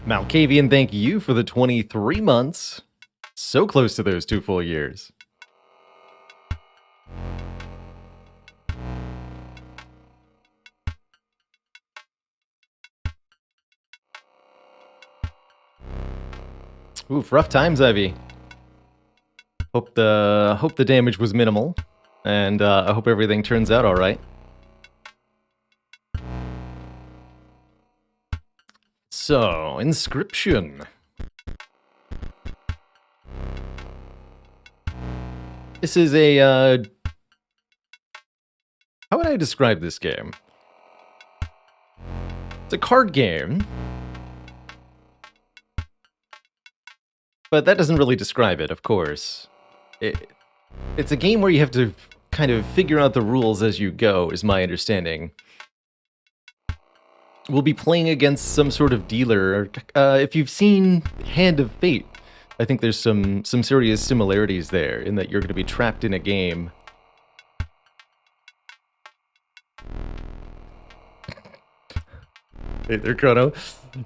Malkavian, thank you for the 23 months. So close to those 2 full years. Oof, rough times, Ivy. Hope the damage was minimal, and I hope everything turns out all right. So, Inscription. This is a how would I describe this game? It's a card game, but that doesn't really describe it, of course. It's a game where you have to kind of figure out the rules as you go, is my understanding. We'll be playing against some sort of dealer. If you've seen Hand of Fate, I think there's some serious similarities there, in that you're going to be trapped in a game. Hey there, Chrono.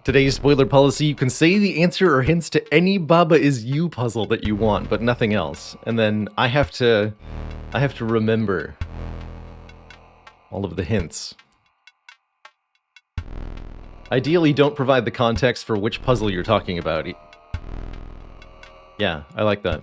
Today's spoiler policy, you can say the answer or hints to any Baba Is You puzzle that you want, but nothing else. And then I have to remember all of the hints. Ideally, don't provide the context for which puzzle you're talking about. Yeah, I like that.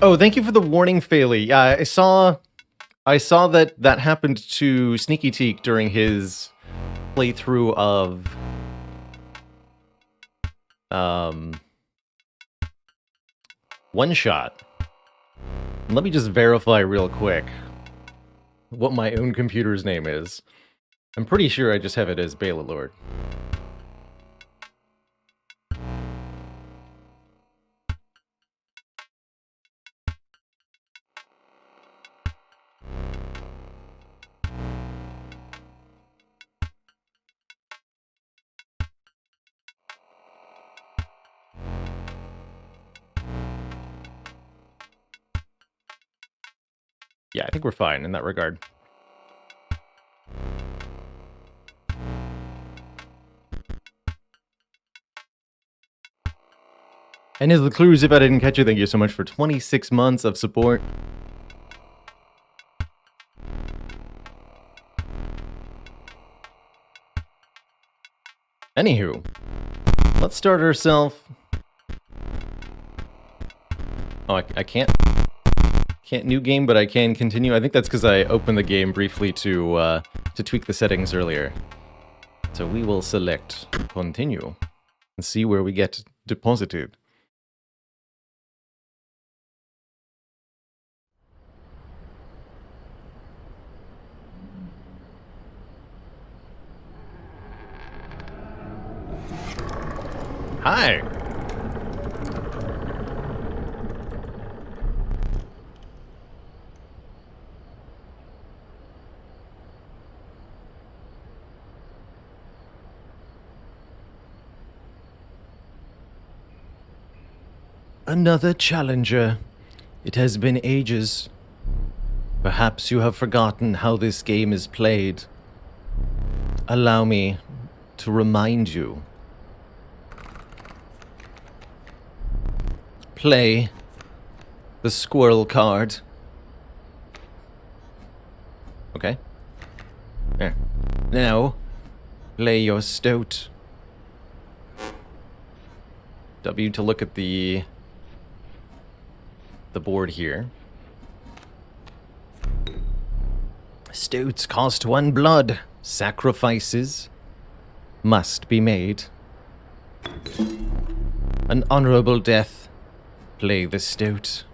Oh, thank you for the warning, Faley. Yeah, I saw that happened to Sneaky Teak during his playthrough of One Shot. Let me just verify real quick what my own computer's name is. I'm pretty sure I just have it as Bela Lord. Yeah, I think we're fine in that regard. And as the clues, if I didn't catch you, thank you so much for 26 months of support. Anywho, let's start ourselves. Oh, I can't new game, but I can continue. I think that's because I opened the game briefly to tweak the settings earlier. So we will select continue and see where we get deposited. Hi. Another challenger. It has been ages. Perhaps you have forgotten how this game is played. Allow me to remind you. Play the squirrel card. Okay. There. Now, play your stoat. W to look at the board here. Stoats cost 1 blood. Sacrifices must be made. An honorable death. Play the stoat.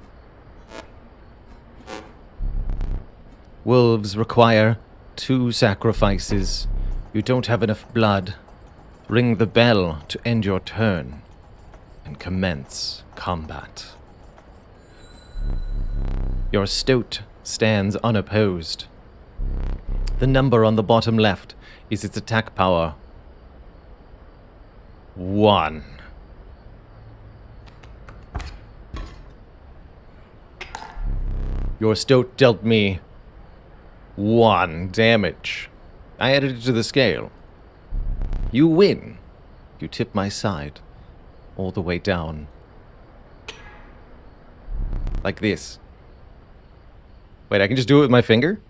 Wolves require 2 sacrifices. You don't have enough blood. Ring the bell to end your turn and commence combat. Your stoat stands unopposed. The number on the bottom left is its attack power. 1. Your stoat dealt me 1 damage. I added it to the scale. You win. You tip my side all the way down. Like this. Wait, I can just do it with my finger?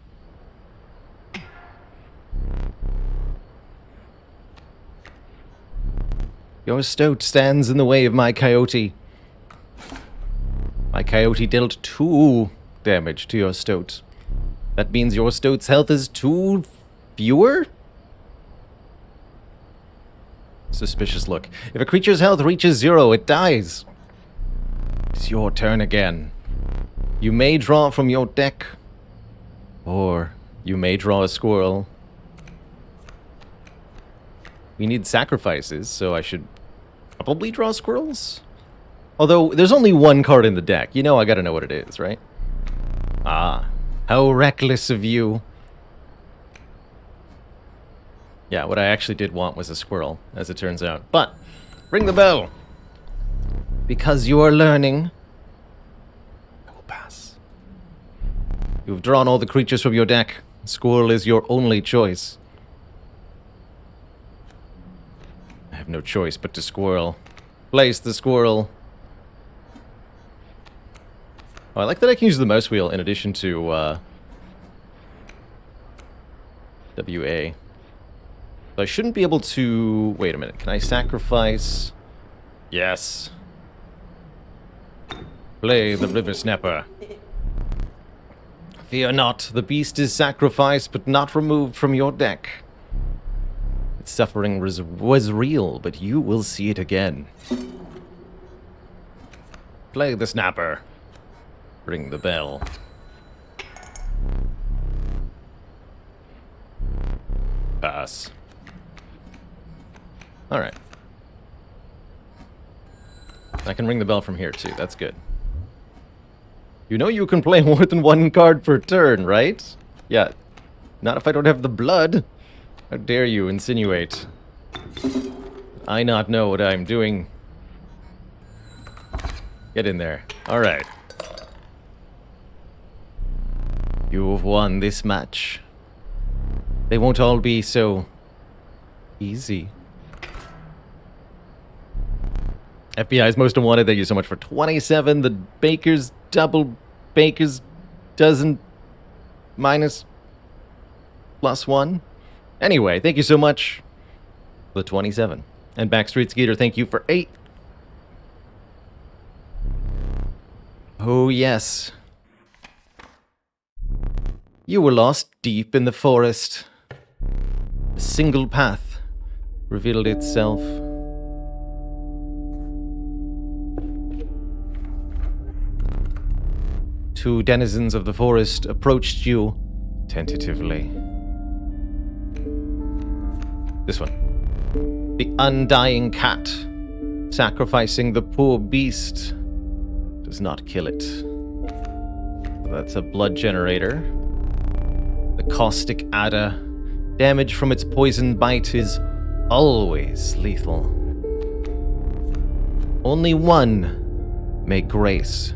Your stoat stands in the way of my coyote. My coyote dealt 2 damage to your stoat. That means your stoat's health is 2 fewer? Suspicious look. If a creature's health reaches 0, it dies. It's your turn again. You may draw from your deck, or you may draw a squirrel. We need sacrifices, so I should probably draw squirrels? Although, there's only 1 card in the deck. You know I gotta know what it is, right? Ah, how reckless of you. Yeah, what I actually did want was a squirrel, as it turns out. But, ring the bell! Because you are learning, I will pass. You've drawn all the creatures from your deck. Squirrel is your only choice. I have no choice but to squirrel. Place the squirrel. Oh, I like that I can use the mouse wheel in addition to, WA. So I shouldn't be able to... Wait a minute, can I sacrifice... Yes. Play the River Snapper. Fear not, the beast is sacrificed but not removed from your deck. Its suffering was real, but you will see it again. Play the Snapper. Ring the bell. Pass. Alright. I can ring the bell from here too, that's good. You know you can play more than 1 card per turn, right? Yeah. Not if I don't have the blood. How dare you insinuate? I not know what I'm doing. Get in there. Alright. You have won this match. They won't all be so... easy. FBI's most wanted, thank you so much for 27. The Baker's double Baker's dozen minus +1. Anyway, thank you so much for the 27. And Backstreet Skeeter, thank you for 8. Oh yes. You were lost deep in the forest. A single path revealed itself. Two denizens of the forest approached you tentatively. This one. The undying cat, sacrificing the poor beast, does not kill it. That's a blood generator. The caustic adder. Damage from its poison bite is always lethal. Only one may grace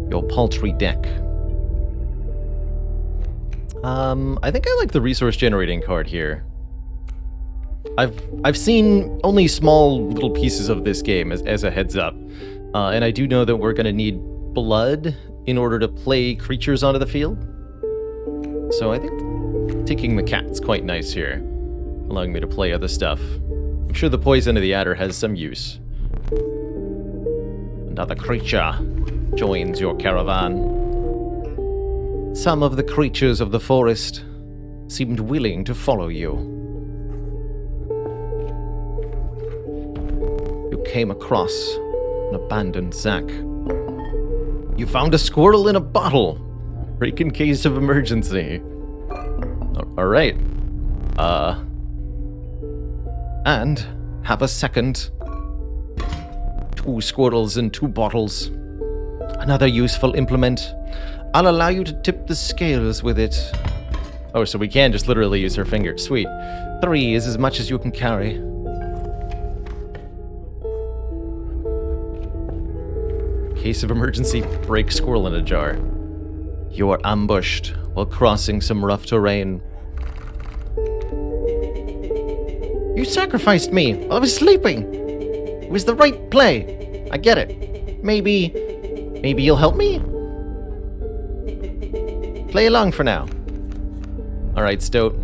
your paltry deck. I think I like the resource generating card here. I've seen only small little pieces of this game as a heads up, and I do know that we're gonna need blood in order to play creatures onto the field. So I think taking the cat's quite nice here, allowing me to play other stuff. I'm sure the poison of the adder has some use. Another creature joins your caravan. Some of the creatures of the forest seemed willing to follow you. You came across an abandoned sack. You found a squirrel in a bottle. Break in case of emergency. Alright. And have a second. 2 squirrels and 2 bottles. Another useful implement. I'll allow you to tip the scales with it. Oh, so we can just literally use her finger. Sweet. 3 is as much as you can carry. Case of emergency, break squirrel in a jar. You were ambushed while crossing some rough terrain. You sacrificed me while I was sleeping. It was the right play. I get it. Maybe you'll help me? Play along for now. Alright, Stoat.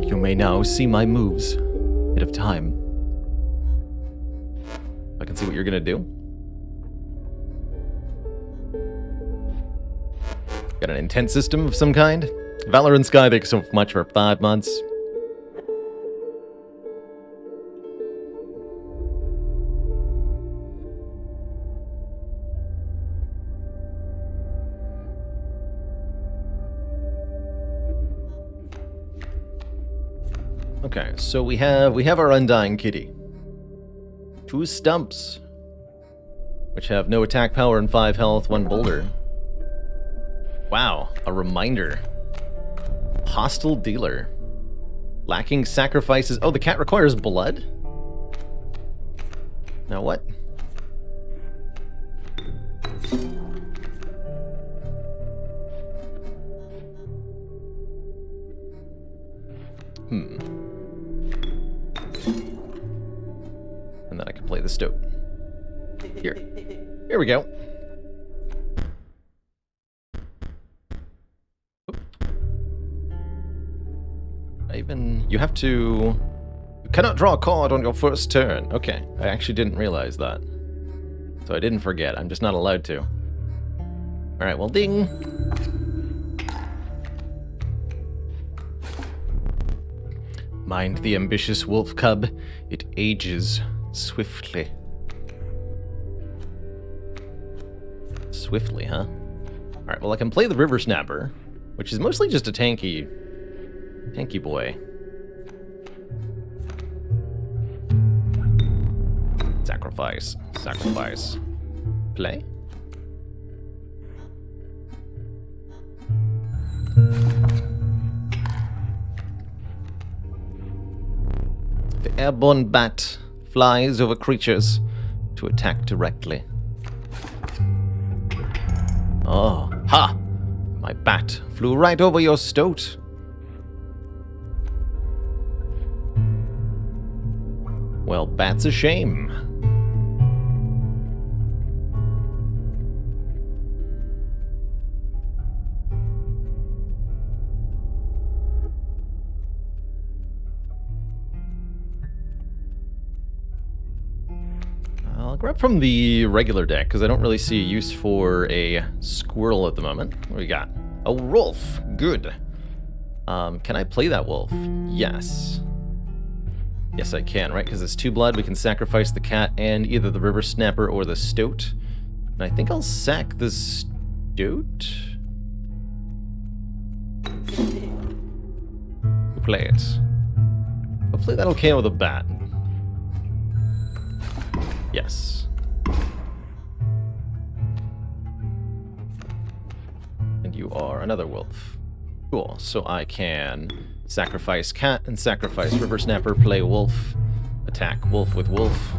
You may now see my moves. Bit of time. I can see what you're gonna do. Got an intent system of some kind? Valor and Sky, thanks so much for 5 months. Okay, so we have our Undying Kitty. 2 stumps, which have no attack power and 5 health, 1 boulder. Wow, a reminder. Hostile dealer. Lacking sacrifices. Oh, the cat requires blood? Now what? And then I can play the Stoat. Here we go. You have to... You cannot draw a card on your first turn. Okay, I actually didn't realize that. So I didn't forget, I'm just not allowed to. Alright, well, ding. Mind the ambitious wolf cub, it ages swiftly. Swiftly, huh? Alright, well I can play the River Snapper, which is mostly just a tanky boy. Sacrifice. Play? The airborne bat flies over creatures to attack directly. Oh, ha! My bat flew right over your Stoat. Well, that's a shame. I'll grab from the regular deck, because I don't really see a use for a squirrel at the moment. What do we got? A wolf. Good. Can I play that wolf? Yes. Yes, I can, right? Because it's 2 blood, we can sacrifice the cat and either the River Snapper or the Stoat. And I think I'll sack the Stoat. Play it. Hopefully that'll KO the bat. Yes. And you are another wolf. Cool, so I can sacrifice cat and sacrifice River Snapper, play wolf, attack wolf with wolf.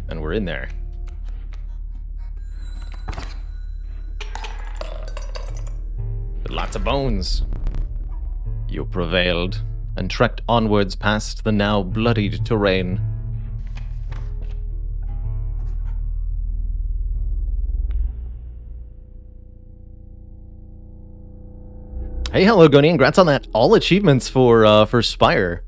And we're in there. With lots of bones. You prevailed and trekked onwards past the now bloodied terrain. Hey, hello, Goni, and congrats on that. All achievements for Spire.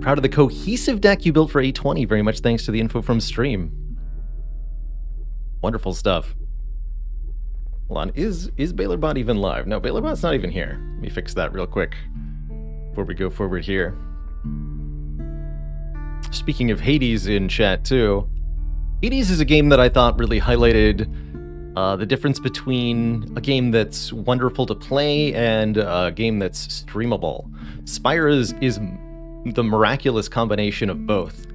Proud of the cohesive deck you built for A20. Very much thanks to the info from stream. Wonderful stuff. Hold on, is BaylorBot even live? No, BaylorBot's not even here. Let me fix that real quick before we go forward here. Speaking of Hades in chat too, Hades is a game that I thought really highlighted the difference between a game that's wonderful to play and a game that's streamable. Spire is the miraculous combination of both.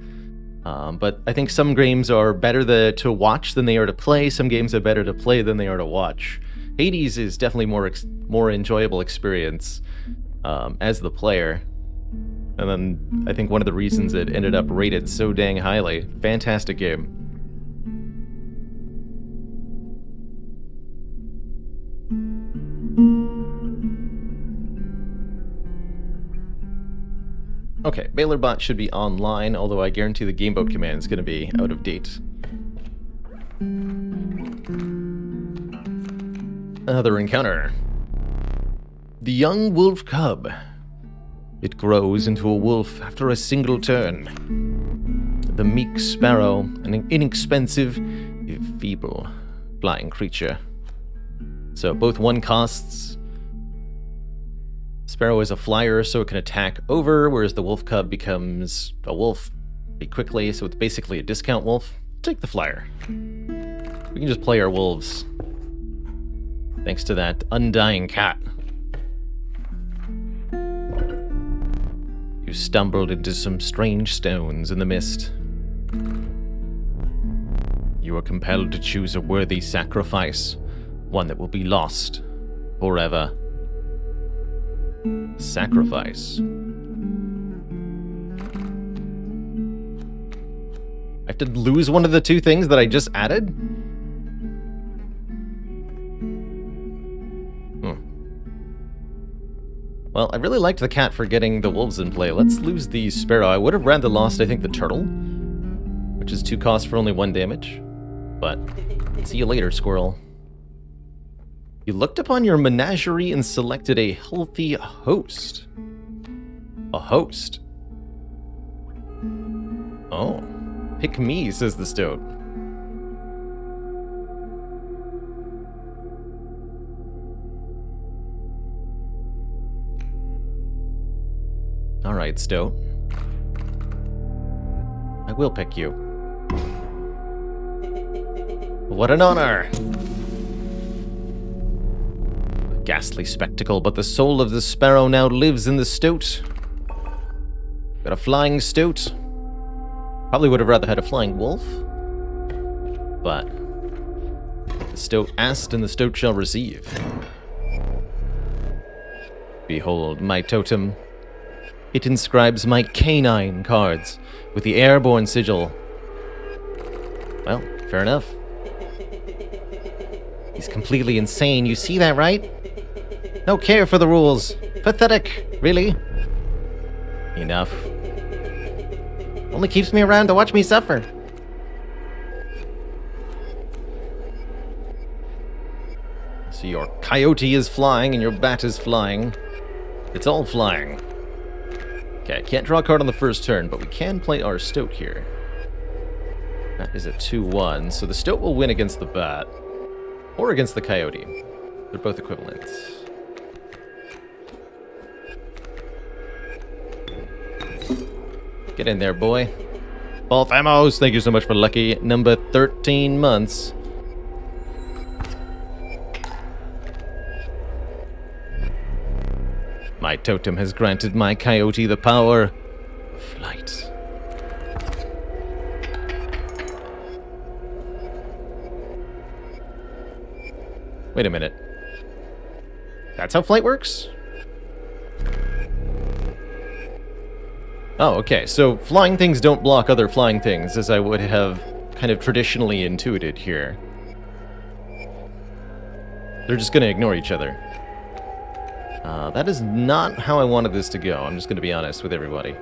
But I think some games are better to watch than they are to play. Some games are better to play than they are to watch. Hades is definitely more enjoyable experience as the player. And then I think one of the reasons it ended up rated so dang highly. Fantastic game. Okay, BailerBot should be online, although I guarantee the Gameboat command is going to be out of date. Another encounter. The young wolf cub. It grows into a wolf after a single turn. The meek sparrow, an inexpensive, if feeble, flying creature. So both one costs. Sparrow is a flyer, so it can attack over, whereas the wolf cub becomes a wolf pretty quickly, so it's basically a discount wolf. Take the flyer. We can just play our wolves. Thanks to that undying cat. You stumbled into some strange stones in the mist. You are compelled to choose a worthy sacrifice, one that will be lost forever. Sacrifice. I have to lose one of the two things that I just added? Well, I really liked the cat for getting the wolves in play. Let's lose the sparrow. I would have rather lost, I think, the turtle, which is 2 costs for only 1 damage. But see you later, squirrel. You looked upon your menagerie and selected a healthy host. A host? Oh. Pick me, says the stoat. Alright, stoat. I will pick you. What an honor! Ghastly spectacle, but the soul of the sparrow now lives in the stoat. Got a flying stoat. Probably would have rather had a flying wolf. But the stoat asked and the stoat shall receive. Behold my totem. It inscribes my canine cards with the airborne sigil. Well, fair enough. He's completely insane, you see that, right? No care for the rules. Pathetic, really. Enough. Only keeps me around to watch me suffer. So your coyote is flying and your bat is flying. It's all flying. Okay, can't draw a card on the first turn, but we can play our stoat here. That is a 2-1, so the stoat will win against the bat. Or against the coyote. They're both equivalent. Get in there, boy. Both ammos, thank you so much for lucky number 13 months. My totem has granted my coyote the power of flight. Wait a minute. That's how flight works? Oh, okay. So flying things don't block other flying things, as I would have kind of traditionally intuited here. They're just going to ignore each other. That is not how I wanted this to go. I'm just going to be honest with everybody.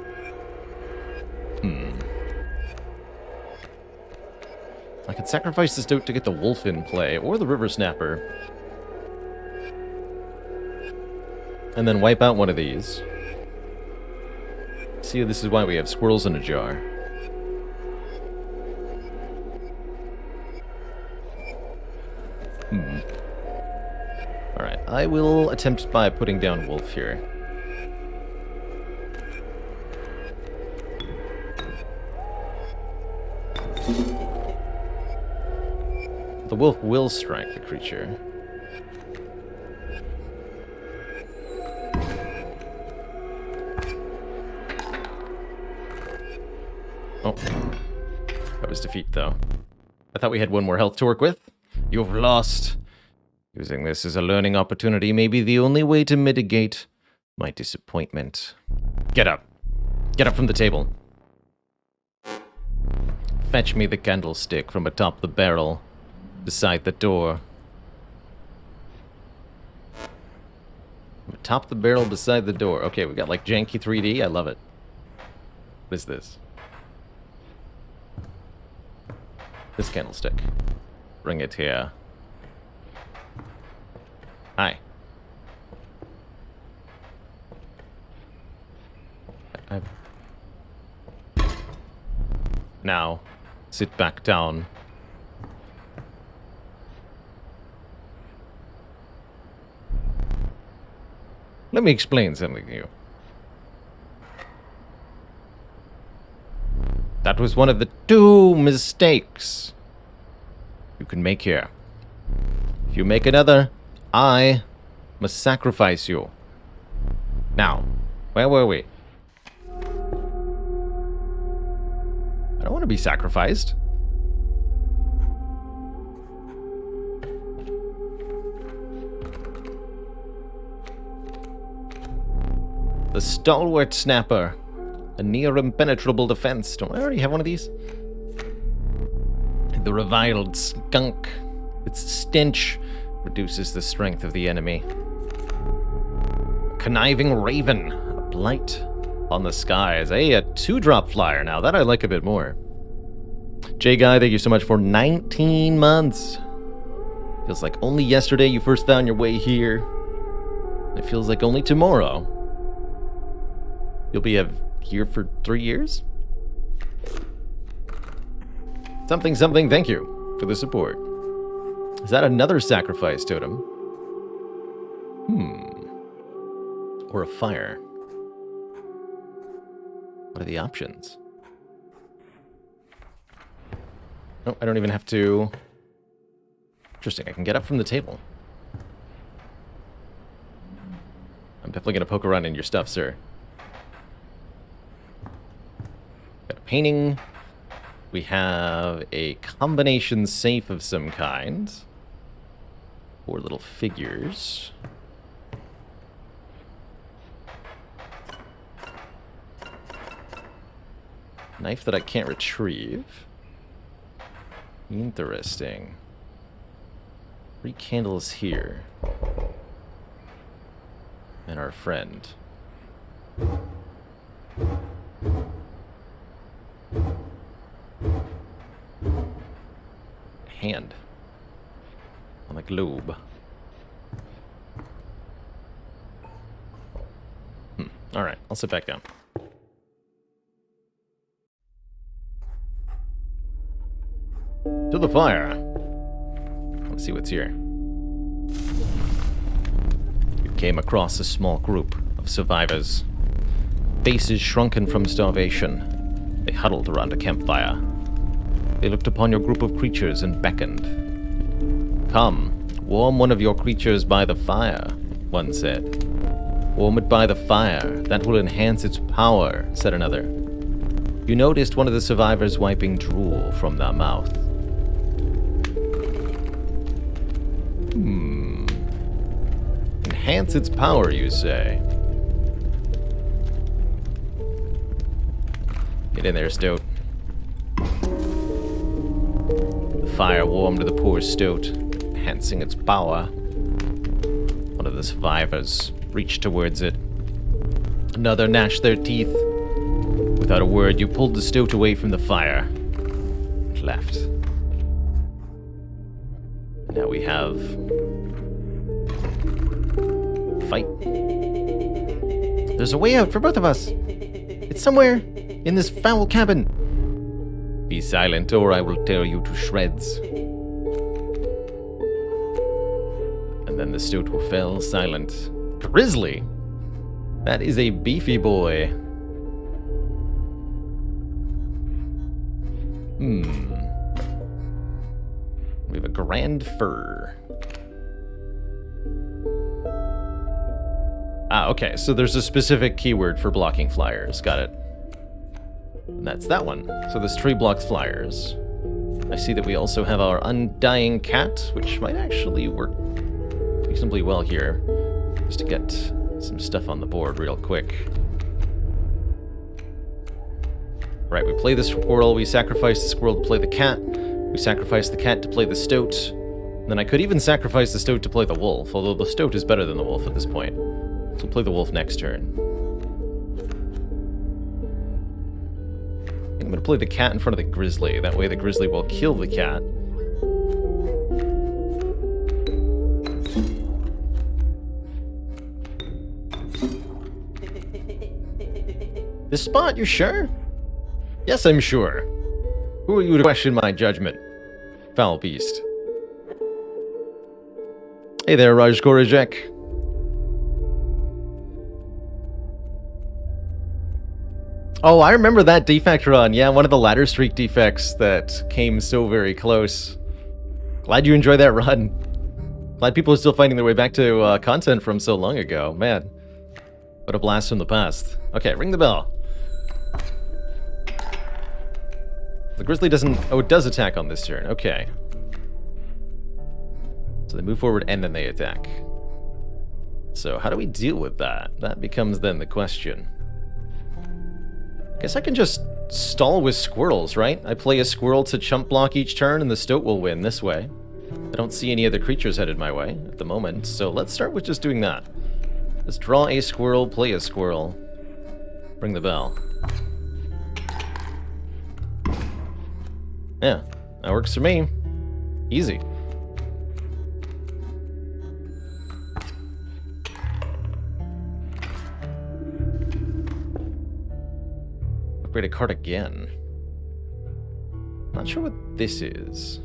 I could sacrifice the stoat to get the wolf in play, or the river snapper. And then wipe out one of these. See, this is why we have squirrels in a jar. Alright, I will attempt by putting down wolf here. The wolf will strike the creature. Oh. That was defeat, though. I thought we had one more health to work with. You've lost. Using this as a learning opportunity may be the only way to mitigate my disappointment. Get up. Get up from the table. Fetch me the candlestick from atop the barrel, beside the door. Atop the barrel, beside the door. Okay, we got like janky 3D. I love it. What is this? This candlestick. Bring it here. Hi. Now, sit back down. Let me explain something to you. That was one of the 2 mistakes you can make here. If you make another, I must sacrifice you. Now, where were we? I don't want to be sacrificed. The stalwart snapper. A near impenetrable defense. Don't I already have one of these? The reviled skunk. Its stench reduces the strength of the enemy. A conniving raven. A blight on the skies. Hey, a 2-drop flyer now. That I like a bit more. Jay Guy, thank you so much for 19 months. Feels like only yesterday you first found your way here. It feels like only tomorrow you'll be here for 3 years? Something, something, thank you for the support. Is that another sacrifice totem? Or a fire? What are the options? Oh, I don't even have to... Interesting, I can get up from the table. I'm definitely going to poke around in your stuff, sir. Got a painting. We have a combination safe of some kind. 4 little figures. Knife that I can't retrieve. Interesting. 3 candles here. And our friend. Hand on the globe. Alright, I'll sit back down. To the fire. Let's see what's here. You came across a small group of survivors. Faces shrunken from starvation. They huddled around a campfire. They looked upon your group of creatures and beckoned. Come, warm one of your creatures by the fire, one said. Warm it by the fire, that will enhance its power, said another. You noticed one of the survivors wiping drool from their mouth. Enhance its power, you say? Get in there, Stoat. The fire warmed the poor Stoat, enhancing its power. One of the survivors reached towards it. Another gnashed their teeth. Without a word, you pulled the Stoat away from the fire and left. Now we have... fight. There's a way out for both of us. It's somewhere in this foul cabin. Be silent, or I will tear you to shreds. And then the Stoat fell silent. Grizzly? That is a beefy boy. We have a grand fur. Ah, okay, so there's a specific keyword for blocking flyers. Got it. And that's that one. So this tree blocks flyers. I see that we also have our undying cat, which might actually work reasonably well here. Just to get some stuff on the board real quick. Right, we play the squirrel, we sacrifice the squirrel to play the cat, we sacrifice the cat to play the stoat, and then I could even sacrifice the stoat to play the wolf, although the stoat is better than the wolf at this point. So we'll play the wolf next turn. I'm going to play the cat in front of the grizzly, that way the grizzly will kill the cat. This spot, you sure? Yes, I'm sure. Who are you to question my judgment? Foul beast. Hey there, Raj Korajek. Oh, I remember that defect run. Yeah, one of the ladder streak defects that came so very close. Glad you enjoyed that run. Glad people are still finding their way back to content from so long ago. Man, what a blast from the past. Okay, ring the bell. The grizzly doesn't... Oh, it does attack on this turn. Okay. So they move forward and then they attack. So how do we deal with that? That becomes then the question. I guess I can just stall with squirrels, right? I play a squirrel to chump block each turn and the stoat will win this way. I don't see any other creatures headed my way at the moment, so let's start with just doing that. Let's draw a squirrel, play a squirrel. Ring the bell. Yeah, that works for me. Easy. Upgrade a card again. Not sure what this is.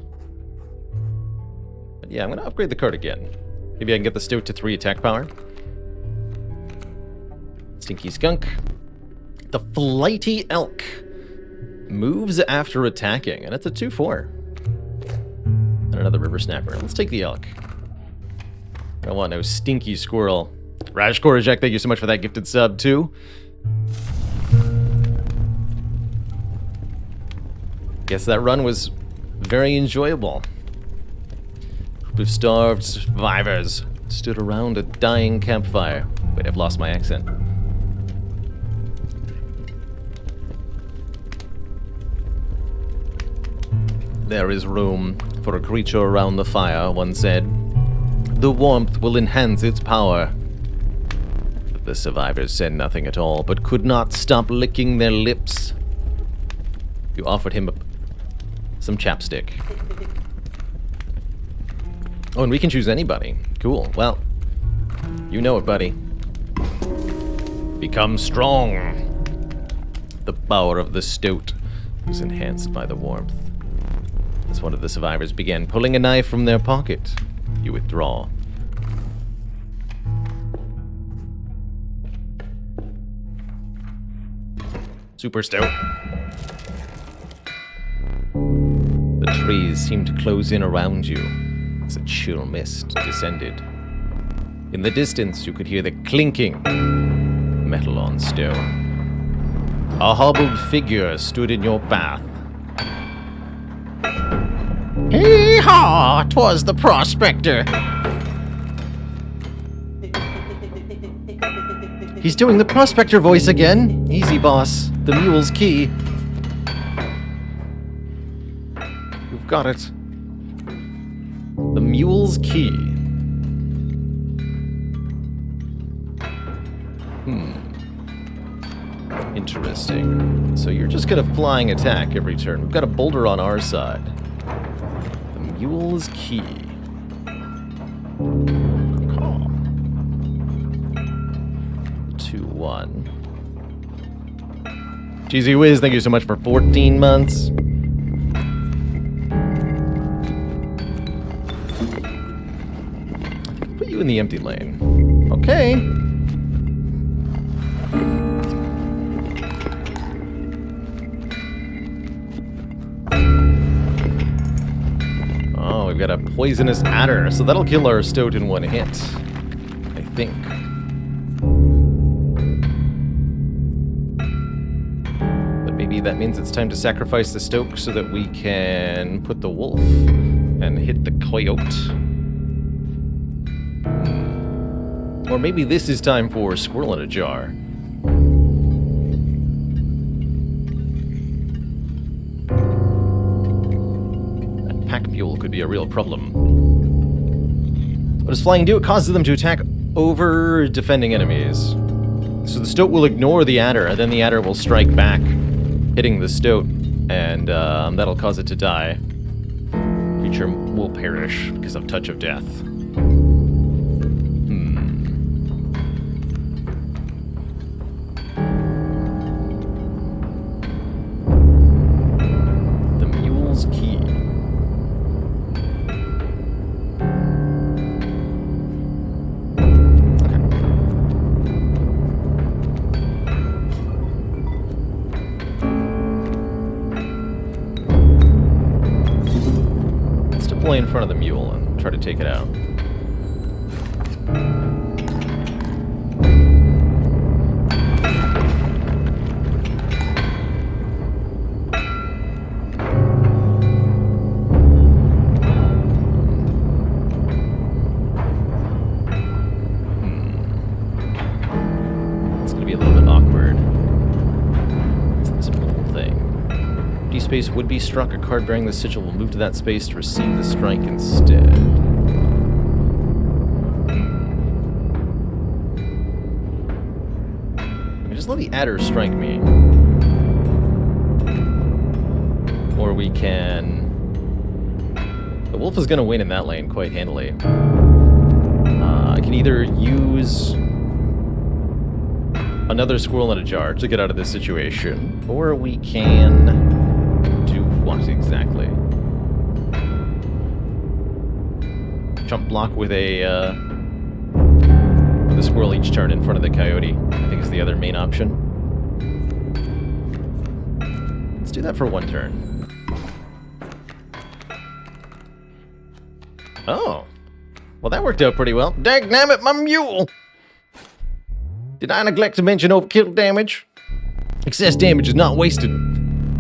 But yeah, I'm gonna upgrade the card again. Maybe I can get the stoat to 3 attack power. Stinky skunk. The flighty elk. Moves after attacking, and it's a 2/4. And another river snapper. Let's take the elk. I don't want no stinky squirrel. Raj Korajek, thank you so much for that gifted sub, too. Guess that run was very enjoyable. Group of starved survivors stood around a dying campfire. Wait, I've lost my accent. There is room for a creature around the fire, one said. The warmth will enhance its power. But the survivors said nothing at all, but could not stop licking their lips. You offered him some chapstick. Oh, and we can choose anybody. Cool. Well, you know it, buddy. Become strong. The power of the stoat was enhanced by the warmth. As one of the survivors began pulling a knife from their pocket, you withdraw. Super stout. The trees seemed to close in around you as a chill mist descended. In the distance, you could hear the clinking metal on stone. A hobbled figure stood in your path. Hee-haw! 'Twas the Prospector! He's doing the Prospector voice again! Easy, boss. The mule's key. You've got it. The mule's key. Interesting. So you're just gonna flying attack every turn. We've got a boulder on our side. Mule's key. Call. 2-1. Cheesy Wiz, thank you so much for 14 months. Put you in the empty lane. Okay. We've got a poisonous adder, so that'll kill our stoat in one hit, I think. But maybe that means it's time to sacrifice the stoat so that we can put the wolf and hit the coyote. Or maybe this is time for squirrel in a jar. mule could be a real problem. What does flying do? It causes them to attack over defending enemies. So the stoat will ignore the adder, and then the adder will strike back, hitting the stoat, and that'll cause it to die. Creature will perish because of touch of death. The mule's key. In front of the mule and try to take it out. It's gonna be a little bit awkward. What's this little thing? Space would be struck. A card bearing the sigil will move to that space to receive the strike instead. We can just let the adder strike me. Or we can... The wolf is going to win in that lane quite handily. I can either use another squirrel in a jar to get out of this situation, or we can... What exactly? Jump block with a squirrel each turn in front of the coyote, I think is the other main option. Let's do that for one turn. Oh. Well, that worked out pretty well. Dagnammit, my mule! Did I neglect to mention overkill damage? Excess damage is not wasted.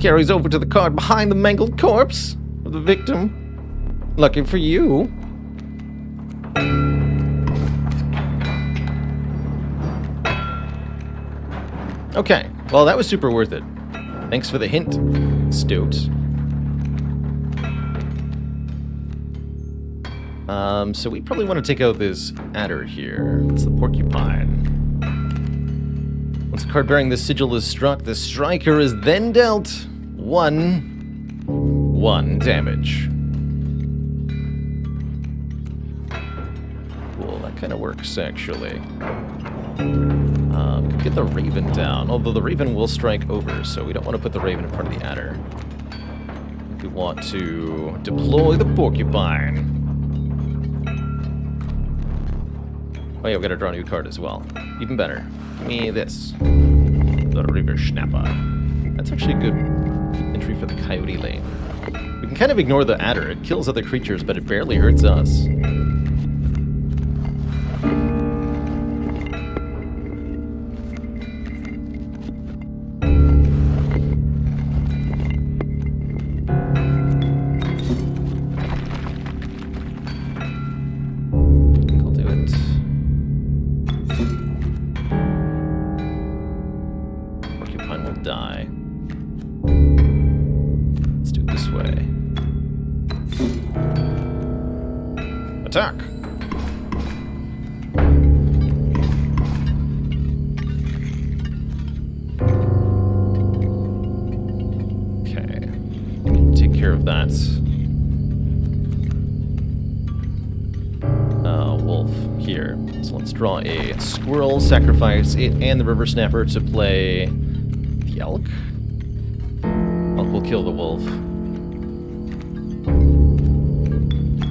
Carries over to the card behind the mangled corpse of the victim. Lucky for you. Okay, well that was super worth it. Thanks for the hint, stoat. So we probably want to take out this adder here. It's the porcupine. Once a card bearing this sigil is struck, the striker is then dealt 1 damage. Cool, that kind of works actually. Could get the raven down, although the raven will strike over, so we don't want to put the raven in front of the adder. We want to deploy the porcupine. Oh yeah, we gotta draw a new card as well. Even better. Give me this. The River Schnapper. That's actually a good entry for the coyote lane. We can kind of ignore the adder. It kills other creatures, but it barely hurts us. Die. Let's do it this way. Attack! Okay. Take care of that. Wolf here. So let's draw a squirrel, sacrifice it and the river snapper to play the elk. Elk will kill the wolf.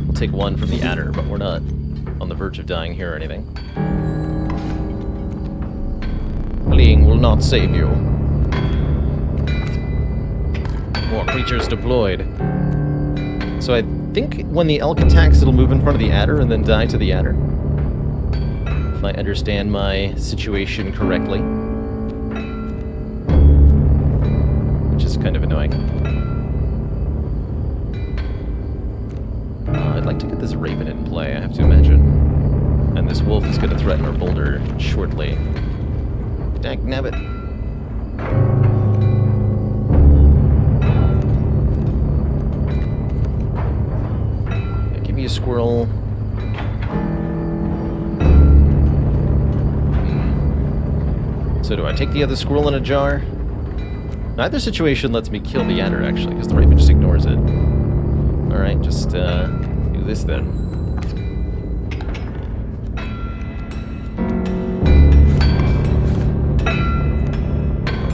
We'll take one from the adder, but we're not on the verge of dying here or anything. Fleeing will not save you. More creatures deployed. So I think when the elk attacks, it'll move in front of the adder and then die to the adder. If I understand my situation correctly. Which is kind of annoying. I'd like to get this raven in play, I have to imagine. And this wolf is going to threaten our boulder shortly. Dagnabbit. Maybe a squirrel. So do I take the other squirrel in a jar? Neither situation lets me kill the adder, actually, because the raven just ignores it. Alright, just do this then.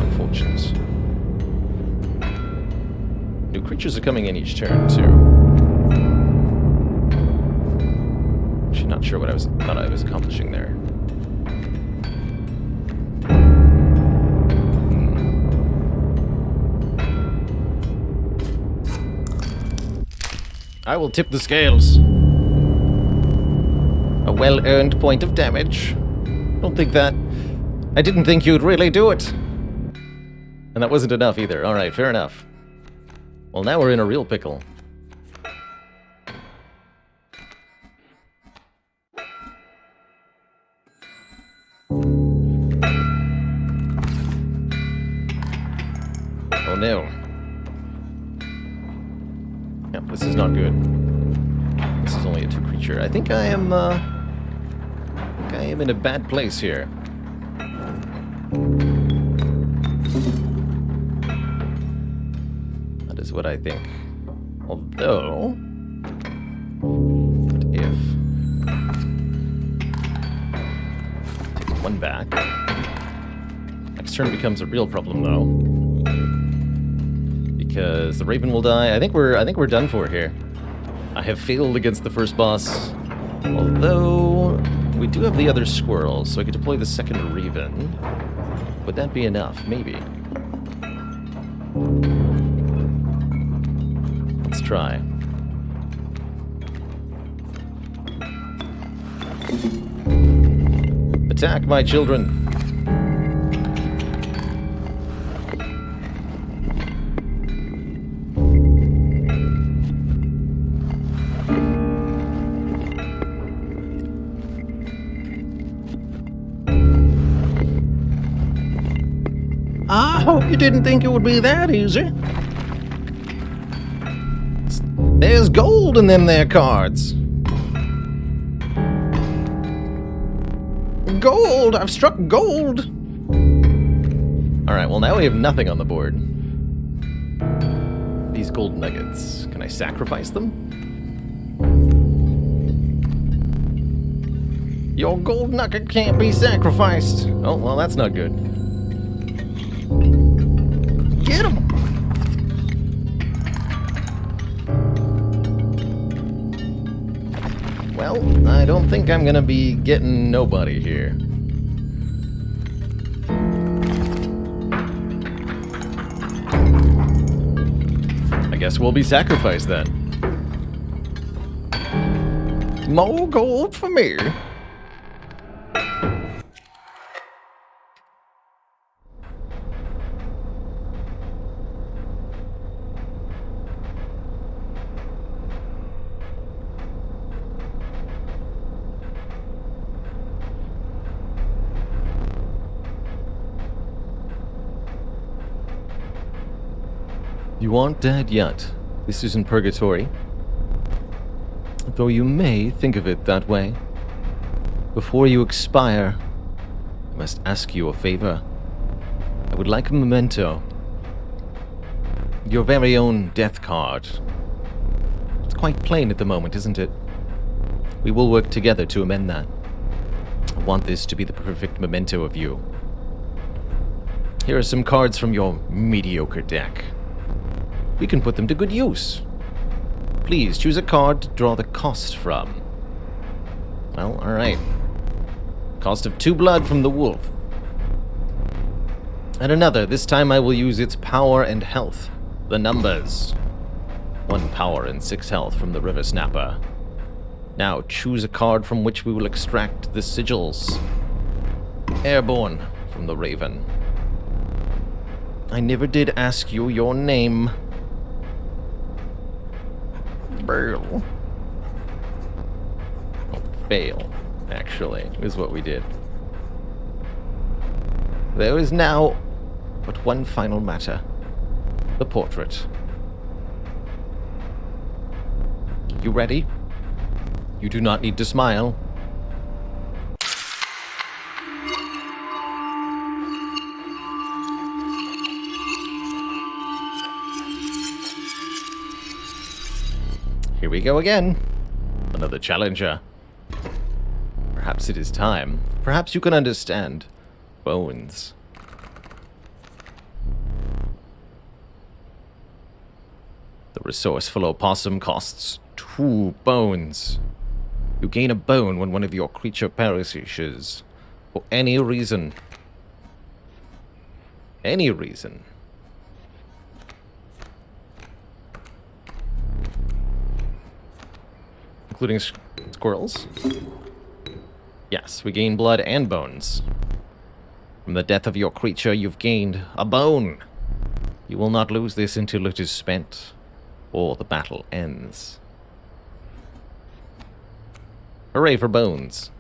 Unfortunate. New creatures are coming in each turn, too. Actually, not sure what thought I was accomplishing there. I will tip the scales. A well-earned point of damage. Don't think that. I didn't think you'd really do it. And that wasn't enough either. Alright, fair enough. Well, now we're in a real pickle. Oh no. Yep, this is not good. This is only a 2 creature. I think I am in a bad place here. That is what I think. Although, what if take 1 back? Next turn becomes a real problem, though. Because the raven will die. I think we're done for here. I have failed against the first boss. Although we do have the other squirrels, so I could deploy the second raven. Would that be enough? Maybe. Let's try. Attack, my children! I hope you didn't think it would be that easy. There's gold in them there cards. Gold! I've struck gold! Alright, well now we have nothing on the board. These gold nuggets. Can I sacrifice them? Your gold nugget can't be sacrificed. Oh, well that's not good. Get him! Well, I don't think I'm gonna be getting nobody here. I guess we'll be sacrificed then. More gold for me. You aren't dead yet. This isn't purgatory. Though you may think of it that way. Before you expire, I must ask you a favor. I would like a memento. Your very own death card. It's quite plain at the moment, isn't it? We will work together to amend that. I want this to be the perfect memento of you. Here are some cards from your mediocre deck. We can put them to good use. Please choose a card to draw the cost from. Well, alright. Cost of 2 blood from the wolf. And another, this time I will use its power and health. The numbers. 1 power and 6 health from the river snapper. Now choose a card from which we will extract the sigils. Airborne from the raven. I never did ask you your name. Burl. Oh, fail, actually, is what we did. There is now but one final matter. The portrait. You ready? You do not need to smile. Here we go again. Another challenger. Perhaps it is time. Perhaps you can understand. Bones. The resourceful opossum costs 2 bones. You gain a bone when one of your creature perishes. For any reason. Any reason. Including squirrels. Yes, we gain blood and bones. From the death of your creature, you've gained a bone. You will not lose this until it is spent, or the battle ends. Hooray for bones.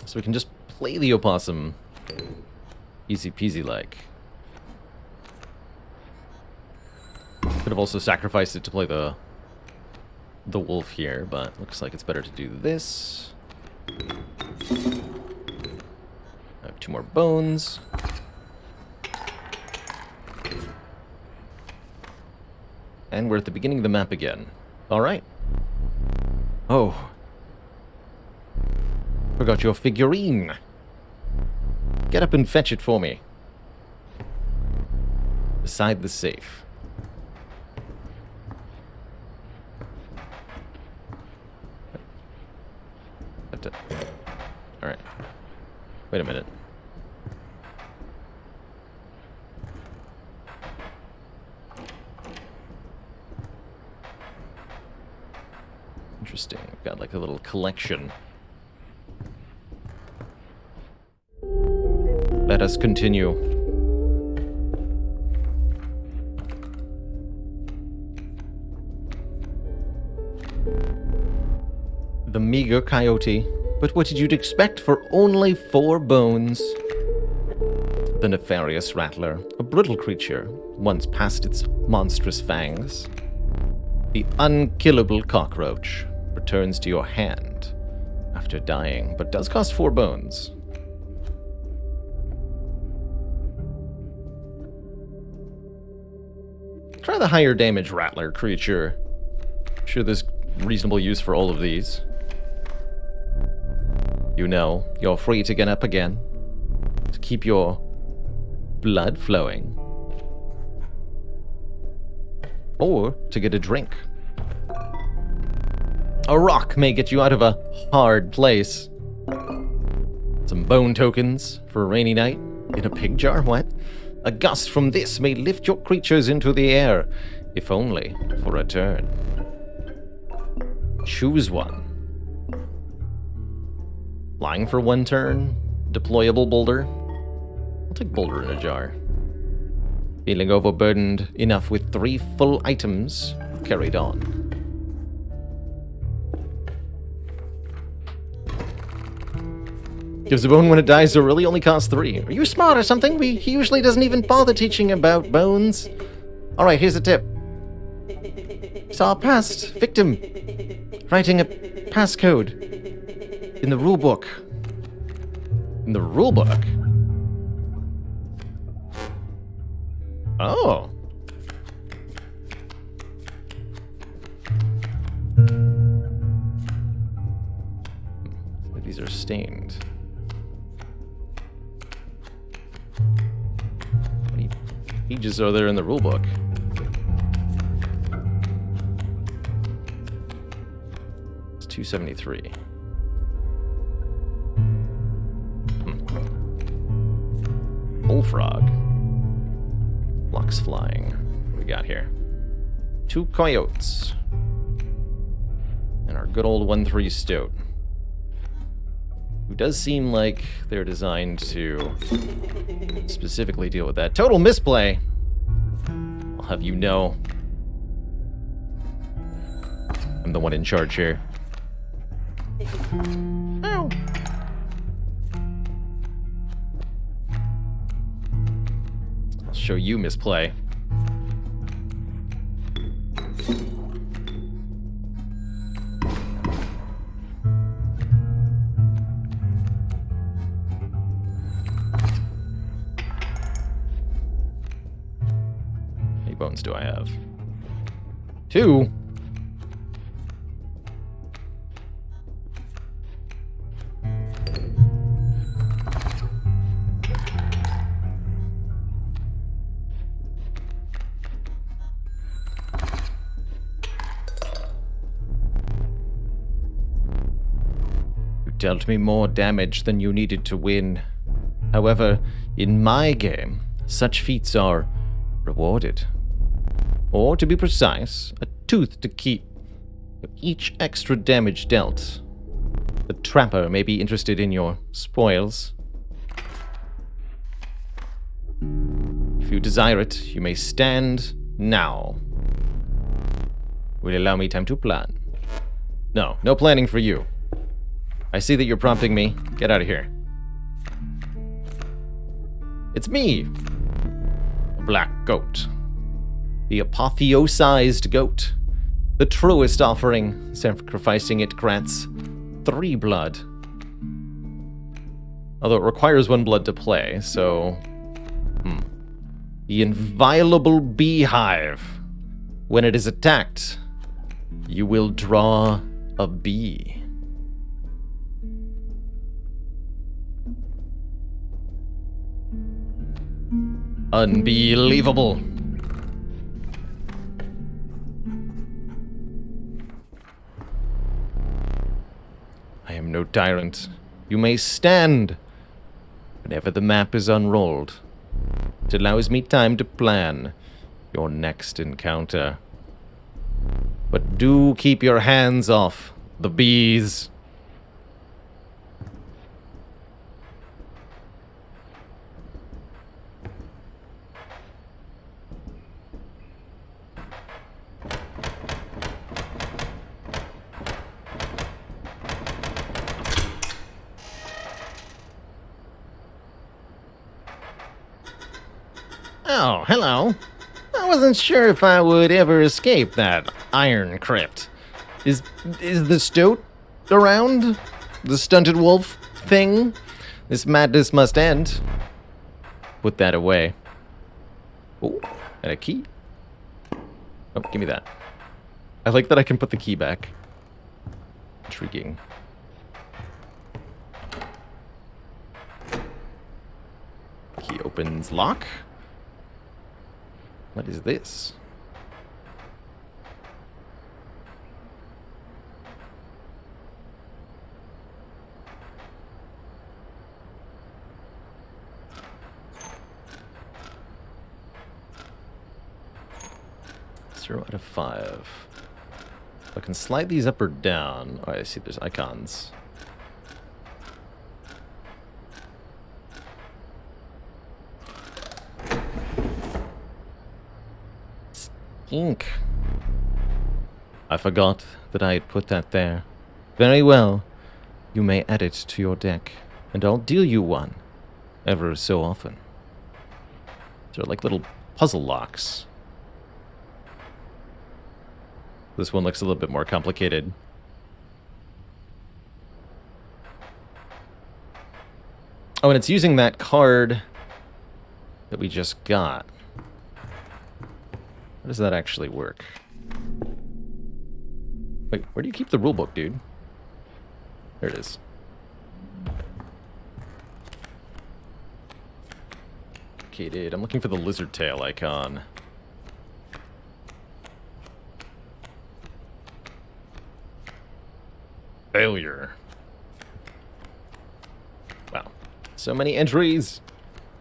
So we can just play the opossum. Easy peasy like. Could have also sacrificed it to play the wolf here, but looks like it's better to do this. I have 2 more bones. And we're at the beginning of the map again. Alright. Oh. Forgot your figurine. Get up and fetch it for me. Beside the safe. Alright. Wait a minute. Interesting. I've got like a little collection. Let us continue. The meager coyote. But what did you expect for only 4 bones? The nefarious rattler, a brittle creature, once past its monstrous fangs. The unkillable cockroach returns to your hand after dying, but does cost 4 bones. Try the higher damage rattler creature. I'm sure there's reasonable use for all of these. You know, you're free to get up again, to keep your blood flowing, or to get a drink. A rock may get you out of a hard place. Some bone tokens for a rainy night in a pig jar, what? A gust from this may lift your creatures into the air, if only for a turn. Choose one. Flying for 1 turn. Deployable boulder. I'll take boulder in a jar. Feeling overburdened enough with 3 full items. Carried on. Gives a bone when it dies, so really only costs 3. Are you smart or something? He usually doesn't even bother teaching about bones. Alright, here's a tip. Saw a past victim writing a passcode in the rulebook. In the rulebook? Oh. These are stained. How many pages are there in the rulebook? It's 273. Bullfrog. Locks flying. What do we got here? 2 coyotes. And our good old 1-3 stoat. Who does seem like they're designed to specifically deal with that. Total misplay! I'll have you know. I'm the one in charge here. Ow! show you misplay. How many bones do I have? 2? Dealt me more damage than you needed to win. However, in my game, such feats are rewarded. Or, to be precise, a tooth to keep for each extra damage dealt. The trapper may be interested in your spoils. If you desire it, you may stand now. Will allow me time to plan. No, no planning for you. I see that you're prompting me. Get out of here. It's me, a black goat. The apotheosized goat. The truest offering. Sacrificing it grants 3 blood. Although it requires 1 blood to play, so... The inviolable beehive. When it is attacked, you will draw a bee. Unbelievable. I am no tyrant. You may stand whenever the map is unrolled. It allows me time to plan your next encounter. But do keep your hands off the bees. Oh, hello. I wasn't sure if I would ever escape that iron crypt. Is the stoat around? The stunted wolf thing? This madness must end. Put that away. Oh, and a key. Oh, give me that. I like that I can put the key back. Intriguing. Key opens lock. What is this? Zero out of 5. I can slide these up or down. Oh, I see there's icons. Ink. I forgot that I had put that there. Very well. You may add it to your deck, and I'll deal you one, ever so often. They're like little puzzle locks. This one looks a little bit more complicated. Oh, and it's using that card that we just got. How does that actually work? Wait, where do you keep the rulebook, dude? There it is. Okay, dude, I'm looking for the lizard tail icon. Failure. Wow. So many entries.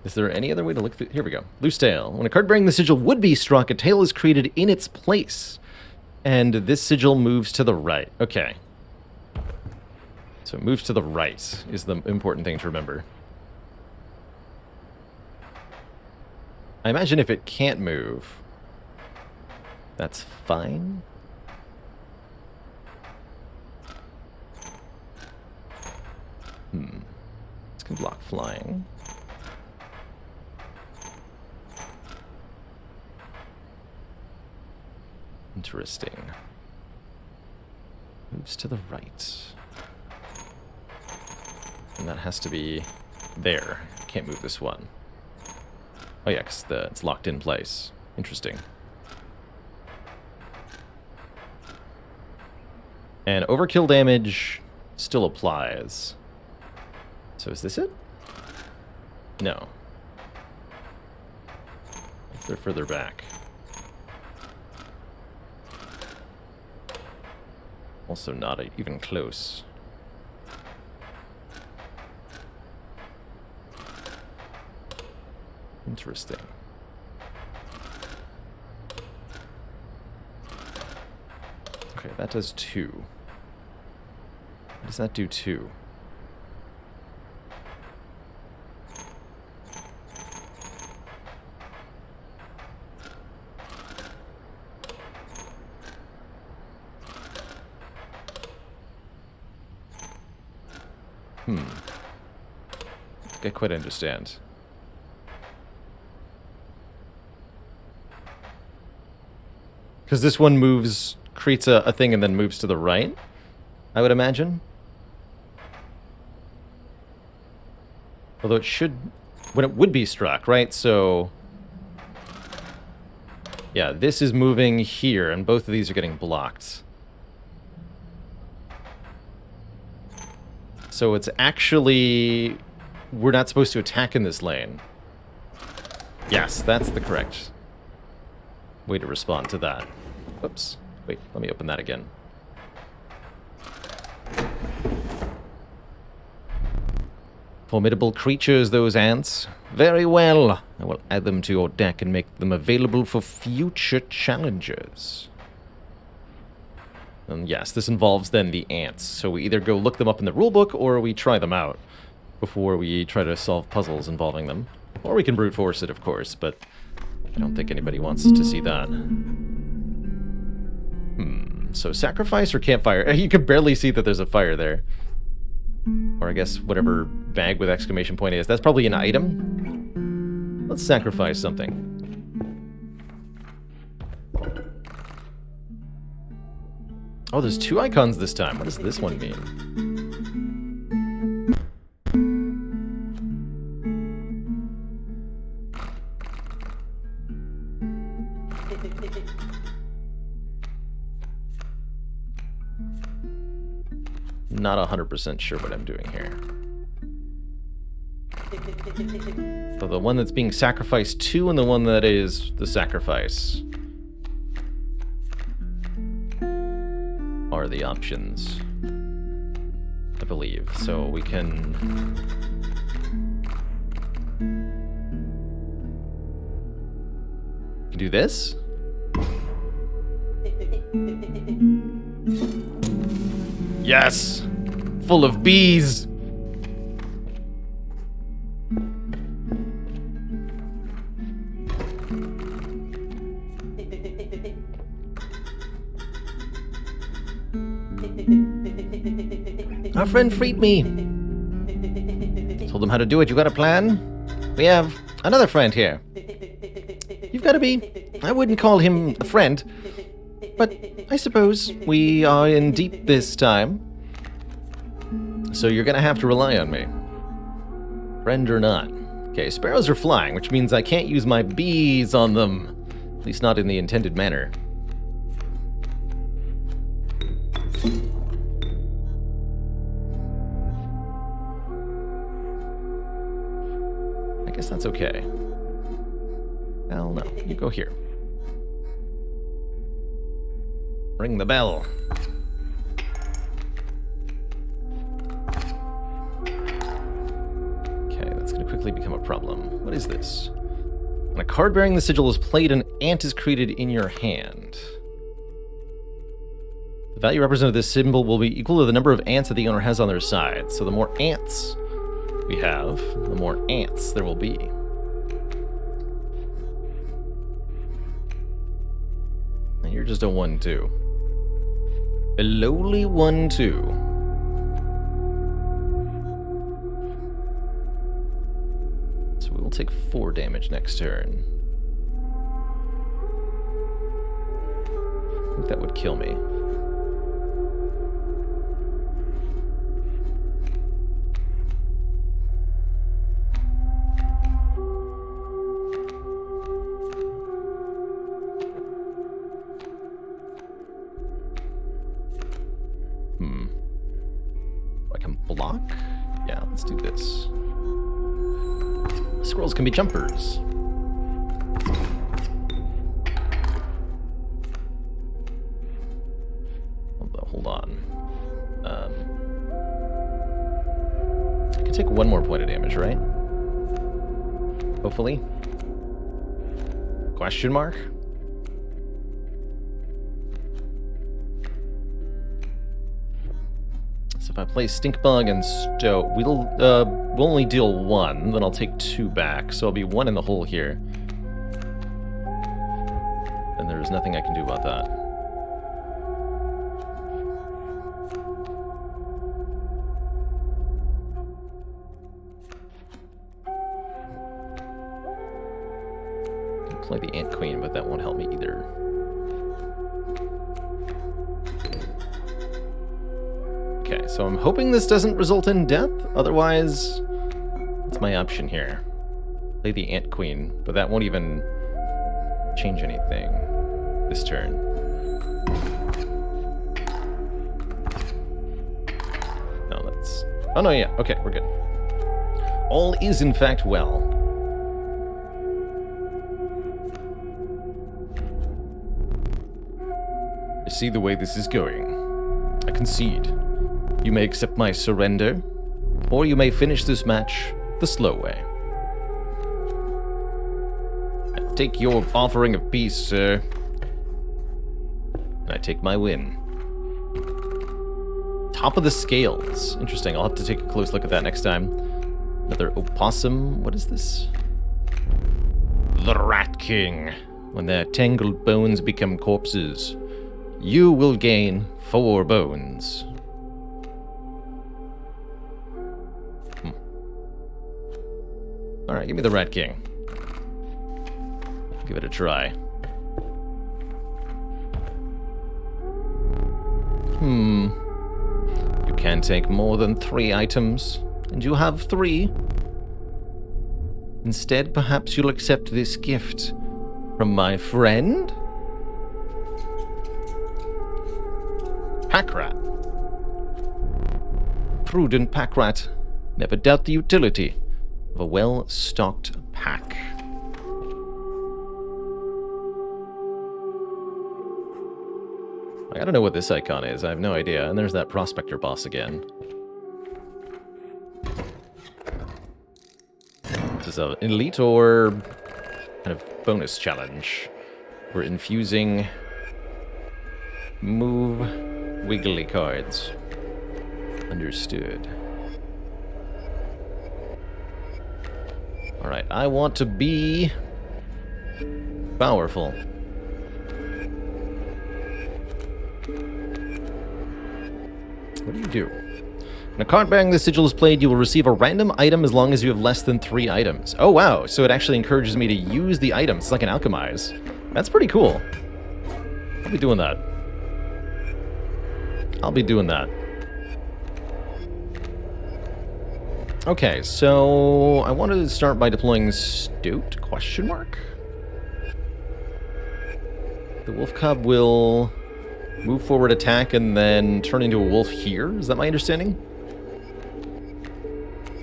Is there any other way to look through? Here we go. Loose tail. When a card bearing the sigil would be struck, a tail is created in its place. And this sigil moves to the right. Okay. So it moves to the right is the important thing to remember. I imagine if it can't move, that's fine. This can block flying. Interesting. Moves to the right. And that has to be there. Can't move this one. Oh yeah, because it's locked in place. Interesting. And overkill damage still applies. So is this it? No. If they're further back. Also not even close. Interesting. Okay, that does 2. What does that do 2? I quite understand. Because this one moves, creates a thing and then moves to the right, I would imagine. Although it should, when it would be struck, right? So, yeah, this is moving here, and both of these are getting blocked. So it's actually, we're not supposed to attack in this lane. Yes, that's the correct way to respond to that. Oops. Wait, let me open that again. Formidable creatures, those ants. Very well. I will add them to your deck and make them available for future challenges. And yes, this involves then the ants. So we either go look them up in the rulebook or we try them out before we try to solve puzzles involving them. Or we can brute force it, of course, but I don't think anybody wants to see that. So sacrifice or campfire? You can barely see that there's a fire there. Or I guess whatever bag with exclamation point is. That's probably an item. Let's sacrifice something. Oh, there's 2 icons this time. What does this one mean? Not 100% sure what I'm doing here. So the one that's being sacrificed to and the one that is the sacrifice are the options, I believe. So we can do this. Yes! Full of bees! Our friend freed me. Told him how to do it. You got a plan? We have another friend here. You've got to be... I wouldn't call him a friend, but I suppose we are in deep this time. So you're gonna have to rely on me. Friend or not. Okay, sparrows are flying, which means I can't use my bees on them. At least not in the intended manner. I guess that's okay. Well, no. You go here. Ring the bell. Okay, that's going to quickly become a problem. What is this? When a card bearing the sigil is played, an ant is created in your hand. The value represented of this symbol will be equal to the number of ants that the owner has on their side. So the more ants we have, the more ants there will be. And you're just a 1-2. A lowly 1-2. So we will take 4 damage next turn. think that would kill me. I can block? Yeah, let's do this. Squirrels can be jumpers. Hold on. I can take one more point of damage, right? Hopefully. Question mark? So if I play Stinkbug and Stoat, we'll only deal 1, then I'll take 2 back, so I'll be 1 in the hole here. And there's nothing I can do about that. Play the Ant Queen, but that won't help me either. Okay, so I'm hoping this doesn't result in death. Otherwise, that's my option here. Play the Ant Queen, but that won't even change anything this turn. No, that's... Oh, no, yeah. Okay, we're good. All is, in fact, well. I see the way this is going. I concede. You may accept my surrender, or you may finish this match the slow way. I take your offering of peace, sir. And I take my win. Top of the scales. Interesting, I'll have to take a close look at that next time. Another opossum. What is this? The Rat King. When their tangled bones become corpses, you will gain 4 bones. Alright, give me the Rat King. Give it a try. You can't take more than 3 items, and you have 3. Instead, perhaps you'll accept this gift from my friend? Packrat. Prudent Packrat. Never doubt the utility of a well-stocked pack. I gotta know what this icon is. I have no idea. And there's that Prospector boss again. Is this an elite or kind of bonus challenge? We're infusing move wiggly cards. Understood. Alright, I want to be powerful. What do you do? When a card bearing this sigil is played, you will receive a random item as long as you have less than 3 items. Oh wow, so it actually encourages me to use the items. It's like an alchemize. That's pretty cool. I'll be doing that. I'll be doing that. Okay, so I wanted to start by deploying Stoat, question mark? The wolf cub will move forward, attack, and then turn into a wolf here? Is that my understanding?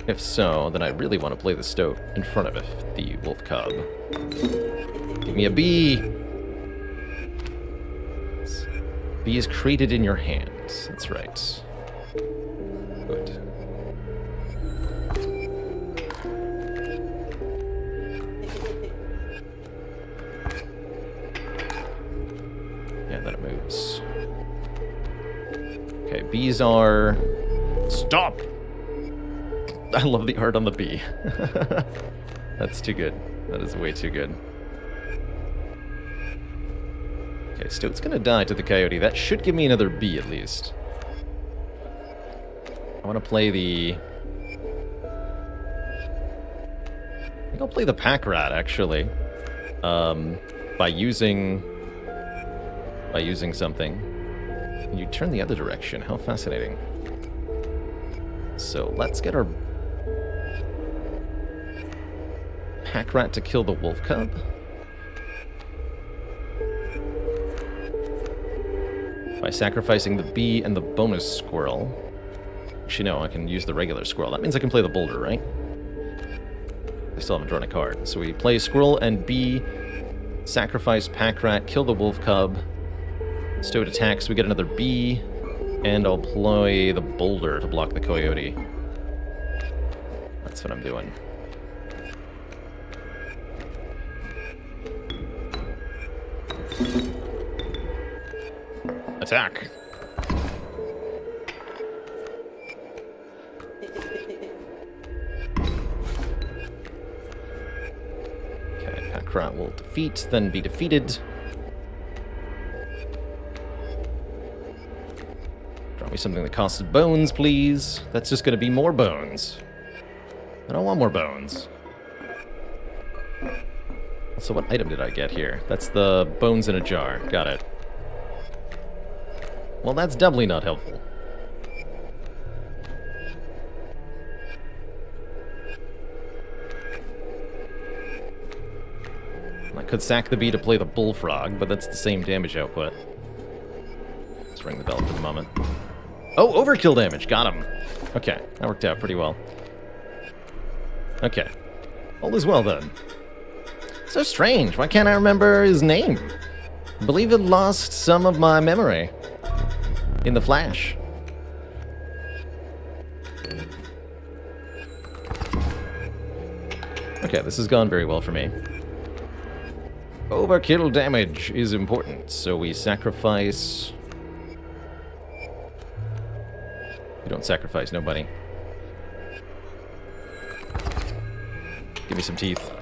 If so, then I really want to play the Stoat in front of it, the wolf cub. Give me a bee! Bee is created in your hands. That's right. Good. Yeah, then it moves. Okay, bees are... Stop! I love the art on the bee. That's too good. That is way too good. Okay, Stoat's gonna die to the coyote. That should give me another bee at least. I want to play the... I think I'll play the pack rat, actually. By using... by using something. And you turn the other direction. How fascinating. So let's get our pack rat to kill the wolf cub. By sacrificing the bee and the bonus squirrel. Actually, no, I can use the regular squirrel. That means I can play the boulder, right? I still haven't drawn a card. So we play squirrel and bee, sacrifice pack rat, kill the wolf cub. Stowed attacks, we get another bee, and I'll play the boulder to block the coyote. That's what I'm doing. Attack! Okay, pack rat will defeat, then be defeated. Draw me something that costs bones, please. That's just gonna be more bones. I don't want more bones. So what item did I get here? That's the bones in a jar. Got it. Well, that's doubly not helpful. I could sack the bee to play the bullfrog, but that's the same damage output. Let's ring the bell for the moment. Oh, overkill damage. Got him. Okay, that worked out pretty well. Okay. All is well, then. So strange. Why can't I remember his name? I believe it lost some of my memory in the flash. Okay, this has gone very well for me. Overkill damage is important, so we sacrifice... We don't sacrifice nobody. Give me some teeth.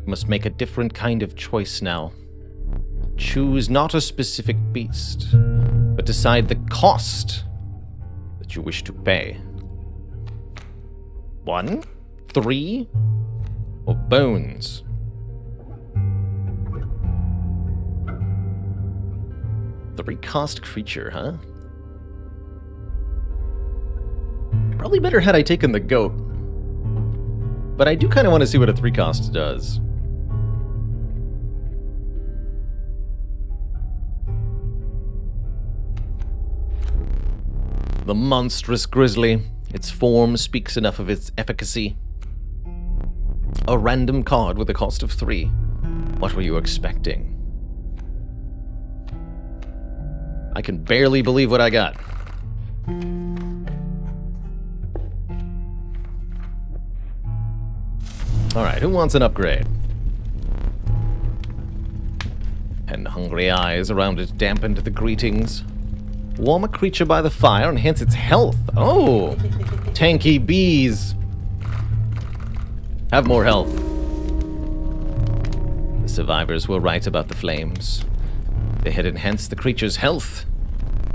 Must make a different kind of choice now. Choose not a specific beast, but decide the cost that you wish to pay. 1, 3, or bones? Three-cost creature, huh? Probably better had I taken the goat. But I do kind of want to see what a 3-cost does. The monstrous grizzly. Its form speaks enough of its efficacy. A random card with a cost of 3. What were you expecting? I can barely believe what I got. Alright, who wants an upgrade? And hungry eyes around it dampened the greetings. Warm a creature by the fire, enhance its health. Oh! Tanky bees! Have more health. The survivors were right about the flames. They had enhanced the creature's health.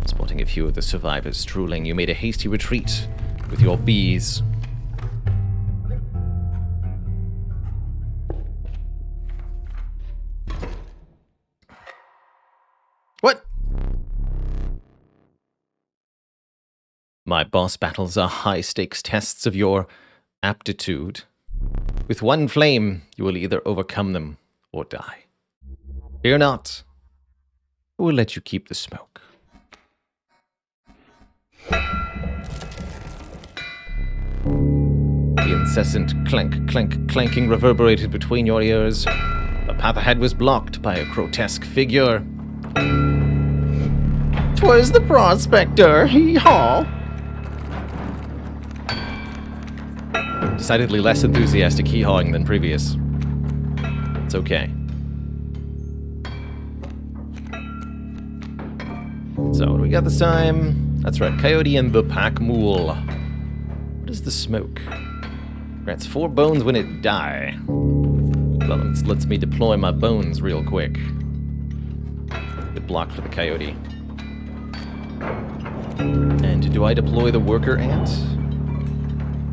Spotting a few of the survivors drooling, you made a hasty retreat with your bees. What? My boss battles are high-stakes tests of your aptitude. With one flame, you will either overcome them or die. Fear not. I will let you keep the smoke. The incessant clank, clank, clanking reverberated between your ears. The path ahead was blocked by a grotesque figure. 'Twas the Prospector, hee-haw! Decidedly less enthusiastic hee-hawing than previous. It's okay. So, what do we got this time? That's right, Coyote and the Pack Mule. What is the smoke? Grants 4 bones when it die. Well, it lets me deploy my bones real quick. Good block for the Coyote. And do I deploy the worker ant?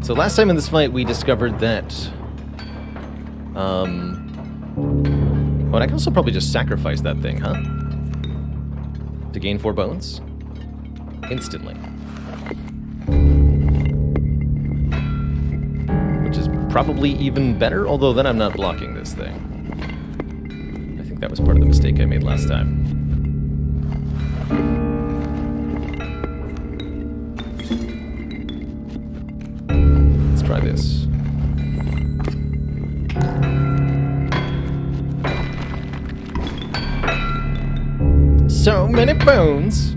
So last time in this fight, we discovered that... Oh, and I can also probably just sacrifice that thing, huh? To gain 4 bones? Instantly. Which is probably even better, although then I'm not blocking this thing. I think that was part of the mistake I made last time. Let's try this. So many bones!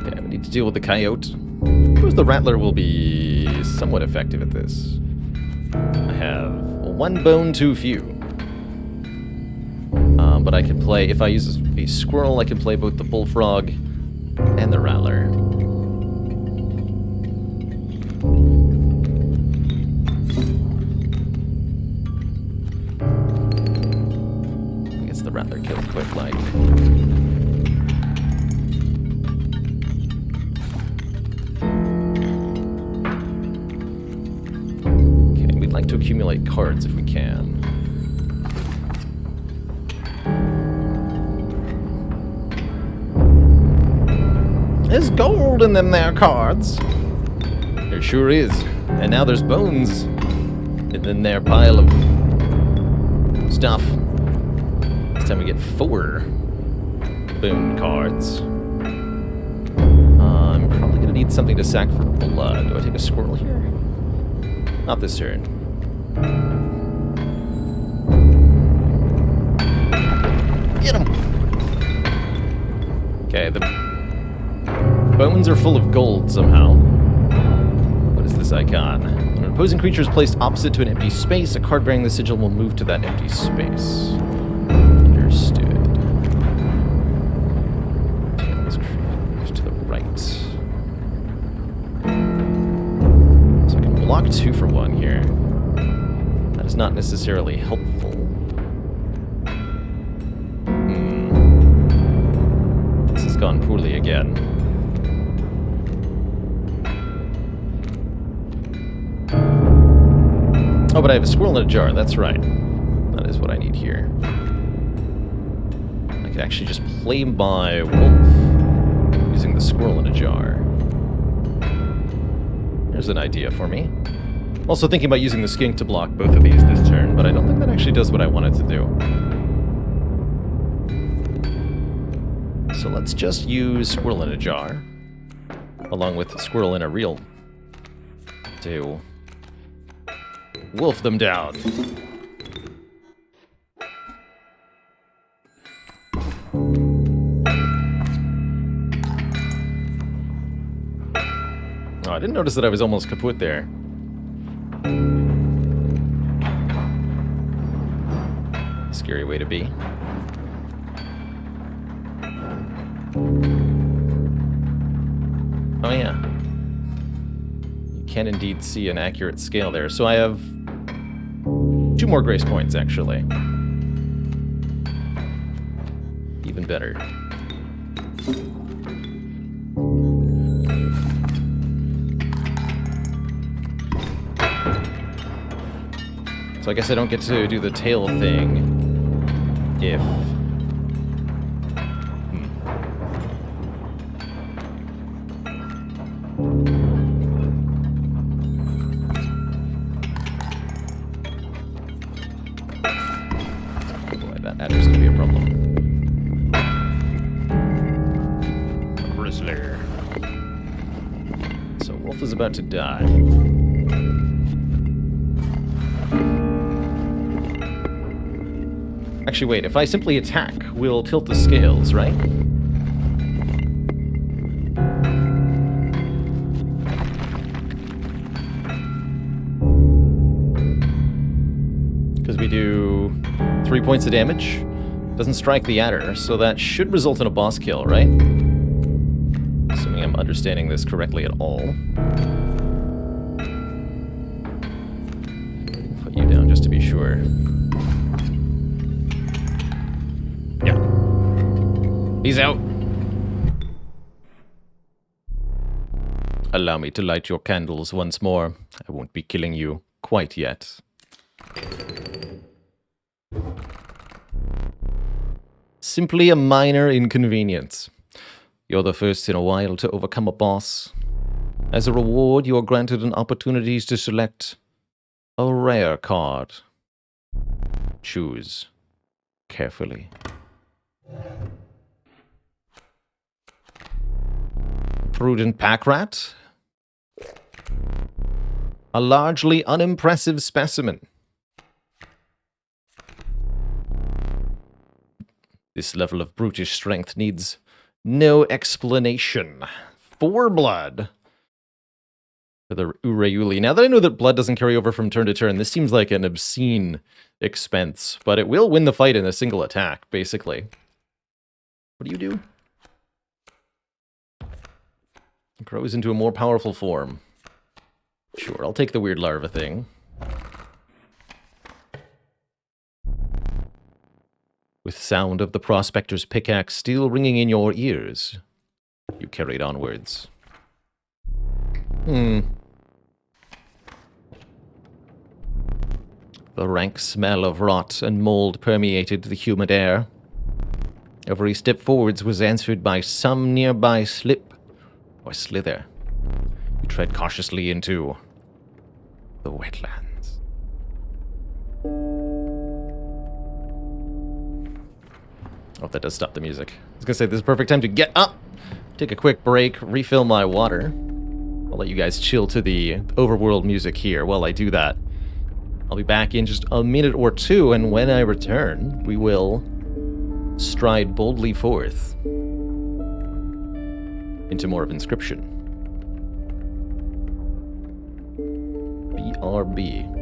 Okay, we need to deal with the coyote. I suppose the rattler will be somewhat effective at this. I have 1 bone too few. But I can play, if I use a squirrel, I can play both the bullfrog and the rattler. Gets the rattler killed quick, like. Okay, we'd like to accumulate cards if we can. There's gold in them there cards. There sure is. And now there's bones in their pile of stuff. This time we get 4 bone cards. I'm probably gonna need something to sack for blood. Do I take a squirrel here? Not this turn. Get him! Okay, the bones are full of gold somehow. What is this icon? When an opposing creature is placed opposite to an empty space, a card bearing the sigil will move to that empty space. Understood. Okay, let's move to the right. So I can block 2 for 1 here. That is not necessarily helpful. This has gone poorly again. Oh, but I have a squirrel in a jar, that's right. That is what I need here. I could actually just play my wolf using the squirrel in a jar. There's an idea for me. Also thinking about using the skink to block both of these this turn, but I don't think that actually does what I want it to do. So let's just use squirrel in a jar, along with squirrel in a reel, to wolf them down. Oh, I didn't notice that I was almost kaput there. Scary way to be. Oh yeah. You can indeed see an accurate scale there. So I have 2 more grace points, actually. Even better. So I guess I don't get to do the tail thing if... Boy, that adder's gonna be a problem. Grizzler. So Wolf is about to die. Actually, wait, if I simply attack, we'll tilt the scales, right? Because we do 3 points of damage. Doesn't strike the adder, so that should result in a boss kill, right? Assuming I'm understanding this correctly at all. Put you down just to be sure. Yeah. He's out. Allow me to light your candles once more. I won't be killing you quite yet. Simply a minor inconvenience. You're the first in a while to overcome a boss. As a reward, you are granted an opportunity to select a rare card. Choose carefully. Prudent pack rat. A largely unimpressive specimen. This level of brutish strength needs no explanation. 4 blood for the Urayuli. Now that I know that blood doesn't carry over from turn to turn, this seems like an obscene expense, but it will win the fight in a single attack, basically. What do you do? It grows into a more powerful form. Sure, I'll take the weird larva thing. With sound of the Prospector's pickaxe still ringing in your ears, you carried onwards. The rank smell of rot and mold permeated the humid air. Every step forwards was answered by some nearby slip or slither. You tread cautiously into the wetlands. Oh, that does stop the music. I was gonna say, this is the perfect time to get up, take a quick break, refill my water. I'll let you guys chill to the overworld music here while I do that. I'll be back in just a minute or two, and when I return, we will stride boldly forth into more of Inscription. BRB.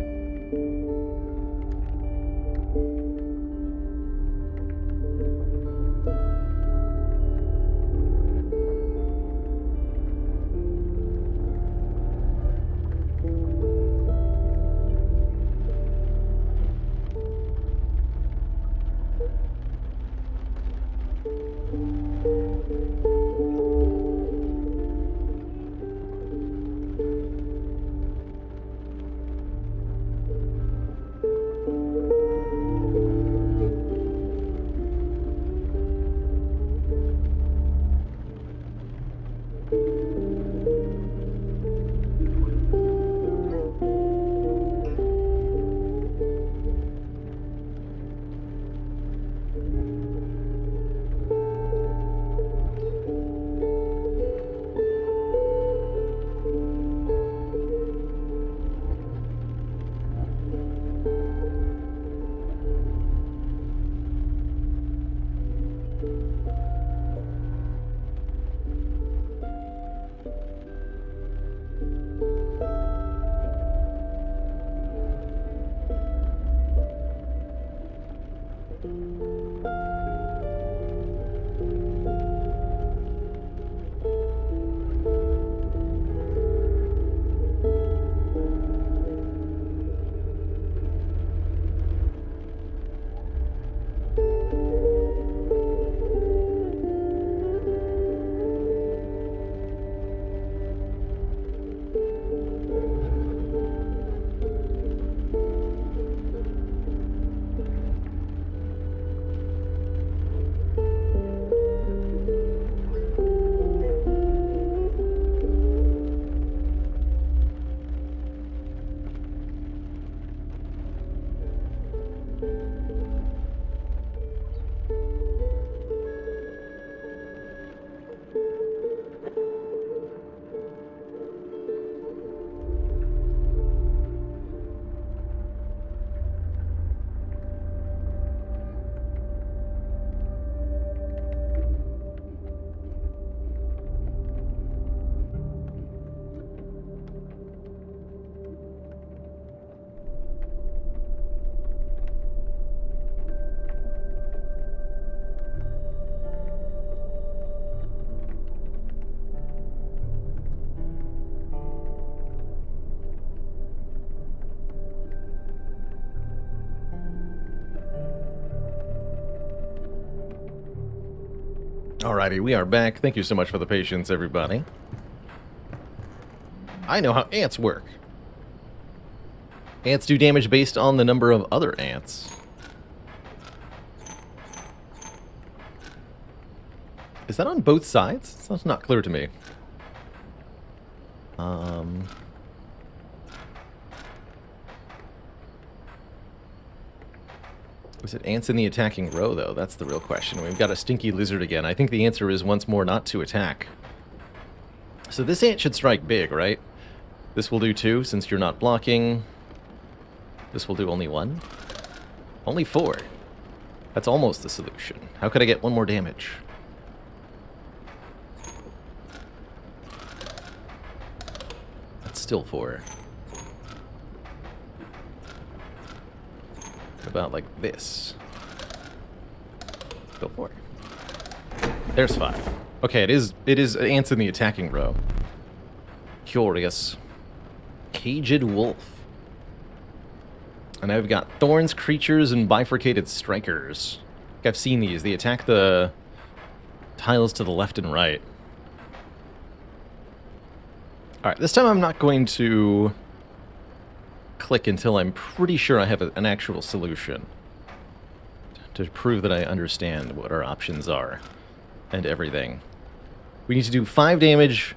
Alrighty, we are back. Thank you so much for the patience, everybody. I know how ants work. Ants do damage based on the number of other ants. Is that on both sides? That's not clear to me. Is it ants in the attacking row, though? That's the real question. We've got a stinky lizard again. I think the answer is once more not to attack. So this ant should strike big, right? This will do 2, since you're not blocking. This will do only 1. Only 4. That's almost the solution. How could I get 1 more damage? That's still 4. About like this. Go for it. There's 5. Okay, it is ants in the attacking row. Curious. Caged wolf. And I've got thorns, creatures, and bifurcated strikers. I've seen these. They attack the tiles to the left and right. Alright, this time I'm not going to click until I'm pretty sure I have an actual solution. To prove that I understand what our options are. And everything. We need to do 5 damage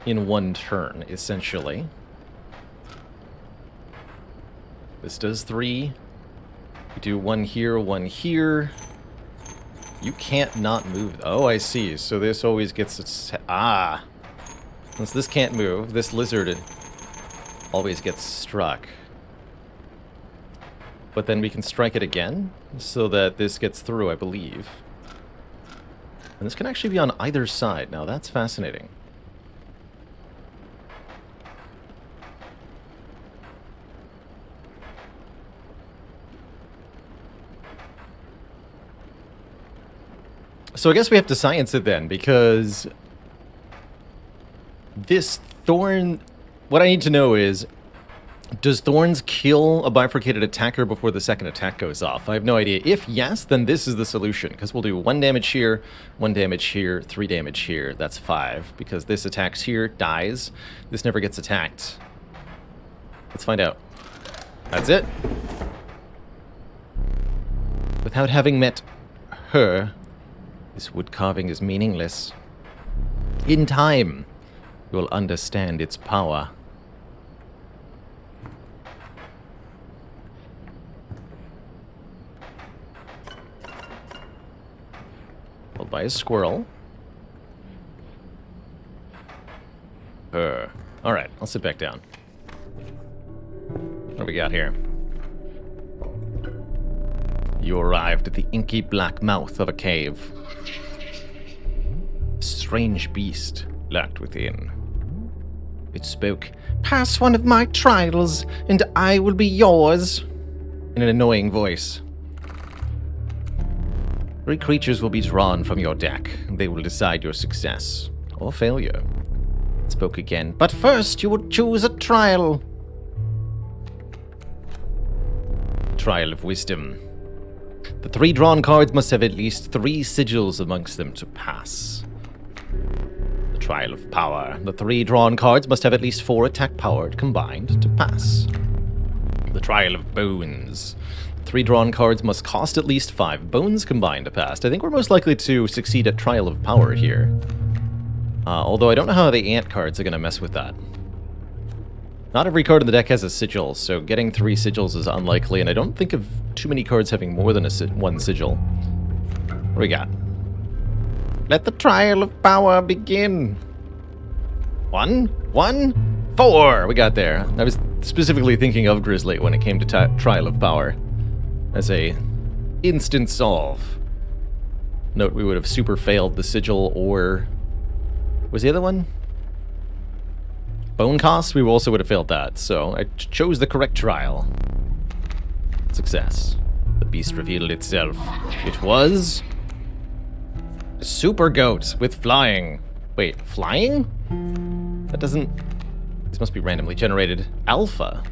in 1 turn, essentially. This does 3. We do 1 here, 1 here. You can't not move. Oh, I see. So this always gets its... Ah! Since this can't move, this lizard always gets struck. But then we can strike it again, so that this gets through, I believe. And this can actually be on either side. Now, that's fascinating. So I guess we have to science it then, because this thorn... What I need to know is, does thorns kill a bifurcated attacker before the second attack goes off? I have no idea. If yes, then this is the solution, because we'll do 1 damage here, 1 damage here, 3 damage here. That's 5, because this attacks here, dies. This never gets attacked. Let's find out. That's it. Without having met her, this wood carving is meaningless. In time, you'll understand its power. Followed by a squirrel. Alright, I'll sit back down. What do we got here? You arrived at the inky black mouth of a cave. A strange beast lurked within. It spoke, "Pass one of my trials, and I will be yours," in an annoying voice. 3 creatures will be drawn from your deck. They will decide your success or failure. It spoke again, "But first you will choose a trial." Trial of wisdom. The 3 drawn cards must have at least 3 sigils amongst them to pass. The trial of power. The 3 drawn cards must have at least 4 attack power combined to pass. The trial of bones. 3 drawn cards must cost at least 5 bones combined to pass. I think we're most likely to succeed at trial of power here. Although I don't know how the ant cards are going to mess with that. Not every card in the deck has a sigil, so getting 3 sigils is unlikely, and I don't think of too many cards having more than 1 sigil. What do we got? Let the trial of power begin. 1, 4! We got there. I was specifically thinking of Grizzly when it came to trial of power. As a instant solve. Note we would have super failed the sigil, or... was the other one? Bone cost, we also would have failed that, so I chose the correct trial. Success. The beast revealed itself. It was... a super goat with flying. Wait, flying? That doesn't... this must be randomly generated. Alpha.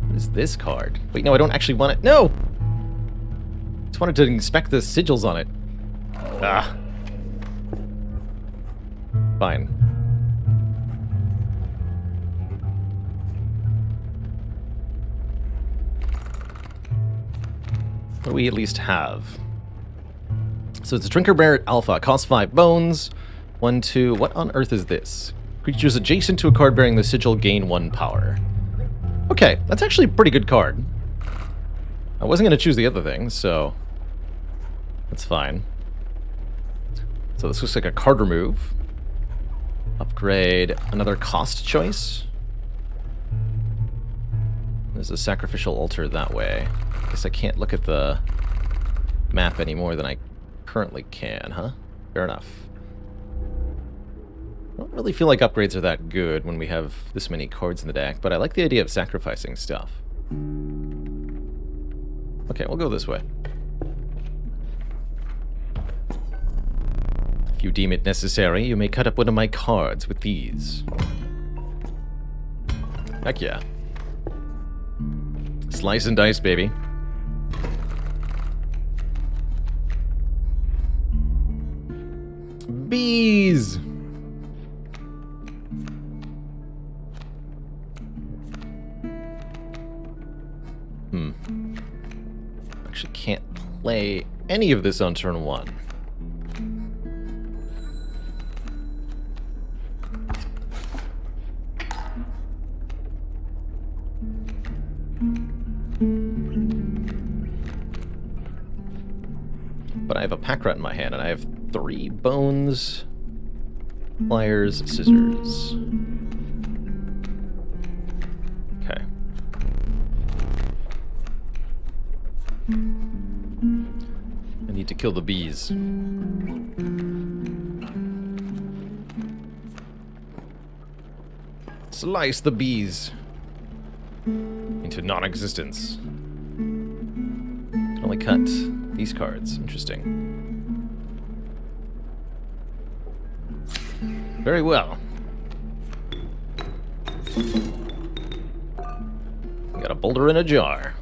What is this card? Wait, no, I don't actually want it. No! Just wanted to inspect the sigils on it. Ah. Fine. What do we at least have? So it's a Drinker Bear Alpha. Costs 5 bones. 1, 2. What on earth is this? Creatures adjacent to a card bearing the sigil gain 1 power. Okay, that's actually a pretty good card. I wasn't going to choose the other thing, so that's fine. So this looks like a card remove. Upgrade, another cost choice. There's a sacrificial altar that way. I guess I can't look at the map any more than I currently can, huh? Fair enough. I don't really feel like upgrades are that good when we have this many cards in the deck, but I like the idea of sacrificing stuff. Okay, we'll go this way. If you deem it necessary, you may cut up one of my cards with these. Heck yeah. Slice and dice, baby. Bees! Actually can't play any of this on turn 1. But I have a pack rat in my hand, and I have 3 bones, pliers, scissors. Okay. I need to kill the bees. Slice the bees into non-existence. Can only cut these cards. Interesting. Very well. We got a boulder in a jar.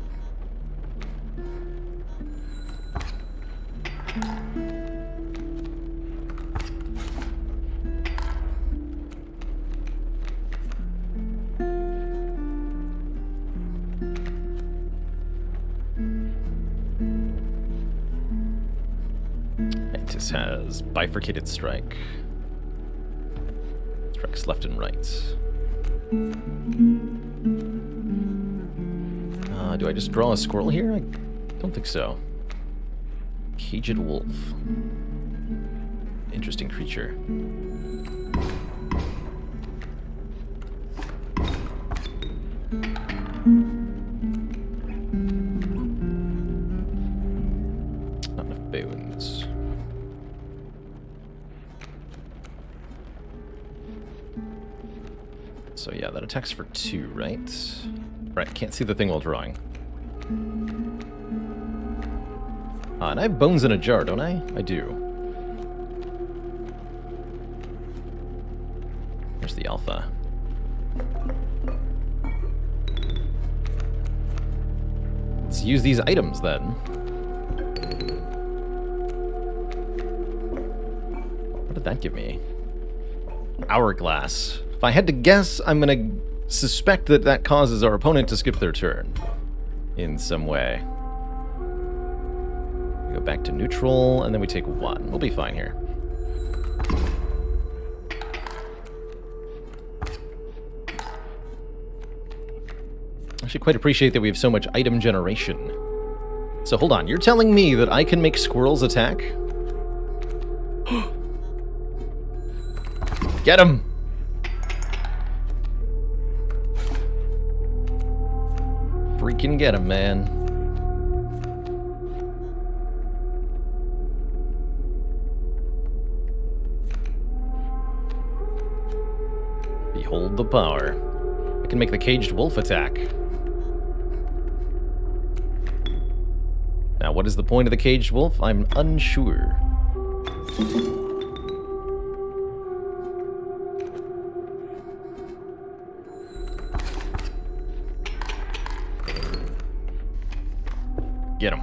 This has bifurcated strike. Strikes left and right. Do I just draw a squirrel here? I don't think so. Caged wolf. Interesting creature. Not enough bones. So yeah, that attacks for 2, right? Right, can't see the thing while drawing. And I have bones in a jar, don't I? I do. There's the alpha. Let's use these items then. What did that give me? Hourglass. If I had to guess, I'm going to suspect that that causes our opponent to skip their turn in some way. We go back to neutral, and then we take 1. We'll be fine here. Actually, quite appreciate that we have so much item generation. So hold on, you're telling me that I can make squirrels attack? Get him! Freaking get him, man. Behold the power. I can make the caged wolf attack. Now, what is the point of the caged wolf? I'm unsure. Get him.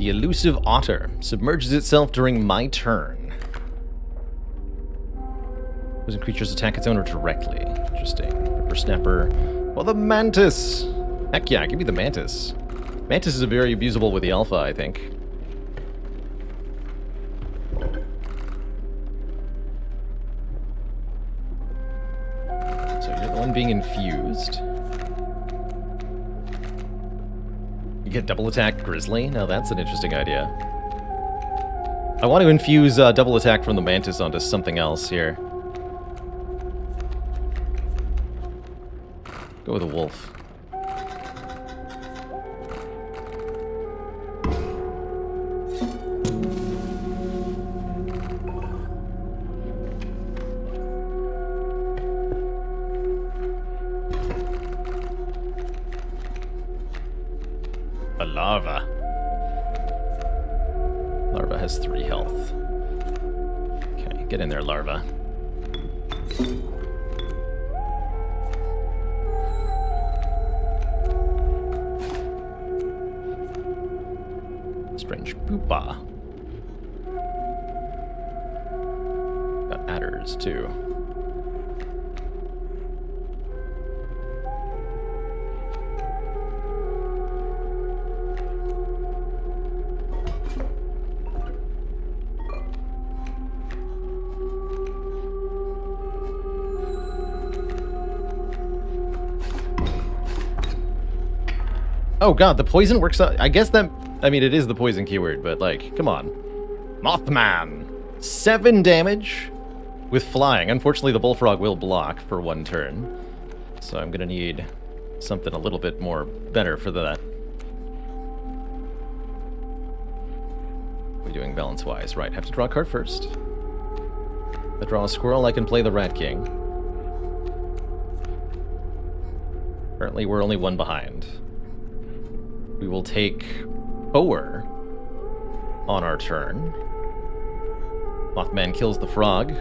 The elusive otter submerges itself during my turn. Opposing creatures attack its owner directly. Interesting. Ripper snapper. Well, the mantis! Heck yeah, give me the mantis. Mantis is very abusable with the alpha, I think. So you're the one being infused. You get double attack Grizzly? Now that's an interesting idea. I want to infuse double attack from the mantis onto something else here. Go with a wolf. A larva. Larva has 3 health. Okay, get in there, larva. Strange poopa. Got adders, too. Oh god, the poison works out. I guess that... I mean, it is the poison keyword, but like, come on. Mothman! 7 damage with flying. Unfortunately, the bullfrog will block for 1 turn. So I'm gonna need something a little bit more better for that. What are we doing balance-wise? Right, have to draw a card first. If I draw a squirrel, I can play the Rat King. Currently, we're only 1 behind. We will take 4 on our turn. Mothman kills the frog.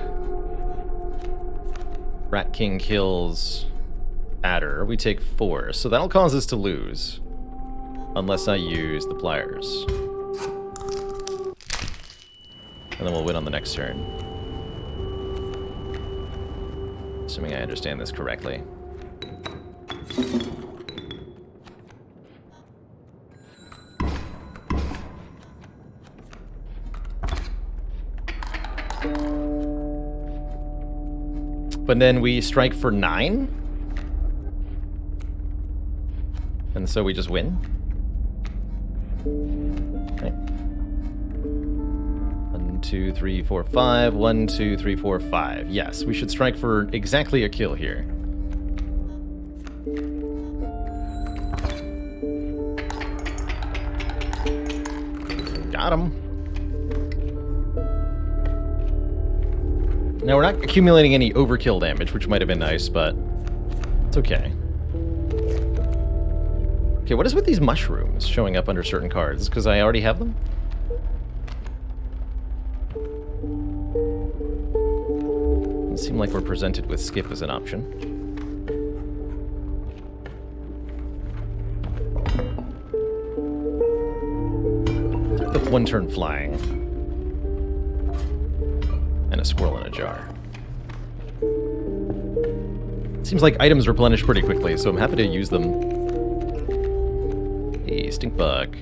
Rat King kills Adder. We take 4, so that'll cause us to lose. Unless I use the pliers. And then we'll win on the next turn. Assuming I understand this correctly. But then we strike for 9? And so we just win? Okay. 1, 2, 3, 4, 5. 1, 2, 3, 4, 5. Yes, we should strike for exactly a kill here. Got him. Now, we're not accumulating any overkill damage, which might have been nice, but it's okay. Okay, what is with these mushrooms showing up under certain cards? Because I already have them? Doesn't seem like we're presented with skip as an option. The 1 turn flying. And a squirrel in a jar. Seems like items replenish pretty quickly, so I'm happy to use them. Hey, stink bug.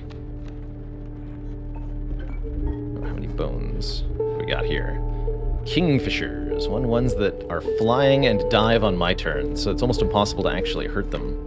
How many bones we got here? Kingfishers, ones that are flying and dive on my turn, so it's almost impossible to actually hurt them.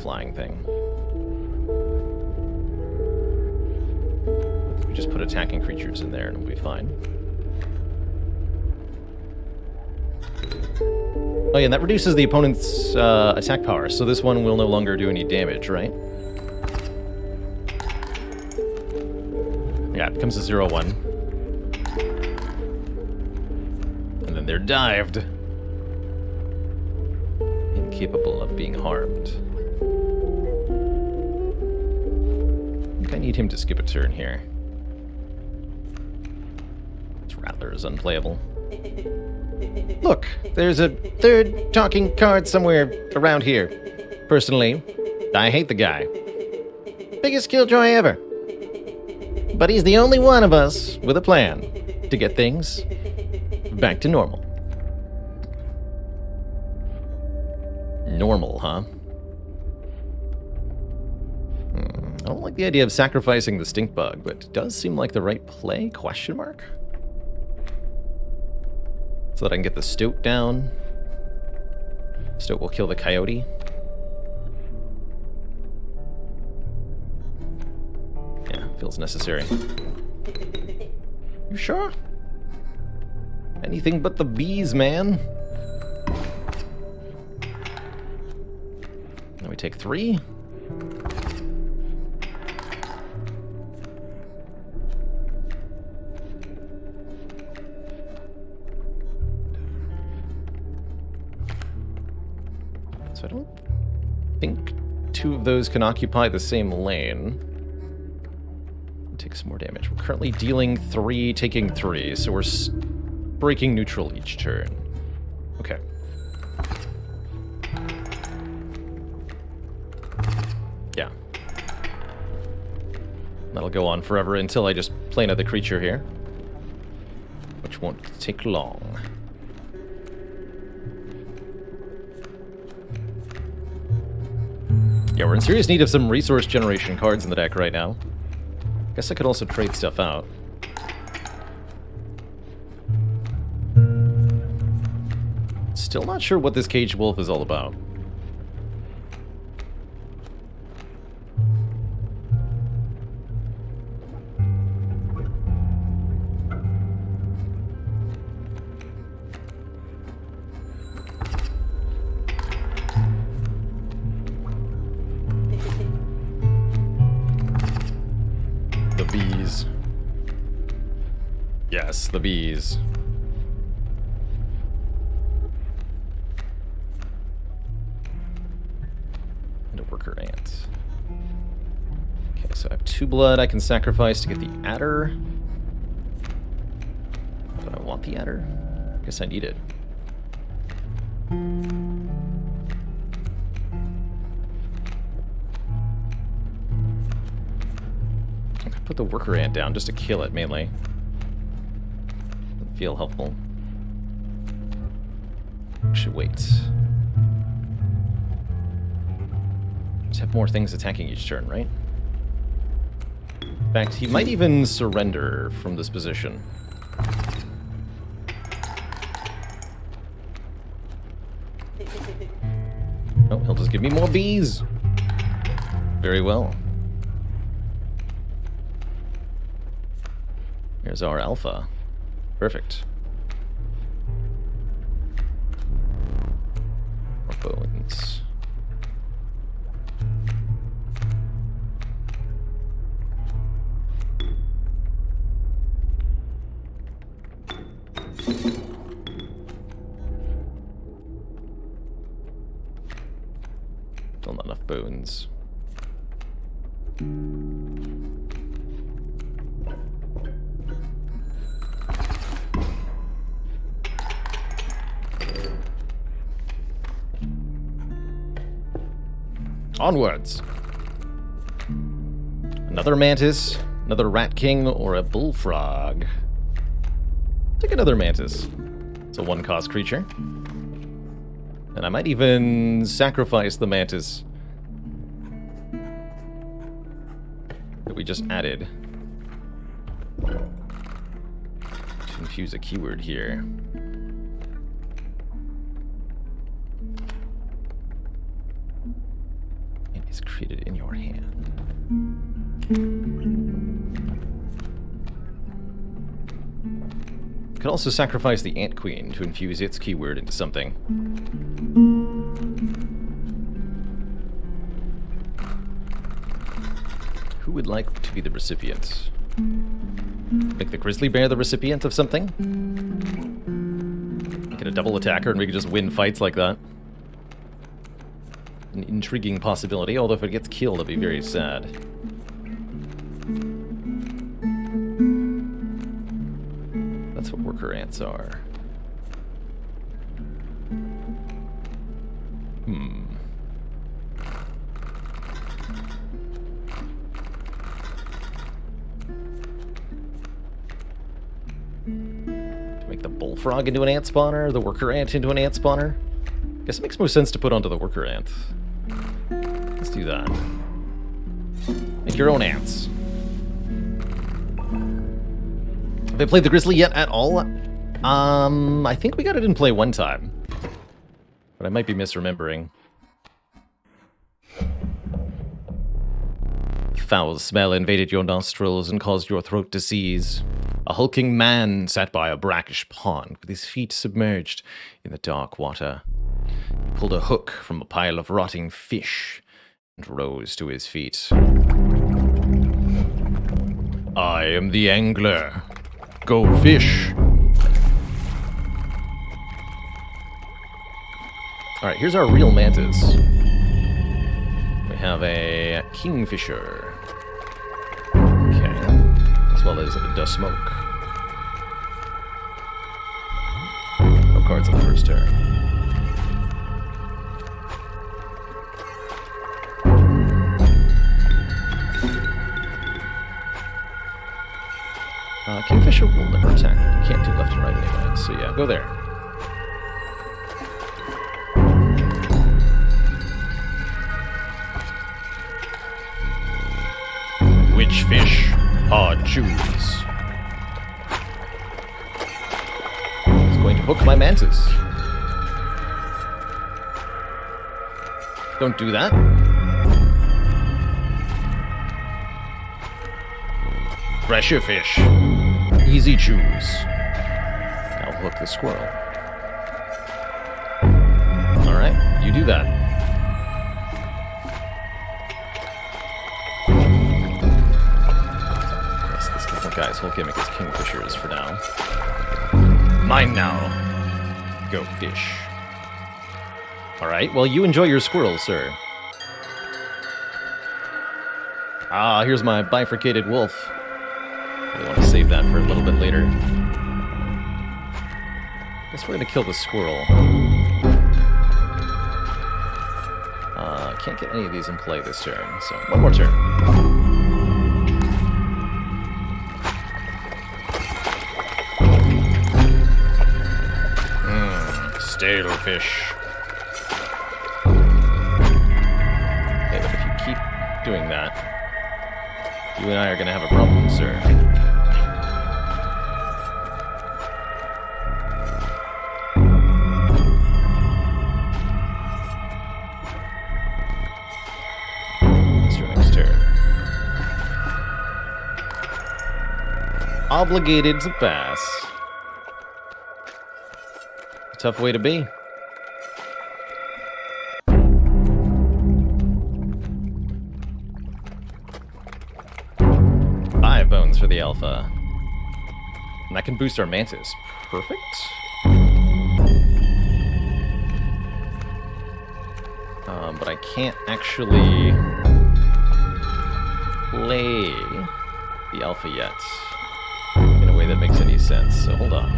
Flying thing. We just put attacking creatures in there and we'll be fine. Oh yeah, and that reduces the opponent's attack power, so this one will no longer do any damage, right? Yeah, it becomes a 0-1. And then And they're dived. Incapable of being harmed. I think I need him to skip a turn here. This Rattler is unplayable. Look, there's a third talking card somewhere around here. Personally, I hate the guy. Biggest killjoy ever. But he's the only one of us with a plan to get things back to normal. Normal, huh? I don't like the idea of sacrificing the stink bug, but it does seem like the right play, question mark? So that I can get the stoat down. Stoat will kill the coyote. Yeah, feels necessary. You sure? Anything but the bees, man. Now we take 3. So I don't think 2 of those can occupy the same lane. Take some more damage. We're currently dealing 3, taking 3, so we're breaking neutral each turn. Okay. Yeah. That'll go on forever until I just play another creature here. Which won't take long. Yeah, we're in serious need of some resource generation cards in the deck right now. Guess I could also trade stuff out. Still not sure what this Caged Wolf is all about. The bees. Yes, the bees. And a worker ant. Okay, so I have 2 blood I can sacrifice to get the adder. Do I want the adder? I guess I need it. Put the worker ant down just to kill it, mainly. Doesn't feel helpful. Should wait. Just have more things attacking each turn, right? In fact, he might even surrender from this position. Oh, he'll just give me more bees. Very well. Here's our alpha. Perfect. More bones. Still not enough bones. Onwards. Another mantis, another rat king, or a bullfrog. Take another mantis. It's a 1-cost creature. And I might even sacrifice the mantis that we just added to infuse a keyword here. Is created in your hand. Could also sacrifice the Ant Queen to infuse its keyword into something. Who would like to be the recipient? Make the grizzly bear the recipient of something? double attacker and we can just win fights like that. An intriguing possibility, although if it gets killed, it'd be very sad. That's what worker ants are. Make the bullfrog into an ant spawner, the worker ant into an ant spawner. Guess it makes more sense to put onto the worker ant. Let's do that. Make your own ants. Have I played the Grizzly yet at all? I think we got it in play one time. But I might be misremembering. Foul smell invaded your nostrils and caused your throat to seize. A hulking man sat by a brackish pond with his feet submerged in the dark water. He pulled a hook from a pile of rotting fish and rose to his feet. I am the angler. Go fish. Alright, here's our real mantis. We have a kingfisher. Okay. As well as the smoke. No cards on the first turn. Kingfisher will never attack. You can't do left and right anyway, so yeah, go there. Which fish? Hard choose. It's going to hook my mantis. Don't do that. Pressure fish. Easy choose. I'll hook the squirrel. Alright, you do that. Yes, this guy's whole gimmick is kingfishers for now. Mine now. Go fish. Alright, well you enjoy your squirrel, sir. Ah, here's my bifurcated wolf. I want to save that for a little bit later. Guess we're going to kill the squirrel. Can't get any of these in play this turn, so one more turn. Stale fish. Okay, but if you keep doing that, you and I are going to have a problem, sir. Obligated to pass. A tough way to be. Five bones for the alpha. And that can boost our mantis. Perfect. But I can't actually play the alpha yet. In a way that makes any sense, so hold on.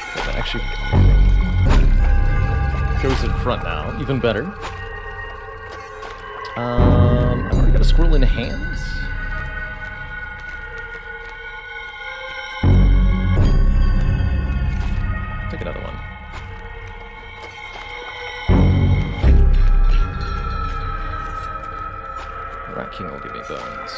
Okay, that actually goes in front now, even better. I've already got a squirrel in hands. Take another one. Rat King will give me bones.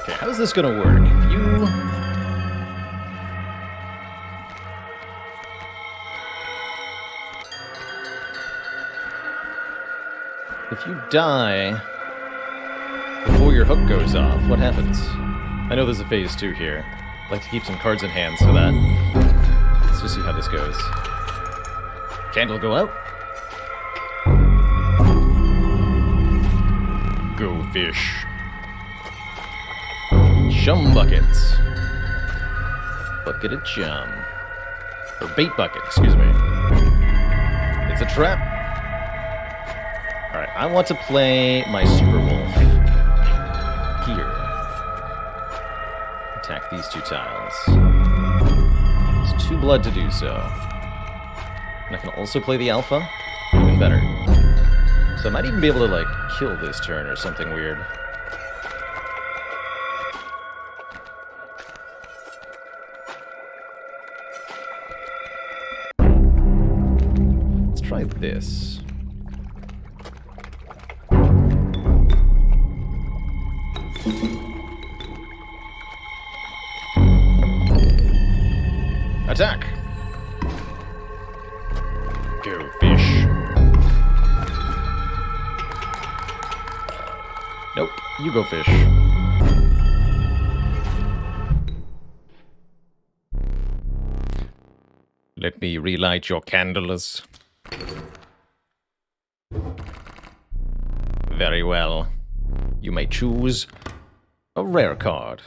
Okay, how's this gonna work? If you If you die before your hook goes off, what happens? I know there's a phase 2 here. I'd like to keep some cards in hand so that... Let's just see how this goes. Candle go out. Go fish. Chum buckets. Bucket of chum. Or bait bucket, excuse me. It's a trap. Alright, I want to play my Super Wolf. Here. Attack these 2 tiles. It's 2 blood to do so. And I can also play the Alpha. Even better. So I might even be able to, like, kill this turn or something weird. Let's try this. Attack! Go fish. Nope, you go fish. Let me relight your candles. Very well. You may choose a rare card.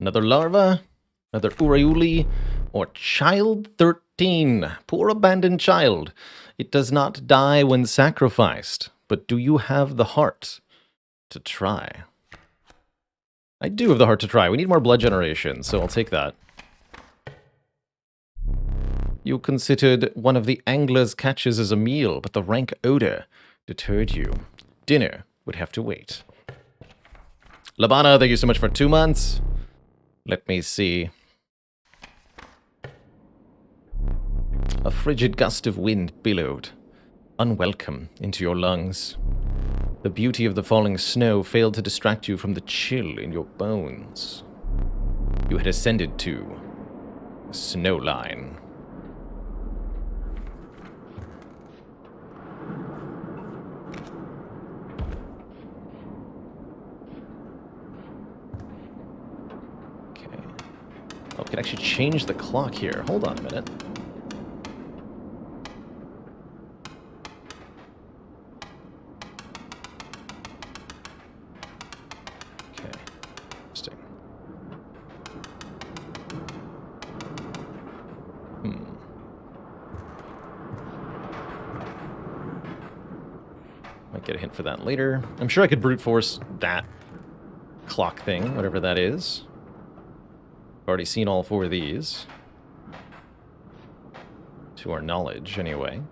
Another larva, another Uriuli, or Child 13. Poor abandoned child. It does not die when sacrificed. But do you have the heart to try? I do have the heart to try. We need more blood generation, so I'll take that. You considered one of the angler's catches as a meal, but the rank odor deterred you. Dinner would have to wait. Labana, thank you so much for 2 months. Let me see. A frigid gust of wind billowed, unwelcome, into your lungs. The beauty of the falling snow failed to distract you from the chill in your bones. You had ascended to the snow line. Okay. Oh, we can actually change the clock here. Hold on a minute. Might get a hint for that later. I'm sure I could brute force that clock thing, whatever that is. I've already seen all 4 of these. To our knowledge, anyway.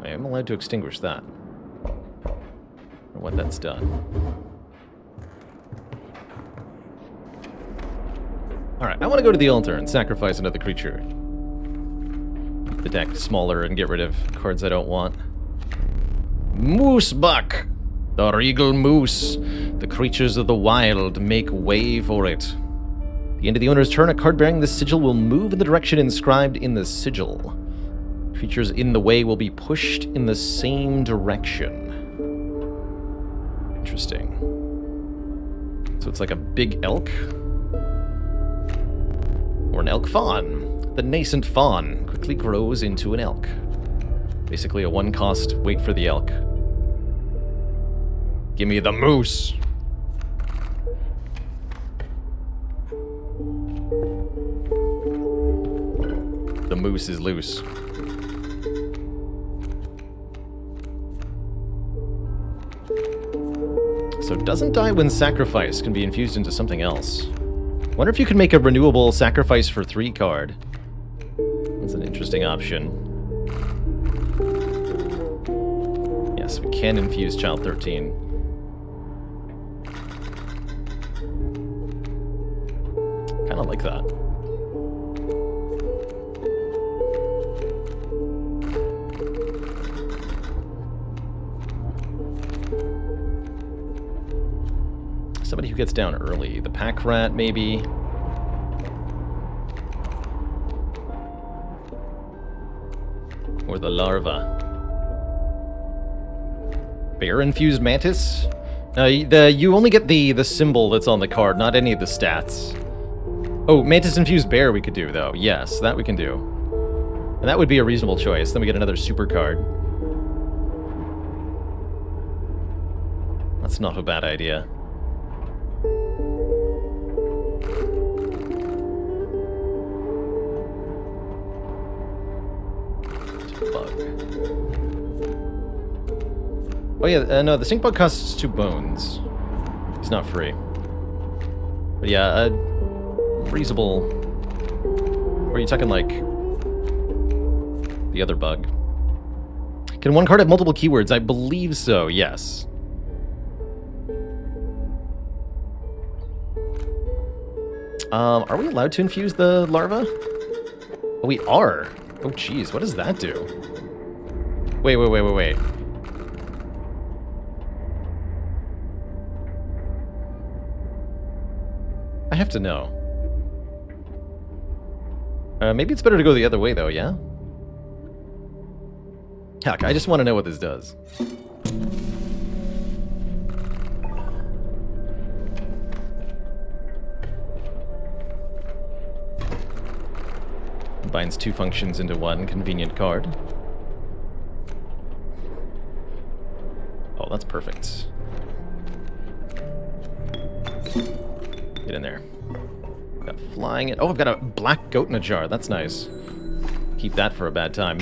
I am allowed to extinguish that. Or what that's done. Alright, I want to go to the altar and sacrifice another creature. The deck smaller and get rid of cards I don't want. Moosebuck! The regal moose. The creatures of the wild make way for it. At the end of the owner's turn, a card bearing this sigil will move in the direction inscribed in the sigil. Creatures in the way will be pushed in the same direction. Interesting. So it's like a big elk? Or an elk fawn. The nascent fawn quickly grows into an elk. Basically a 1-cost, wait for the elk. Give me the moose! The moose is loose. So doesn't die when sacrificed, can be infused into something else. Wonder if you can make a renewable sacrifice for 3 card. That's an interesting option. Yes, we can infuse Child 13. Kind of like that. Somebody who gets down early. The pack rat, maybe. Or the larva. Bear-infused mantis? You only get the symbol that's on the card, not any of the stats. Oh, mantis-infused bear we could do, though. Yes, that we can do. And that would be a reasonable choice. Then we get another super card. That's not a bad idea. Oh yeah, no, the stink bug costs 2 bones. It's not free. But yeah, reasonable... Or are you talking like... the other bug? Can one card have multiple keywords? I believe so, yes. Are we allowed to infuse the larva? Oh, we are. Oh, jeez, what does that do? Wait. I have to know. Maybe it's better to go the other way, though, yeah? Heck, I just want to know what this does. Combines 2 functions into one convenient card. Oh, that's perfect. Get in there. Got flying. Oh, I've got a black goat in a jar. That's nice. Keep that for a bad time.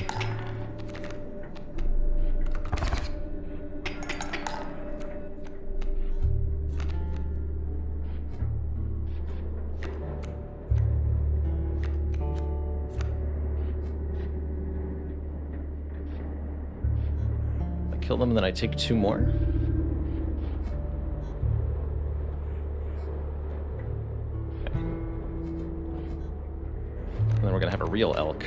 I kill them and then I take 2 more. And then we're gonna have a real elk.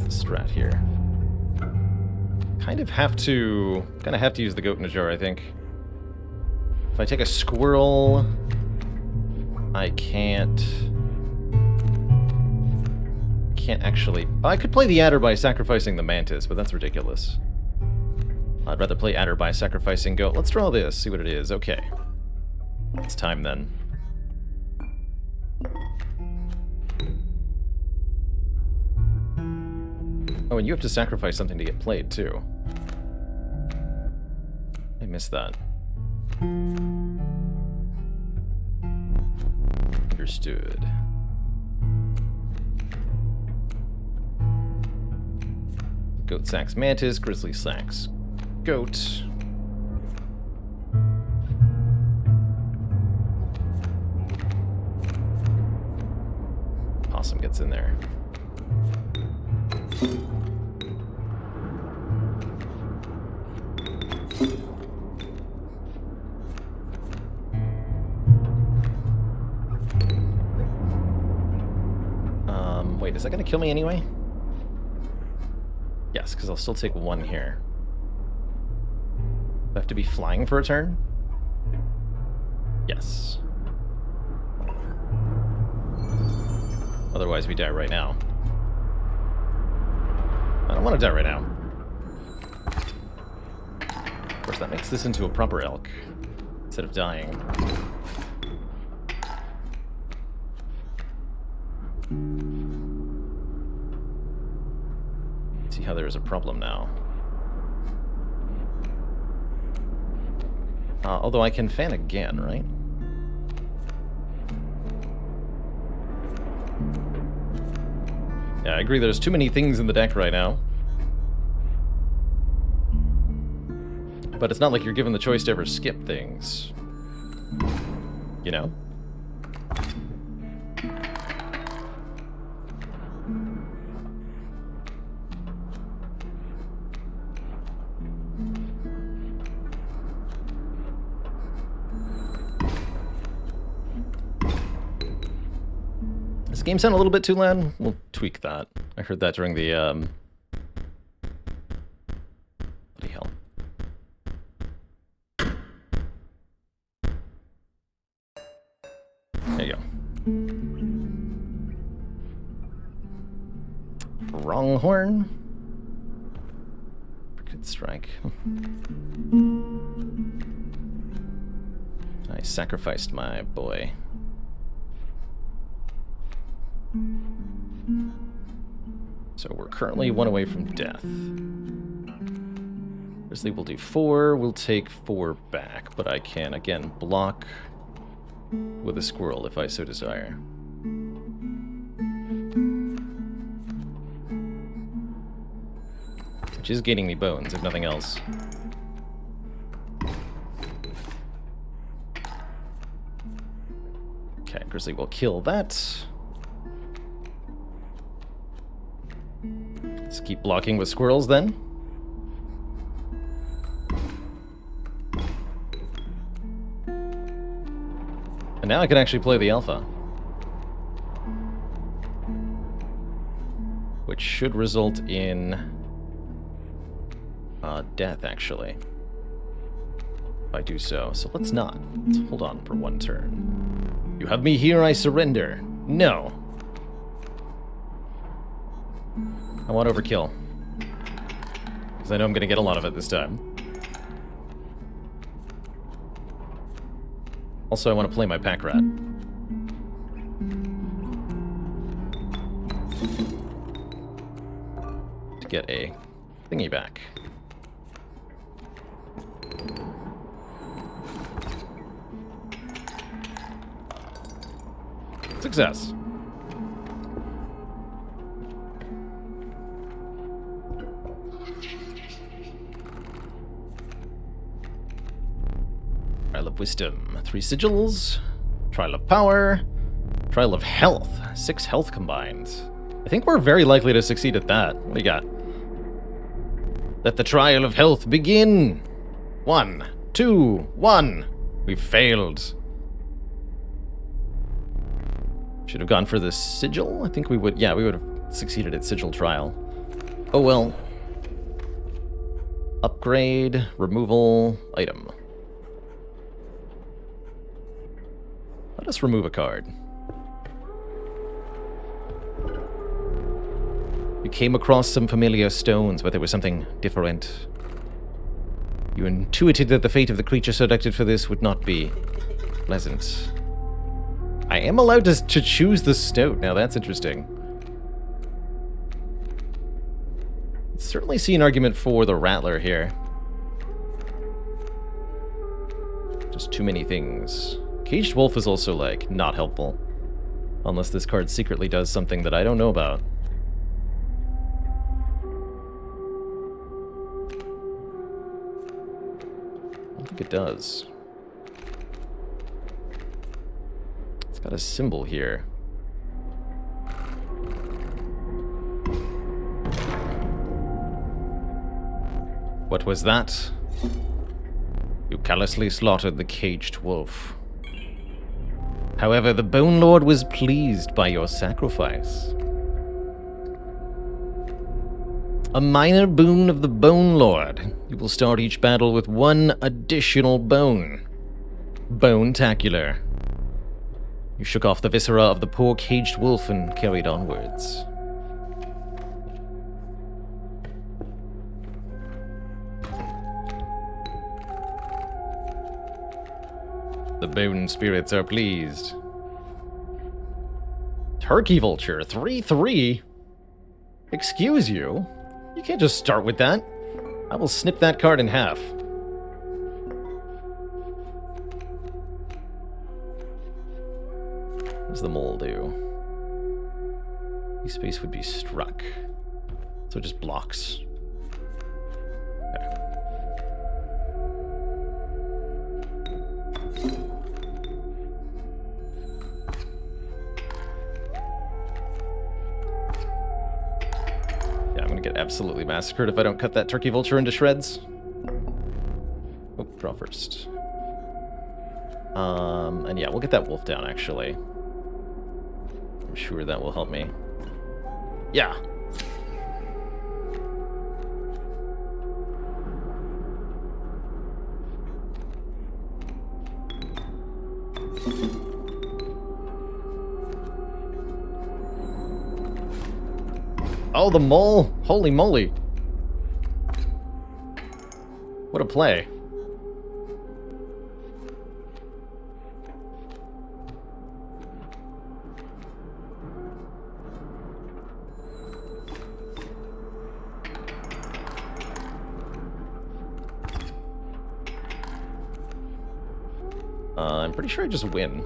Strat here. Kind of have to use the goat in a jar, I think. If I take a squirrel, I can't actually... I could play the adder by sacrificing the mantis, but that's ridiculous. I'd rather play adder by sacrificing goat. Let's draw this, see what it is. Okay. It's time then. Oh, and you have to sacrifice something to get played, too. I missed that. Understood. Goat sacks mantis, grizzly sacks goat. Possum gets in there. Wait, is that gonna kill me anyway? Yes, because I'll still take 1 here. Do I have to be flying for a turn? Yes. Otherwise we die right now. I don't want to die right now. Of course, that makes this into a proper elk, instead of dying. See how there is a problem now. Although I can fan again, right? Yeah, I agree there's too many things in the deck right now. But it's not like you're given the choice to ever skip things. You know? Does the game sound a little bit too loud? We'll tweak that. I heard that during the, bloody hell. There you go. Wrong horn. Good strike. I sacrificed my boy. So we're currently 1 away from death. Grizzly will do 4. We'll take 4 back, but I can, again, block with a squirrel if I so desire. Which is gaining me bones, if nothing else. Okay, Grizzly will kill that. Let's keep blocking with squirrels then. And now I can actually play the alpha. Which should result in death, actually. If I do so. So let's not. Let's hold on for 1 turn. You have me here, I surrender. No. I want overkill. Because I know I'm going to get a lot of it this time. Also, I want to play my pack rat. To get a thingy back. Success. Trial of Wisdom. 3 sigils. Trial of Power. Trial of Health. 6 health combined. I think we're very likely to succeed at that. What do you got? Let the Trial of Health begin! 1, 2, 1. We've failed. Should have gone for the sigil? I think we would, yeah, we would have succeeded at sigil trial. Oh well. Upgrade, removal, item. Let us remove a card. You came across some familiar stones, but there was something different. You intuited that the fate of the creature selected for this would not be pleasant. I am allowed to choose the snout. Now that's interesting. Certainly see an argument for the Rattler here. Just too many things. Caged Wolf is also, like, not helpful. Unless this card secretly does something that I don't know about. I don't think it does. It's got a symbol here. What was that? You callously slaughtered the caged wolf. However, the Bone Lord was pleased by your sacrifice. A minor boon of the Bone Lord. You will start each battle with 1 additional bone. Bone-tacular. You shook off the viscera of the poor caged wolf and carried onwards. The bone spirits are pleased. Turkey Vulture, 3/3? Excuse you? You can't just start with that. I will snip that card in half. What does the mole do? Space would be struck. So it just blocks. Okay. Yeah, I'm gonna get absolutely massacred if I don't cut that Turkey Vulture into shreds. Oh, draw first. And yeah, we'll get that wolf down, actually. sure that will help me. Yeah. Oh, the mole! Holy moly! What a play. I'm pretty sure I just win.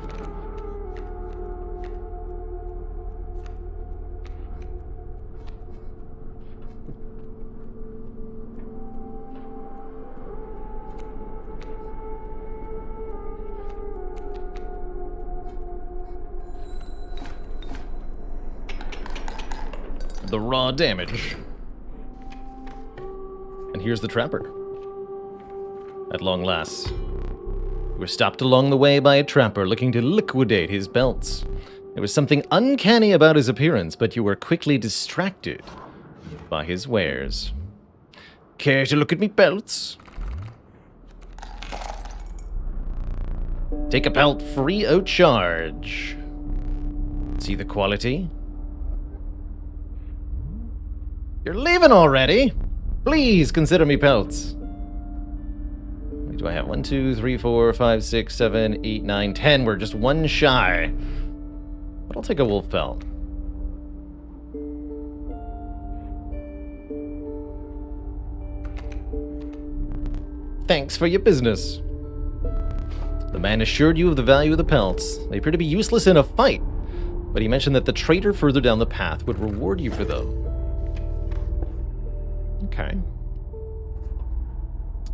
The raw damage. And here's the trapper. At long last. You were stopped along the way by a trapper looking to liquidate his belts. There was something uncanny about his appearance, but you were quickly distracted by his wares. Care to look at me belts? Take a pelt free o' charge. See the quality? You're leaving already? Please consider me pelts. What do I have? 1, 2, 3, 4, 5, 6, 7, 8, 9, 10. We're just one shy. But I'll take a wolf pelt. Thanks for your business. The man assured you of the value of the pelts. They appear to be useless in a fight, but he mentioned that the trader further down the path would reward you for them. Okay.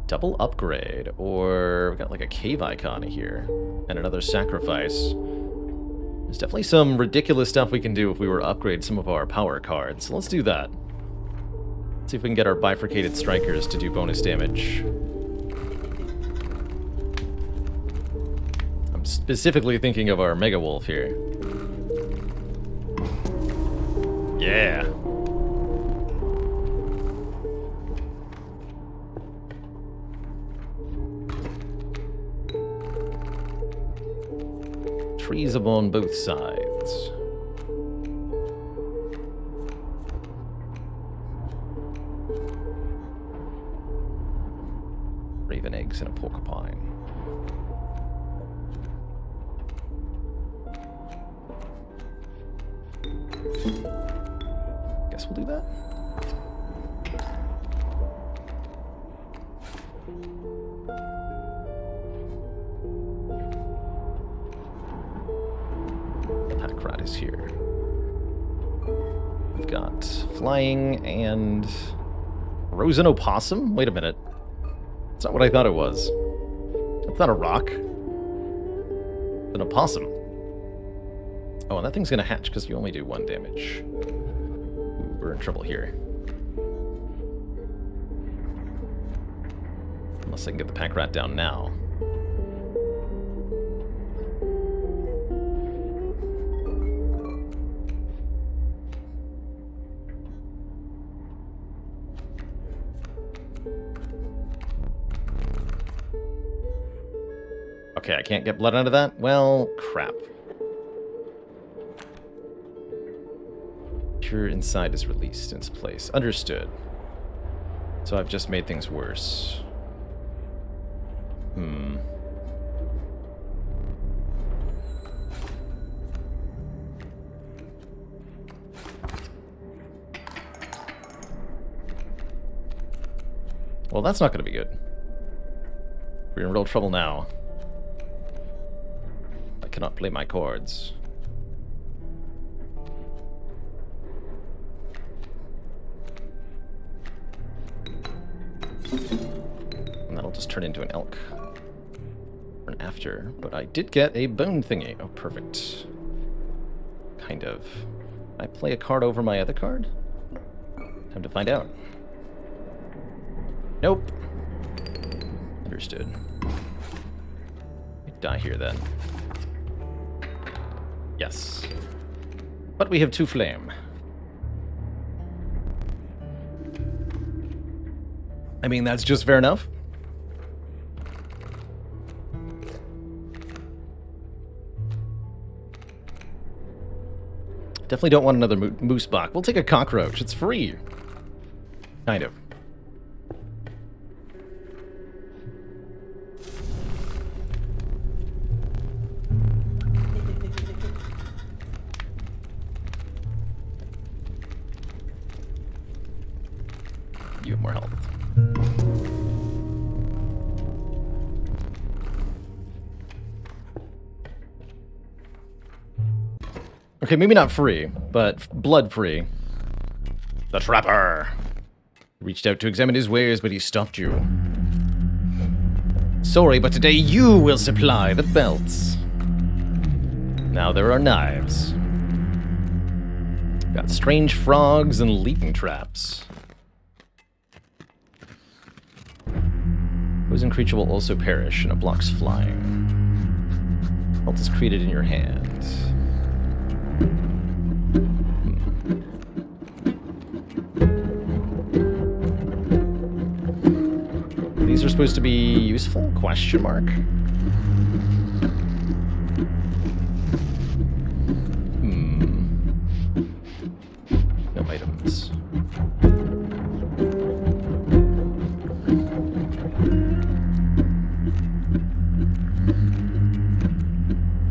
Double upgrade, or we got like a cave icon here, and another sacrifice. There's definitely some ridiculous stuff we can do if we were to upgrade some of our power cards. So let's do that. Let's see if we can get our bifurcated strikers to do bonus damage. I'm specifically thinking of our Mega Wolf here. Yeah. Trees upon both sides. Raven eggs and a porcupine. Guess we'll do that. Rat is here. We've got flying and frozen opossum? Wait a minute. That's not what I thought it was. That's not a rock. It's an opossum. Oh, and that thing's gonna hatch because you only do 1 damage. Ooh, we're in trouble here. Unless I can get the pack rat down now. Okay, I can't get blood out of that? Well, crap. Pure inside is released in its place. Understood. So I've just made things worse. Well, that's not going to be good. We're in real trouble now. I cannot play my chords. And that'll just turn into an elk. Or an after. But I did get a bone thingy. Oh, perfect. Kind of. I play a card over my other card? Time to find out. Nope. Understood. Die here then. Yes. But we have 2 flame. I mean, that's just fair enough. Definitely don't want another moose bach. We'll take a cockroach. It's free. Kind of. You have more health. Okay, maybe not free, but blood free. The Trapper! Reached out to examine his wares, but he stopped you. Sorry, but today you will supply the belts. Now there are knives. Got strange frogs and leaping traps. Poison creature will also perish, and it blocks flying. Belt is created in your hand. These are supposed to be useful? Question mark. No items.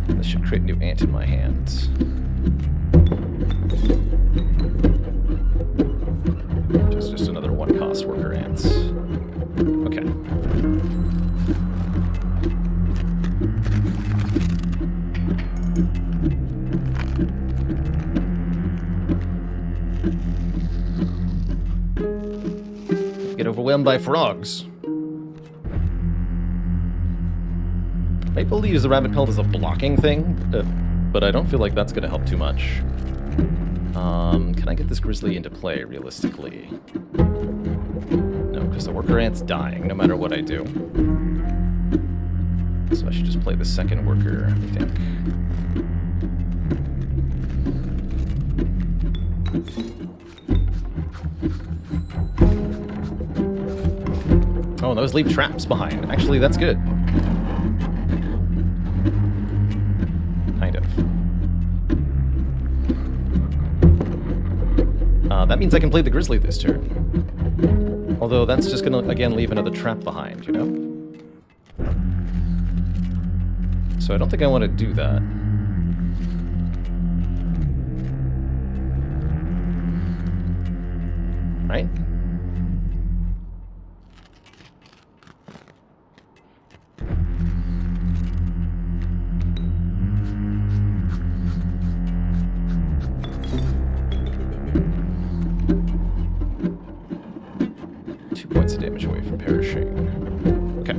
This should create a new ant in my hands. Just another one-cost worker ants. Okay. Get overwhelmed by frogs. Maple use the rabbit pelt as a blocking thing, but I don't feel like that's going to help too much. Can I get this grizzly into play realistically? No, because the worker ant's dying no matter what I do. So I should just play the second worker, I think. Oh, those leave traps behind. Actually, that's good. Kind of. That means I can play the grizzly this turn. Although that's just gonna, again, leave another trap behind, you know? So I don't think I want to do that. Right? Of damage away from perishing. Okay.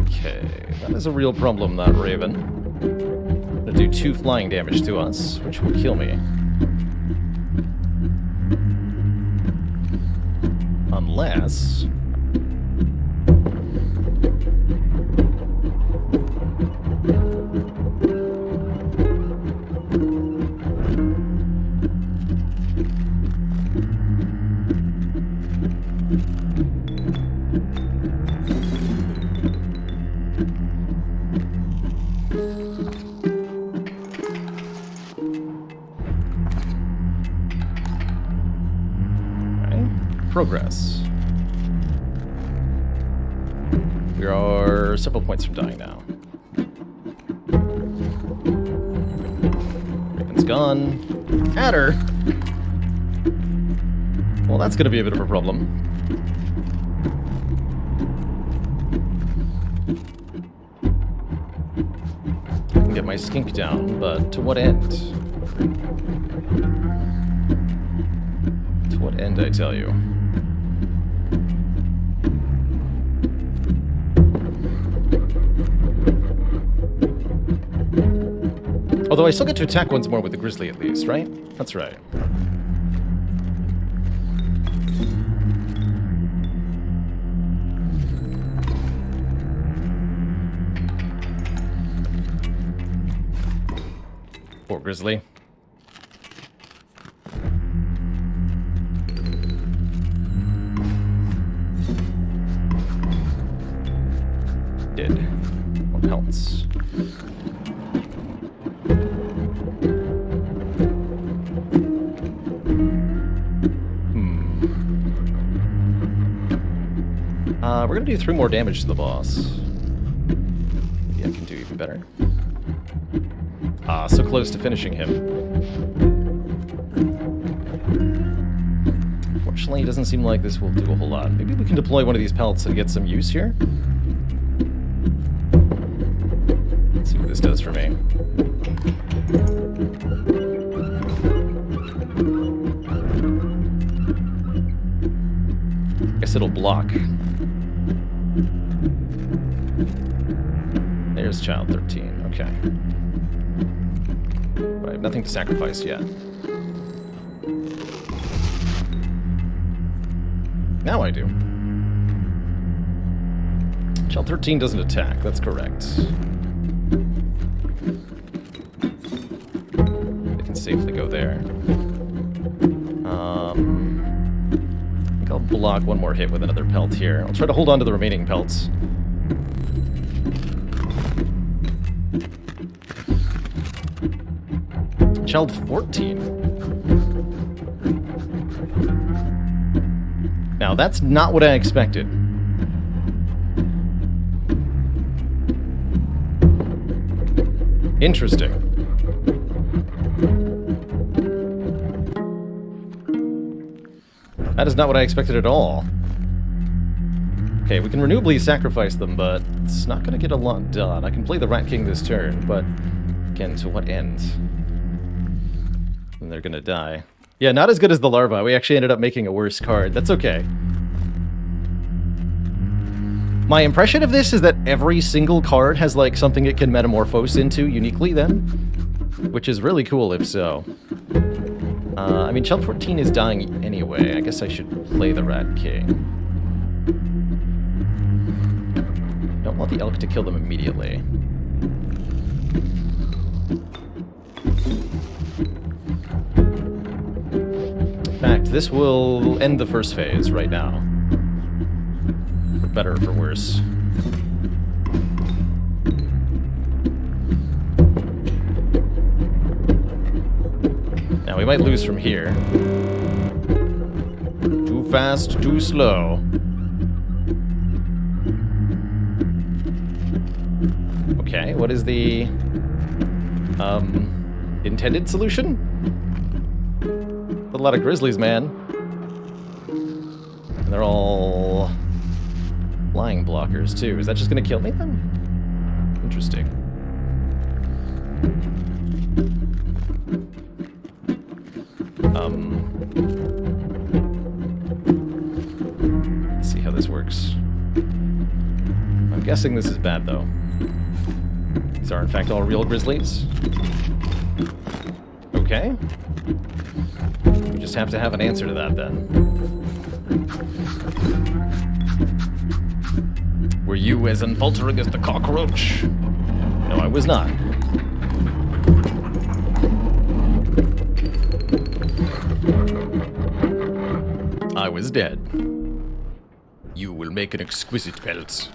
Okay, that is a real problem, that raven. Gonna do 2 flying damage to us, which will kill me. Unless... progress. We are several points from dying now. Raven's gone. Adder! Well, that's gonna be a bit of a problem. I can get my skink down, but to what end? To what end, I tell you? Although I still get to attack once more with the grizzly at least, right? That's right. Grizzly. Did. More pelts. We're gonna do 3 more damage to the boss. Maybe I can do even better. So close to finishing him. Unfortunately, it doesn't seem like this will do a whole lot. Maybe we can deploy one of these pelts and get some use here? Let's see what this does for me. I guess it'll block. There's child 13, okay. But I have nothing to sacrifice yet. Now I do. Child 13 doesn't attack, that's correct. They can safely go there. I think I'll block one more hit with another pelt here. I'll try to hold on to the remaining pelts. Child 14. Now, that's not what I expected. Interesting. That is not what I expected at all. Okay, we can renewably sacrifice them, but it's not going to get a lot done. I can play the Rat King this turn, but again, to what end? And they're gonna die. Yeah, not as good as the larva. We actually ended up making a worse card. That's okay. My impression of this is that every single card has, like, something it can metamorphose into uniquely then. Which is really cool if so. I mean, Child 14 is dying anyway. I guess I should play the Rat King. Don't want the elk to kill them immediately. In fact, this will end the first phase right now. For better or for worse. Now, we might lose from here. Too fast, too slow. Okay, what is the intended solution? A lot of grizzlies, man. And they're all flying blockers, too. Is that just gonna kill me, then? Interesting. Let's see how this works. I'm guessing this is bad, though. These are, in fact, all real grizzlies. Okay. We just have to have an answer to that, then. Were you as unfaltering as the cockroach? No, I was not. I was dead. You will make an exquisite pelt.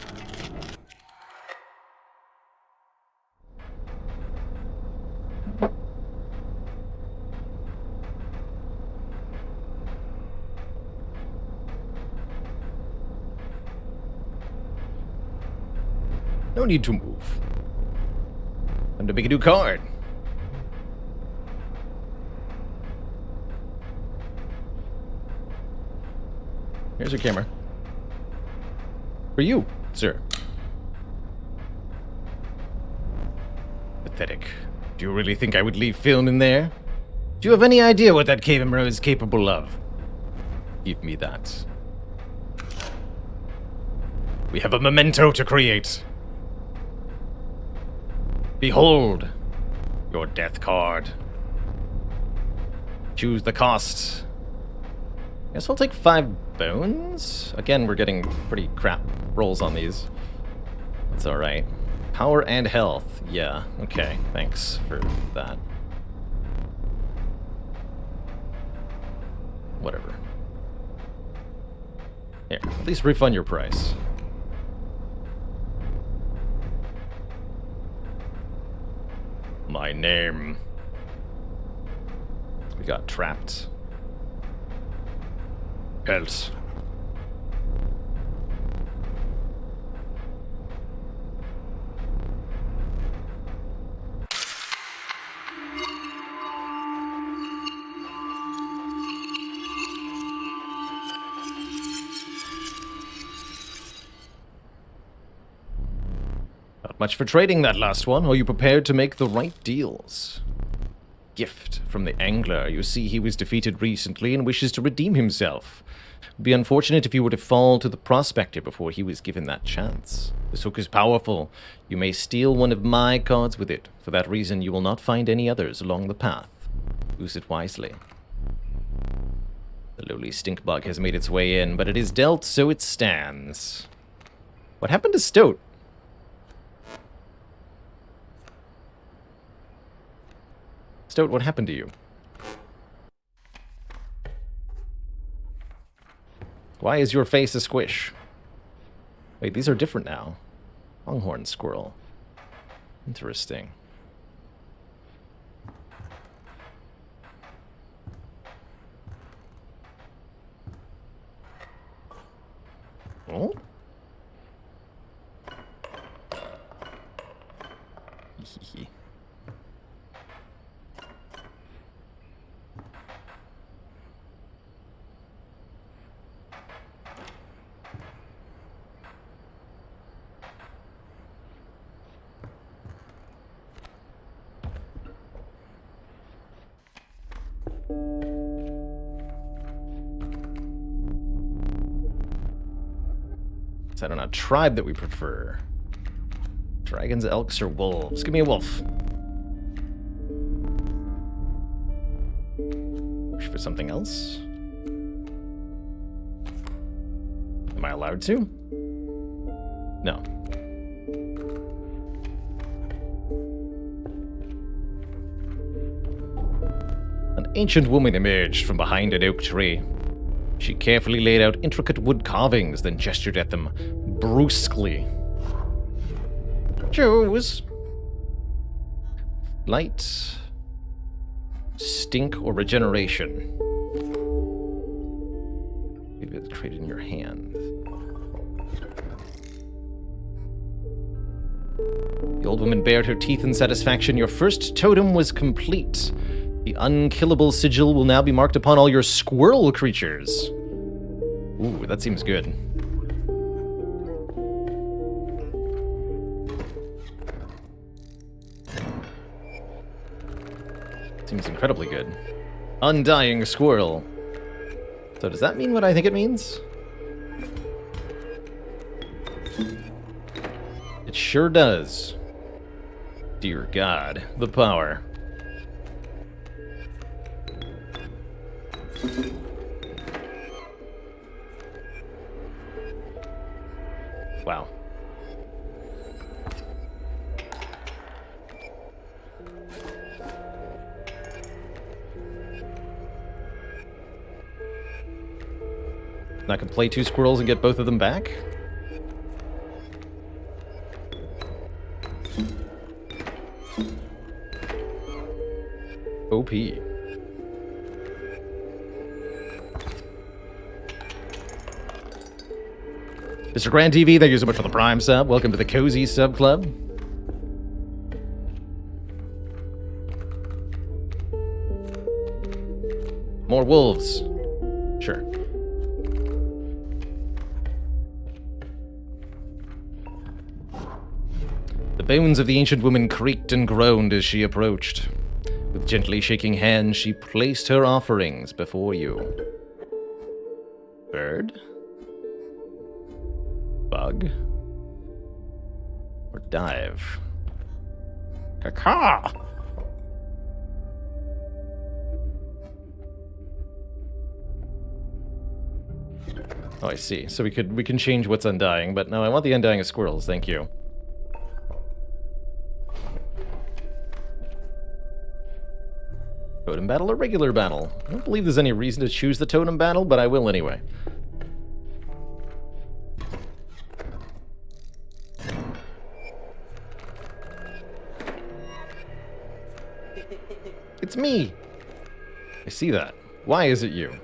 No need to move. Time to make a new card. Here's your camera. For you, sir. Pathetic. Do you really think I would leave film in there? Do you have any idea what that camera is capable of? Give me that. We have a memento to create. Behold, your death card. Choose the cost. Guess I'll take 5 bones. Again, we're getting pretty crap rolls on these. That's alright. Power and health. Yeah, okay. Thanks for that. Whatever. Here, at least refund your price. My name. We got trapped. Else. Not much for trading that last one. Are you prepared to make the right deals? Gift from the angler. You see he was defeated recently and wishes to redeem himself. It would be unfortunate if you were to fall to the Prospector before he was given that chance. This hook is powerful. You may steal one of my cards with it. For that reason, you will not find any others along the path. Use it wisely. The lowly stink bug has made its way in, but it is dealt, so it stands. What happened to Stoat? Stoat, what happened to you? Why is your face a squish? Wait, these are different now. Longhorn squirrel. Interesting. Oh? Hehe. Settle on a tribe that we prefer. Dragons, elks, or wolves? Give me a wolf. Wish for something else. Am I allowed to? No. An ancient woman emerged from behind an oak tree. She carefully laid out intricate wood carvings, then gestured at them brusquely. Choose. Light, stink, or regeneration. Maybe it's created in your hand. The old woman bared her teeth in satisfaction. Your first totem was complete. The unkillable sigil will now be marked upon all your squirrel creatures. Ooh, that seems good. Seems incredibly good. Undying squirrel. So does that mean what I think it means? It sure does. Dear God, the power. Wow. And I can play two squirrels and get both of them back? OP. Mr. Grand TV, thank you so much for the Prime sub. Welcome to the Cozy Sub Club. More wolves. Sure. The bones of the ancient woman creaked and groaned as she approached. With gently shaking hands, she placed her offerings before you. Bird? Bug? Or dive? Caca! Oh, I see. So we can change what's undying, but no, I want the undying of squirrels, thank you. Totem battle or regular battle? I don't believe there's any reason to choose the totem battle, but I will anyway. It's me! I see that. Why is it you?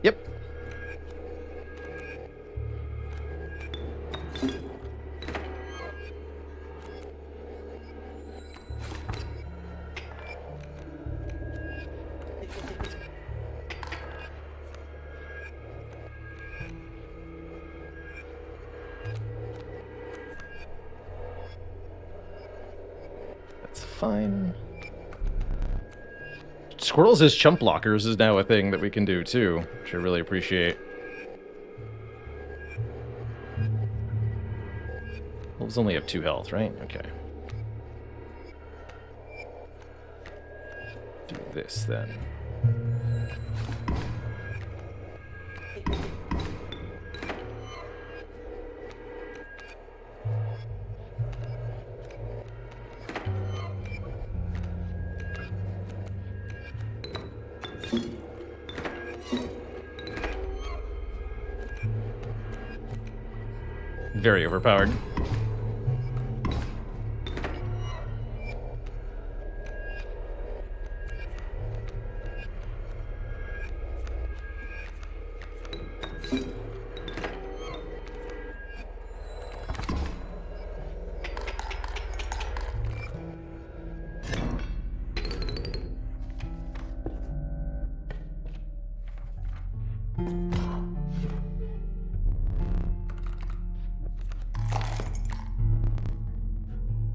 Yep. That's fine. Squirrels as chump blockers is now a thing that we can do too, which I really appreciate. Wolves only have 2 health, right? Okay. Do this then. Very overpowered.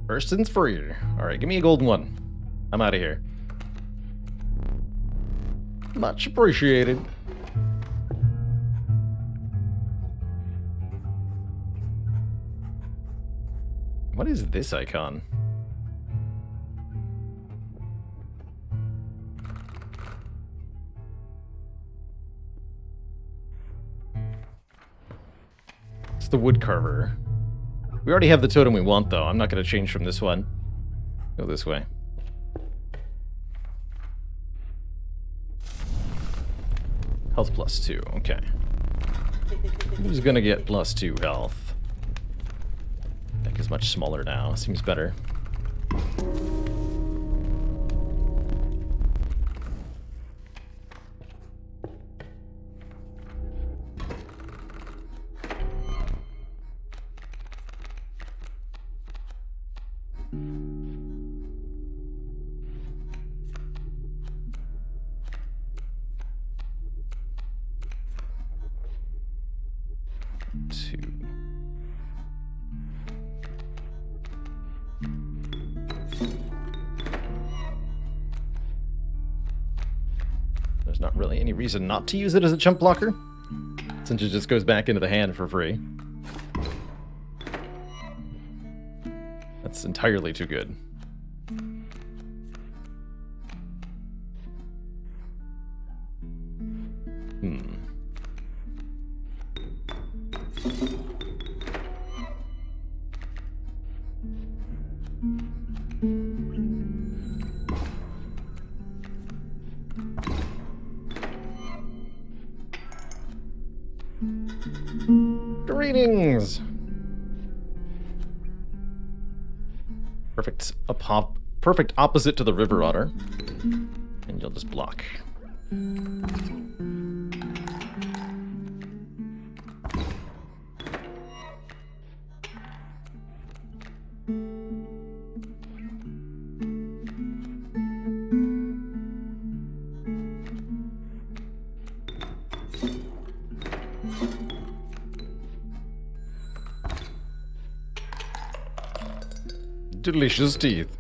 First and free. Alright, give me a golden one. I'm out of here. Much appreciated. What is this icon? It's the woodcarver. We already have the totem we want, though. I'm not going to change from this one. Go this way. Health +2. Okay. Who's going to get +2 health? Deck is much smaller now. Seems better. There's not really any reason not to use it as a chump blocker, since it just goes back into the hand for free. That's entirely too good. Greetings! Perfect opposite to the river otter. And you'll just block. Delicious teeth.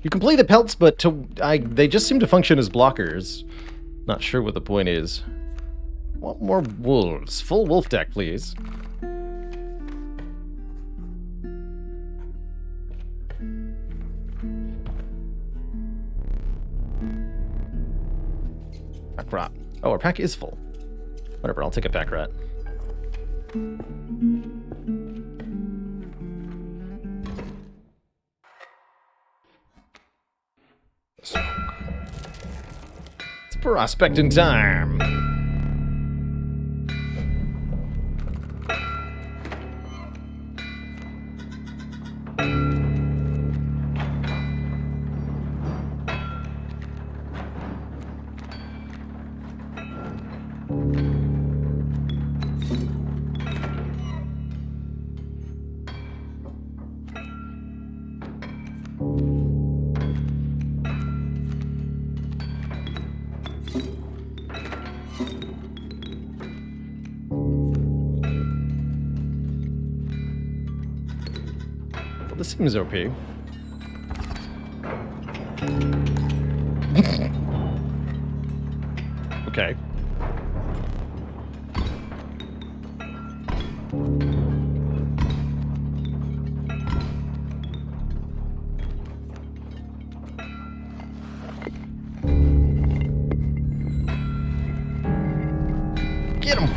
You can play the pelts, but they just seem to function as blockers. Not sure what the point is. Want more wolves? Full wolf deck, please. Ah, crap. Oh, our pack is full. Whatever, I'll take a pack rat. Smoke. It's prospecting time. This seems OP. Okay. Get him!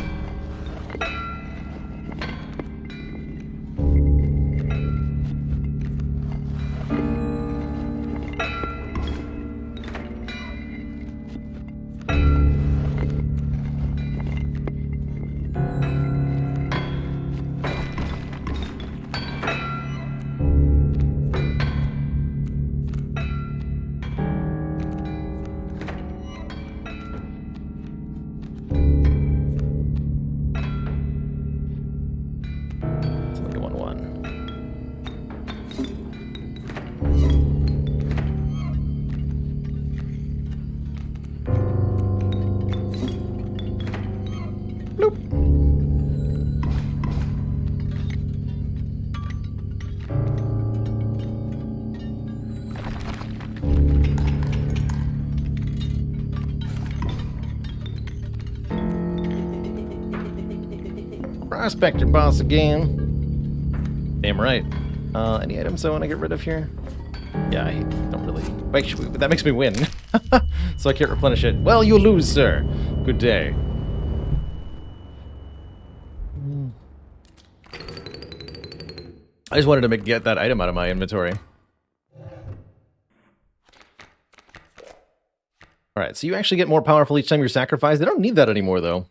Prospector boss again. Damn right. Any items I want to get rid of here? Yeah, I don't really. Wait, that makes me win. So I can't replenish it. Well, you lose, sir. Good day. I just wanted to get that item out of my inventory. Alright, so you actually get more powerful each time you're sacrificed. They don't need that anymore, though.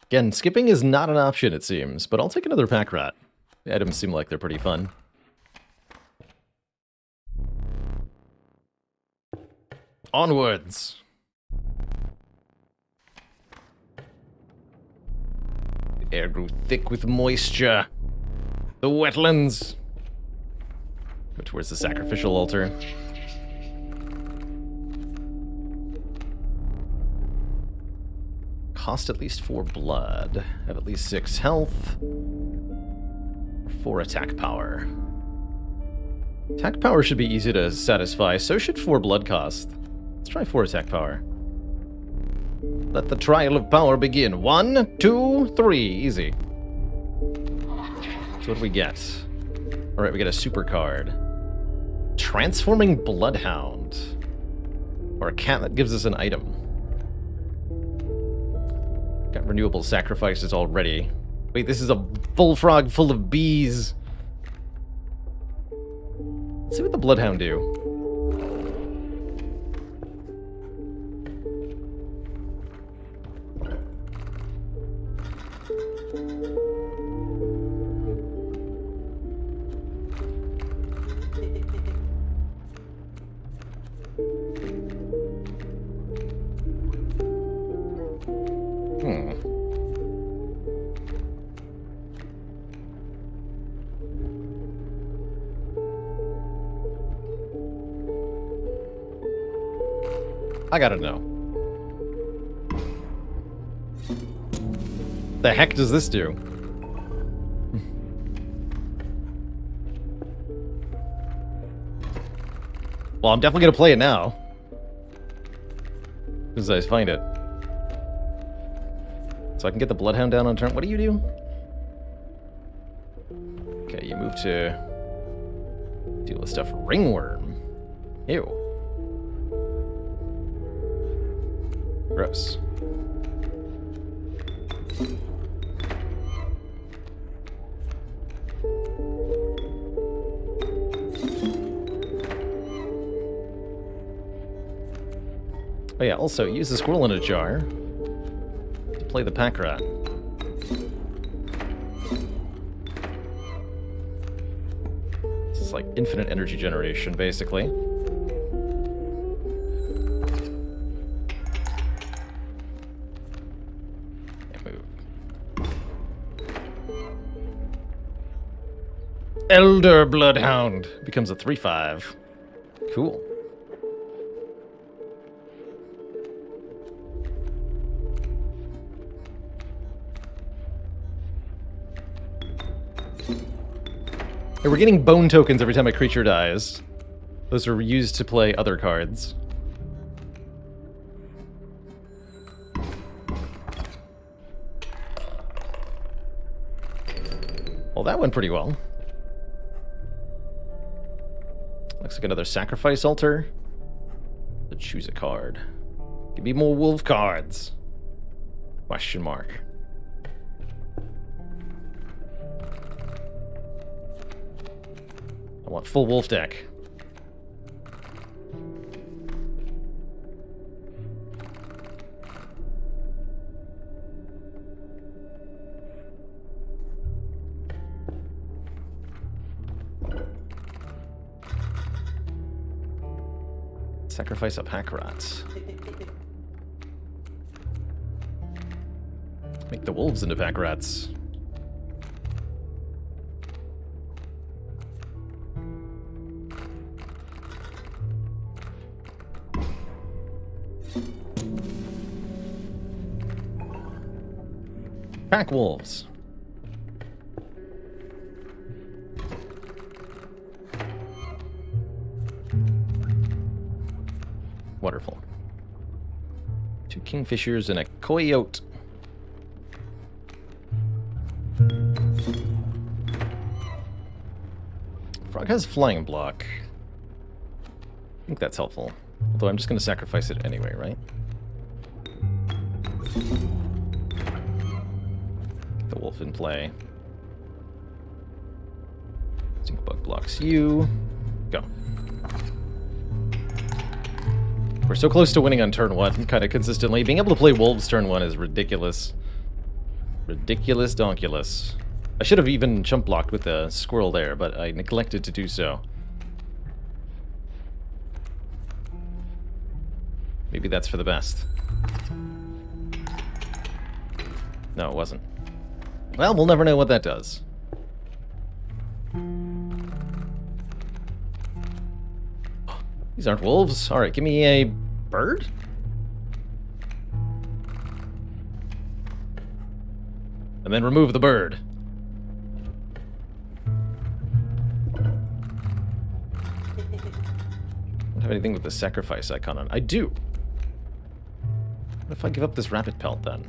Again, skipping is not an option, it seems, but I'll take another pack rat. The items seem like they're pretty fun. Onwards! The air grew thick with moisture. The wetlands! Go towards the sacrificial altar. Cost at least 4 blood. Have at least 6 health. 4 attack power. Attack power should be easy to satisfy, so should 4 blood cost. Let's try 4 attack power. Let the trial of power begin. 1, 2, 3. Easy. So what do we get? Alright, we get a super card. Transforming Bloodhound. Or a cat that gives us an item. Got renewable sacrifices already. Wait, this is a bullfrog full of bees. Let's see what the Bloodhound do. I gotta know. The heck does this do? Well, I'm definitely gonna play it now. As soon as I find it. So I can get the Bloodhound down on turn. What do you do? Okay, you move to deal with stuff. Ringworm. Ew. Gross. Oh yeah, also, use the squirrel in a jar to play the pack rat. This is like infinite energy generation, basically. Elder Bloodhound becomes a 3/5. Cool. Hey, we're getting bone tokens every time a creature dies. Those are used to play other cards. Well, that went pretty well. Looks like another sacrifice altar. Let's choose a card. Give me more wolf cards. Question mark. I want full wolf deck. Sacrifice a pack rat. Make the wolves into pack rats. Pack wolves. Wonderful. 2 kingfishers and a coyote. Frog has flying block. I think that's helpful. Although I'm just going to sacrifice it anyway, right? Get the wolf in play. Stink bug blocks you. Go. We're so close to winning on turn 1, kind of consistently. Being able to play wolves turn 1 is ridiculous. Ridiculous donkulous. I should have even chump blocked with the squirrel there, but I neglected to do so. Maybe that's for the best. No, it wasn't. Well, we'll never know what that does. These aren't wolves. Alright, give me a bird? And then remove the bird. Don't have anything with the sacrifice icon on. I do. What if I give up this rapid pelt then?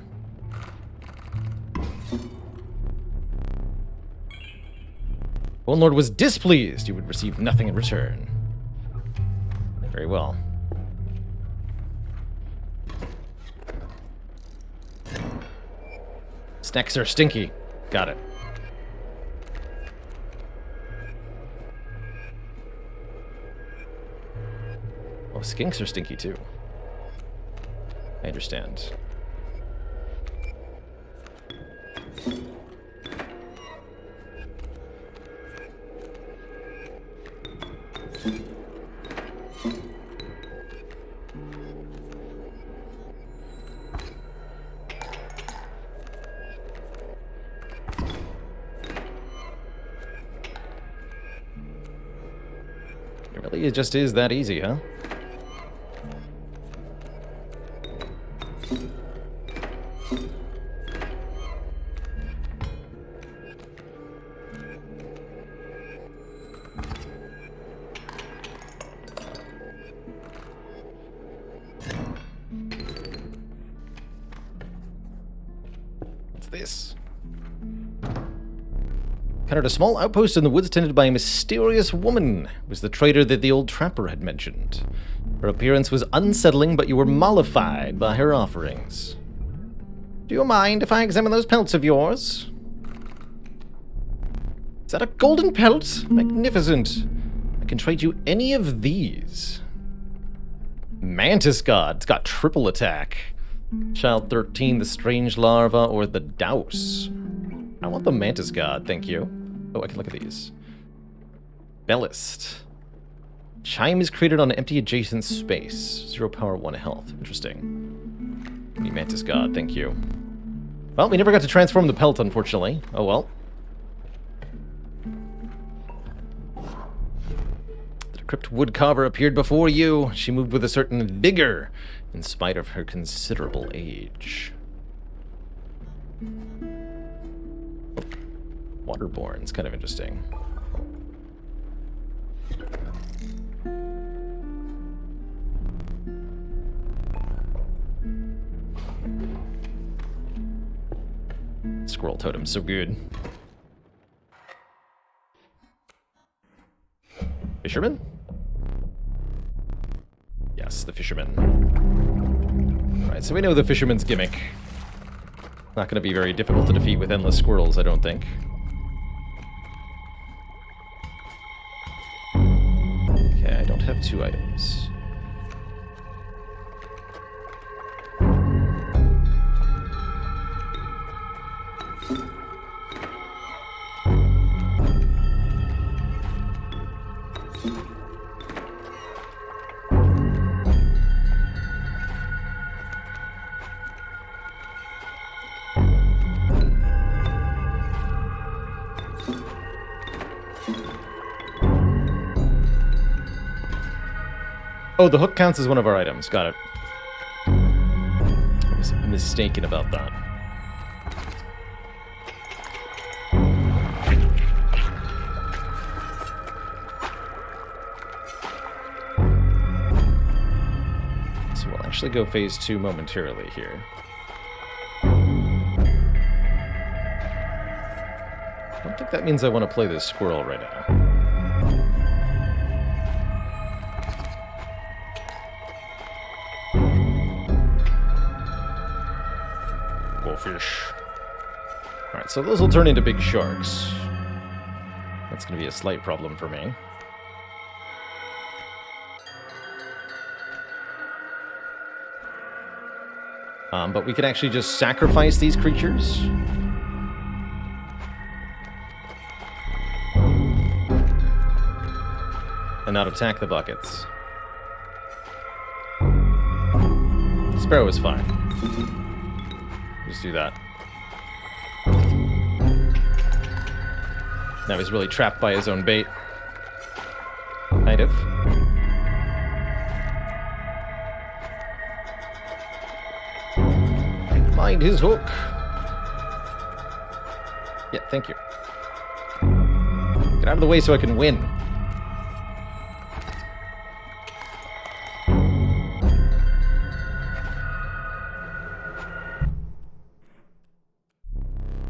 Bone Lord was displeased. You would receive nothing in return. Very well. Snacks are stinky. Got it. Oh, skinks are stinky too. I understand. It just is that easy, huh? What's this? Encountered a small outpost in the woods tended by a mysterious woman. It was the trader that the old trapper had mentioned. Her appearance was unsettling, but you were mollified by her offerings. Do you mind if I examine those pelts of yours? Is that a golden pelt? Magnificent. I can trade you any of these. Mantis God. It's got triple attack. Child 13, the Strange Larva, or the Douse. I want the Mantis God, thank you. Oh, I can look at these. Bellist. Chime is created on an empty adjacent space. 0 power, 1 health. Interesting. The Mantis God, thank you. Well, we never got to transform the pelt, unfortunately. Oh well. The Crypt Woodcarver appeared before you. She moved with a certain vigor, in spite of her considerable age. Waterborne is kind of interesting. Squirrel totem, so good. Fisherman? Yes, the fisherman. Alright, so we know the fisherman's gimmick. Not going to be very difficult to defeat with endless squirrels, I don't think. Okay, I don't have 2 items. Oh, the hook counts as one of our items. Got it. I was mistaken about that. So we'll actually go phase 2 momentarily here. I don't think that means I want to play this squirrel right now. Fish. Alright, so those will turn into big sharks. That's going to be a slight problem for me. But we can actually just sacrifice these creatures. And not attack the buckets. Sparrow is fine. Just do that. Now he's really trapped by his own bait. Kind of. Mind his hook. Yeah, thank you. Get out of the way so I can win.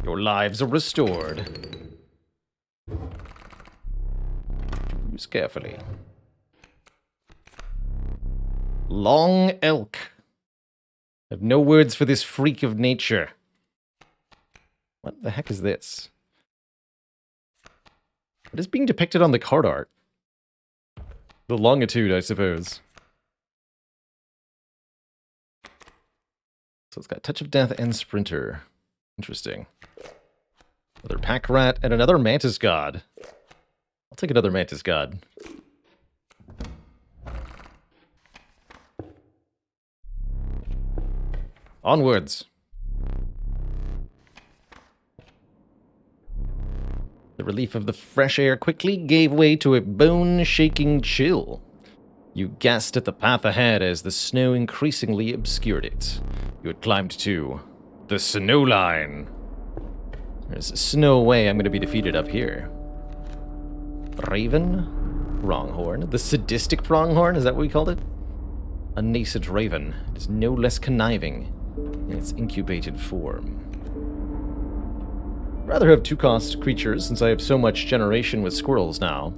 Your lives are restored. Choose carefully. Long elk. I have no words for this freak of nature. What the heck is this? What is being depicted on the card art? The longitude, I suppose. So it's got Touch of Death and Sprinter. Interesting. Another pack rat and another mantis god. I'll take another mantis god. Onwards. The relief of the fresh air quickly gave way to a bone-shaking chill. You gasped at the path ahead as the snow increasingly obscured it. You had climbed to the snow line. There's no way I'm going to be defeated up here. Raven? Pronghorn? The sadistic pronghorn? Is that what we called it? A nascent raven. It is no less conniving in its incubated form. I'd rather have 2-cost creatures since I have so much generation with squirrels now.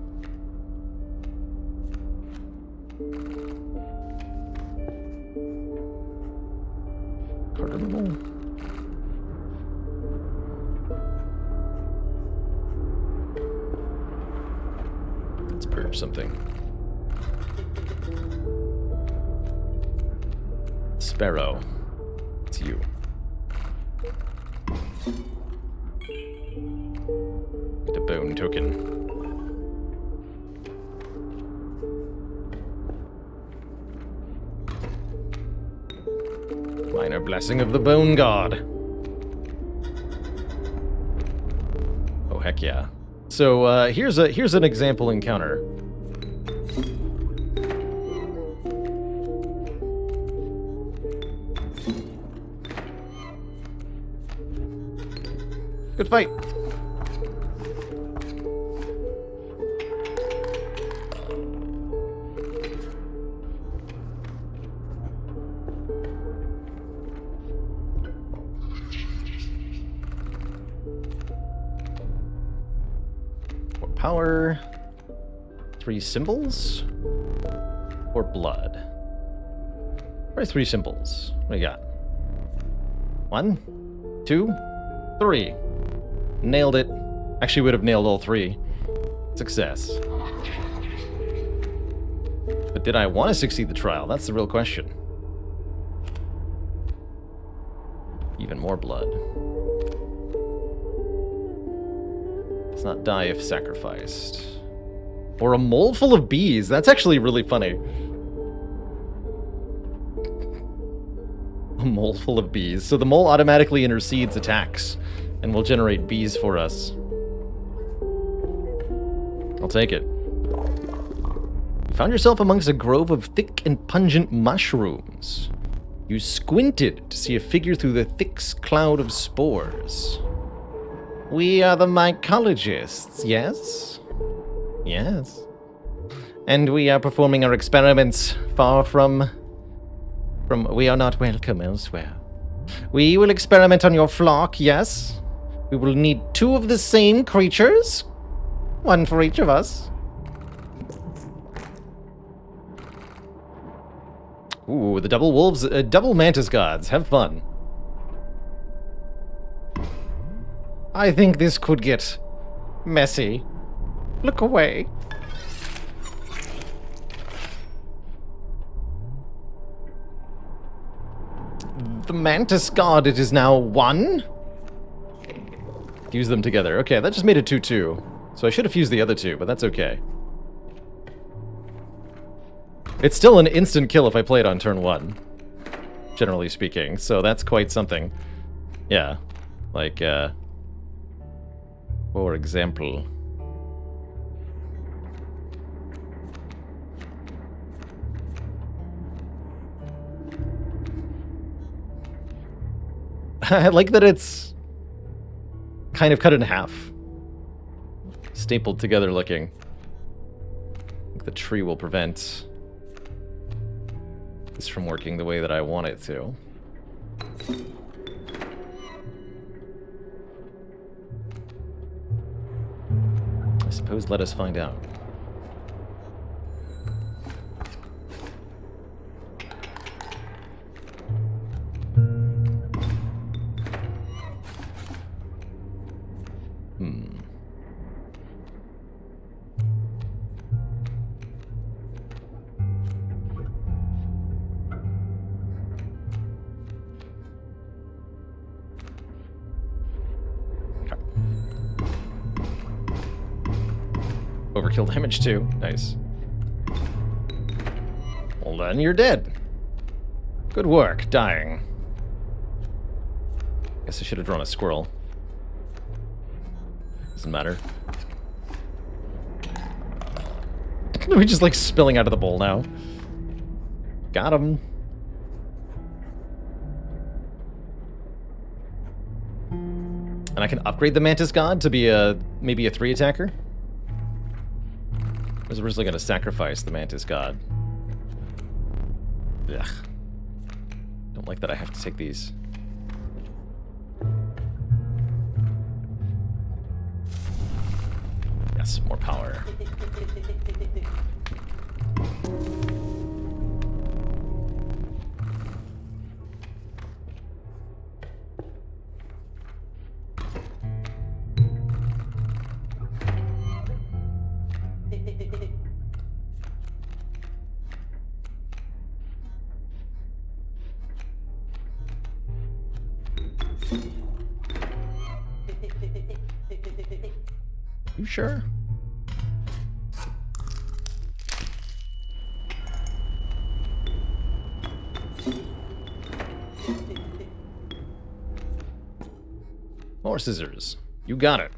Cardinal? Let's purge something. Sparrow. It's you. Get a bone token. Minor blessing of the bone god. Oh heck yeah. So here's an example encounter. Good fight. More power. 3 symbols. Or blood. Or 3 symbols. What do you got? 1, 2, 3. Nailed it. Actually would have nailed all 3. Success. But did I want to succeed the trial? That's the real question. Even more blood. Does not die if sacrificed. Or a mole full of bees. That's actually really funny. A mole full of bees. So the mole automatically intercedes attacks and will generate bees for us. I'll take it. You found yourself amongst a grove of thick and pungent mushrooms. You squinted to see a figure through the thick cloud of spores. We are the mycologists, yes? Yes. And we are performing our experiments far from... We are not welcome elsewhere. We will experiment on your flock, yes? We will need 2 of the same creatures. 1 for each of us. Ooh, the double wolves, double mantis gods. Have fun. I think this could get messy. Look away. The mantis god, it is now 1? Fuse them together. Okay, that just made it 2-2. So I should have fused the other 2, but that's okay. It's still an instant kill if I play it on turn 1. Generally speaking, so that's quite something. Yeah. Like, for example... I like that it's kind of cut in half. Stapled together looking. I think the tree will prevent this from working the way that I want it to. I suppose let us find out. Overkill damage too. Nice. Well then, you're dead. Good work, dying. Guess I should have drawn a squirrel. Doesn't matter. We're just like spilling out of the bowl now. Got him. And I can upgrade the Mantis God to be a maybe a 3 attacker. I was originally going to sacrifice the Mantis God. Ugh. Don't like that I have to take these. Yes, more power. You sure? More scissors. You got it.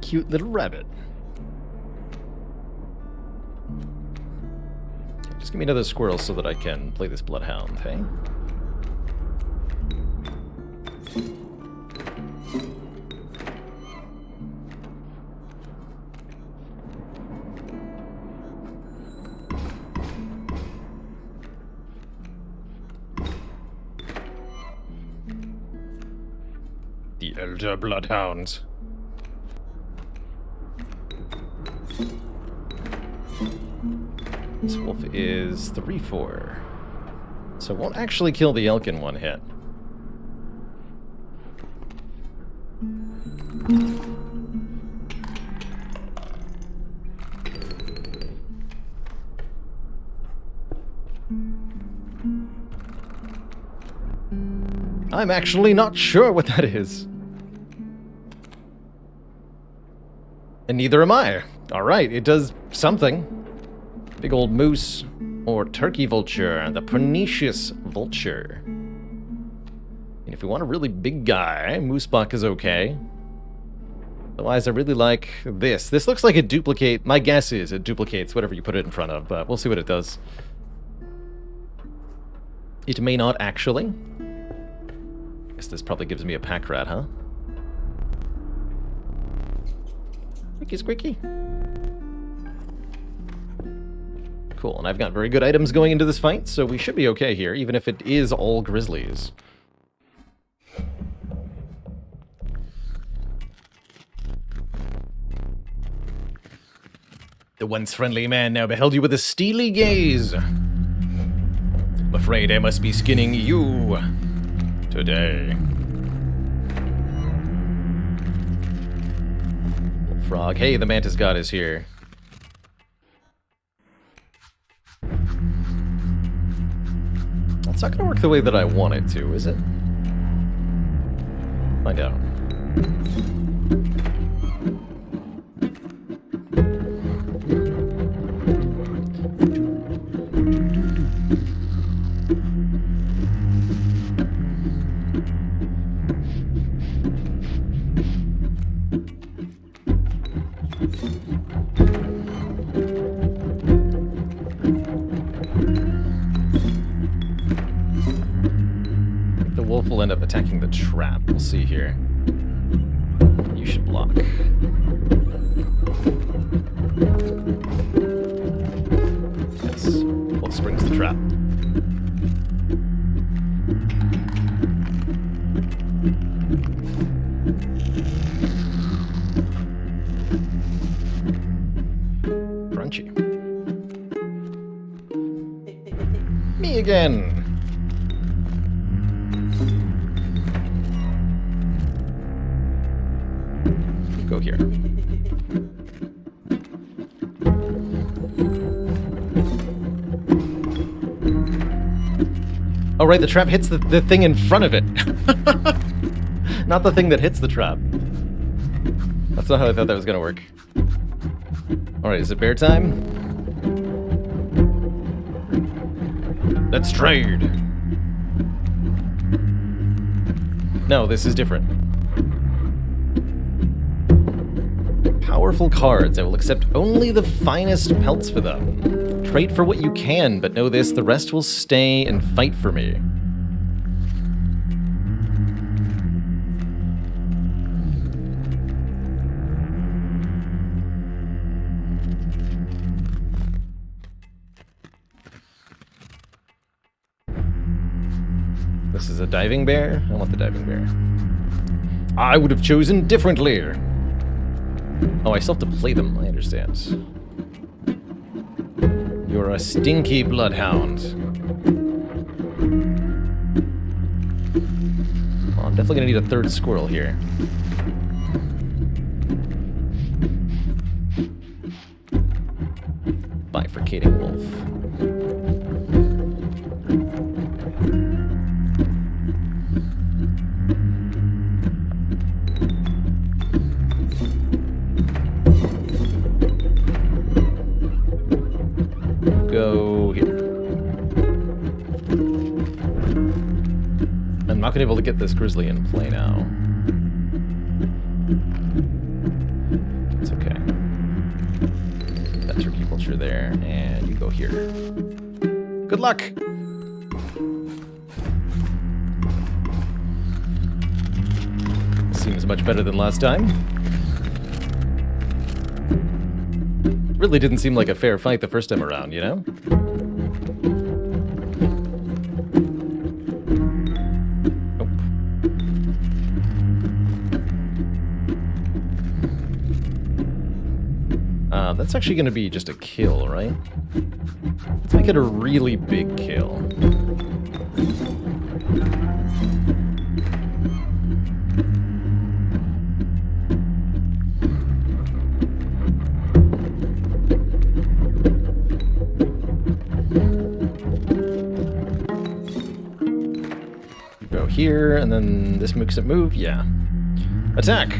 Cute little rabbit. Just give me another squirrel so that I can play this bloodhound, hey? The Elder Bloodhound. This wolf is 3-4. So it won't actually kill the elk in one hit. I'm actually not sure what that is. And neither am I. Alright, it does something. Big old moose or turkey vulture, the pernicious vulture. And if we want a really big guy, moose buck is okay. Otherwise, I really like this. This looks like it duplicates, my guess is it duplicates whatever you put it in front of, but we'll see what it does. It may not actually. Guess this probably gives me a pack rat, huh? Squeaky squeaky. Cool, and I've got very good items going into this fight, so we should be okay here, even if it is all grizzlies. The once friendly man now beheld you with a steely gaze. I'm afraid I must be skinning you today. Little frog, hey, the mantis god is here. It's not going to work the way that I want it to, is it? Find out. Will end up attacking the trap. We'll see here. You should block. Yes. Wolf springs the trap. Crunchy. Me again. Go here. Oh, right, the trap hits the thing in front of it. Not the thing that hits the trap. That's not how I thought that was going to work. Alright, is it bear time? Let's trade. No, this is different. Powerful cards. I will accept only the finest pelts for them. Trade for what you can, but know this, the rest will stay and fight for me. This is a diving bear? I want the diving bear. I would have chosen differently. Oh, I still have to play them, I understand. You're a stinky bloodhound. Well, I'm definitely gonna need a third squirrel here. Bifurcating wolf. Go here. I'm not going to be able to get this grizzly in play now. It's okay. That turkey vulture there, and you go here. Good luck! Seems much better than last time. Really didn't seem like a fair fight the first time around, you know? That's actually going to be just a kill, right? Let's make it a really big kill. You go here, and then this makes it move? Yeah. Attack!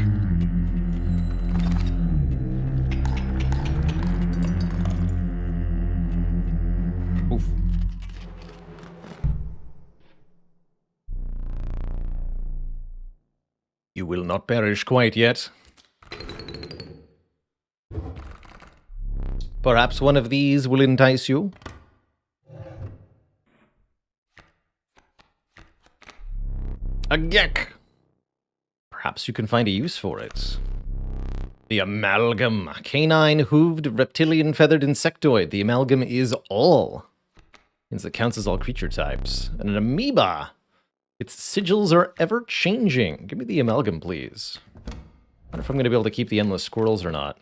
You will not perish quite yet. Perhaps one of these will entice you. A geck! Perhaps you can find a use for it. The amalgam. Canine, hooved, reptilian, feathered insectoid. The amalgam is all. Means it counts as all creature types. And an amoeba. Its sigils are ever-changing. Give me the amalgam, please. I wonder if I'm going to be able to keep the endless squirrels or not.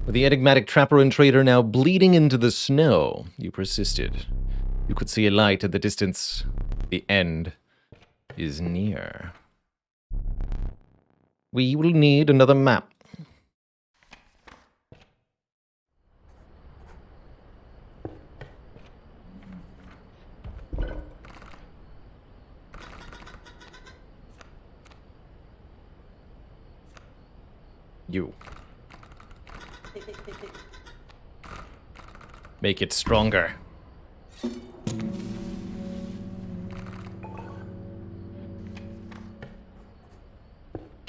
With the enigmatic trapper and trader now bleeding into the snow, you persisted. You could see a light at the distance. The end is near. We will need another map. You. Make it stronger. Can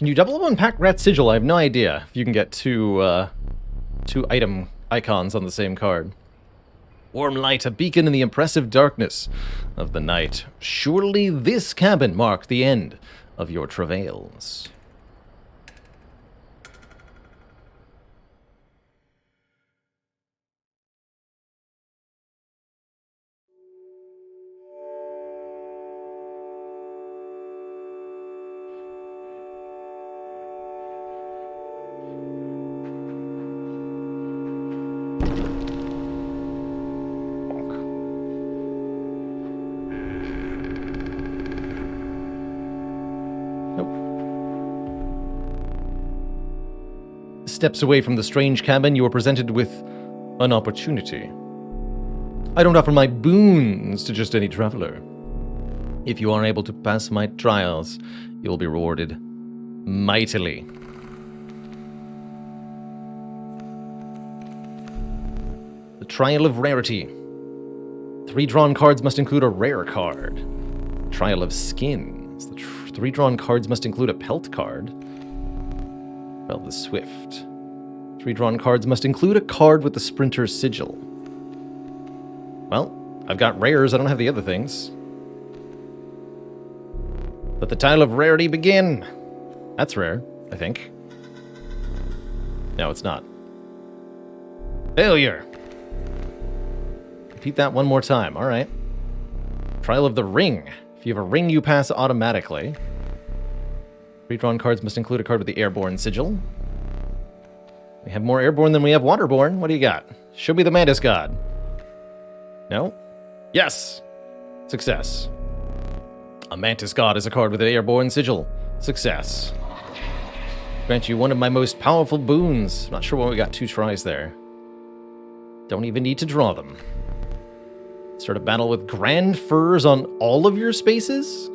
you double up on Pack Rat Sigil? I have no idea if you can get two item icons on the same card. Warm light, a beacon in the impressive darkness of the night. Surely this cabin marked the end of your travails. Steps away from the strange cabin, you are presented with an opportunity. I don't offer my boons to just any traveler. If you are able to pass my trials, you'll be rewarded mightily. The Trial of Rarity. 3 drawn cards must include a rare card. Trial of Skins. The 3 drawn cards must include a pelt card. Well, the Swift. 3 drawn cards must include a card with the Sprinter's Sigil. Well, I've got rares, I don't have the other things. Let the Tile of Rarity begin! That's rare, I think. No, it's not. Failure! Repeat that one more time, alright. Trial of the Ring. If you have a ring, you pass automatically. 3 drawn cards must include a card with the Airborne Sigil. We have more Airborne than we have Waterborne. What do you got? Show me the Mantis God. No? Yes! Success. A Mantis God is a card with an Airborne Sigil. Success. Grant you one of my most powerful boons. Not sure why we got 2 tries there. Don't even need to draw them. Start a battle with grand furs on all of your spaces?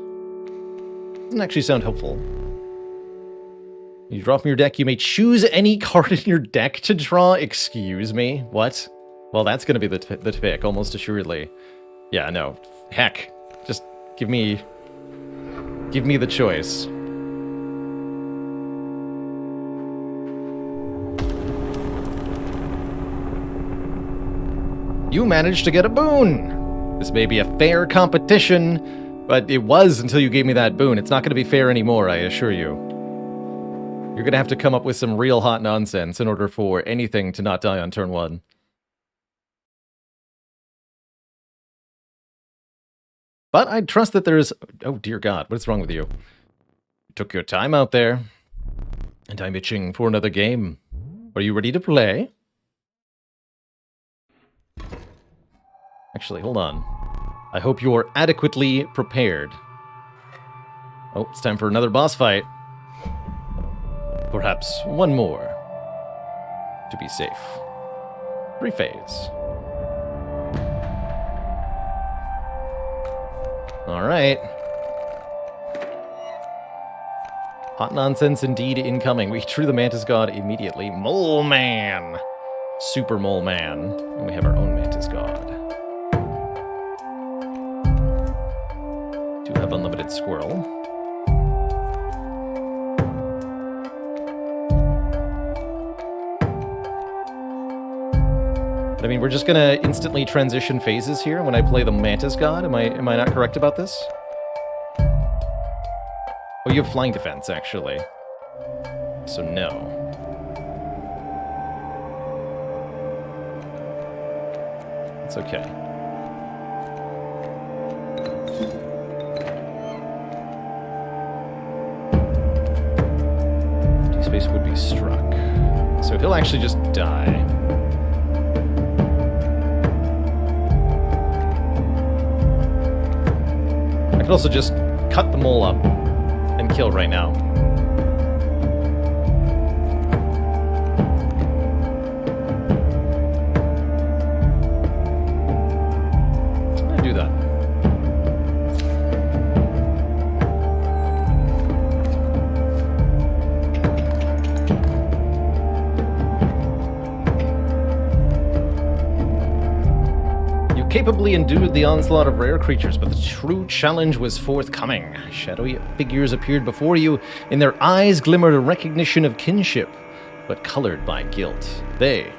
Doesn't actually sound helpful. You draw from your deck, you may choose any card in your deck to draw. Excuse me? What? Well, that's going to be the pick, almost assuredly. Yeah, no. Heck. Just give me the choice. You managed to get a boon! This may be a fair competition, but it was until you gave me that boon. It's not going to be fair anymore, I assure you. You're going to have to come up with some real hot nonsense in order for anything to not die on turn 1. But I trust that there's... Oh, dear God, what's wrong with you? You took your time out there, and I'm itching for another game. Are you ready to play? Actually, hold on. I hope you're adequately prepared. Oh, it's time for another boss fight. Perhaps one more. To be safe. 3 phase. Alright. Hot nonsense indeed incoming. We drew the Mantis God immediately. Mole Man! Super Mole Man. And we have our own Mantis God. Do have unlimited squirrel. But I mean, we're just gonna instantly transition phases here when I play the Mantis God. Am I not correct about this? Oh, you have flying defense, actually. So no. It's okay. Space would be struck. So he'll actually just die. I could also just cut the mole up and kill right now. I'm gonna do that. Capably endured the onslaught of rare creatures, but the true challenge was forthcoming. Shadowy figures appeared before you. In their eyes glimmered a recognition of kinship, but colored by guilt. They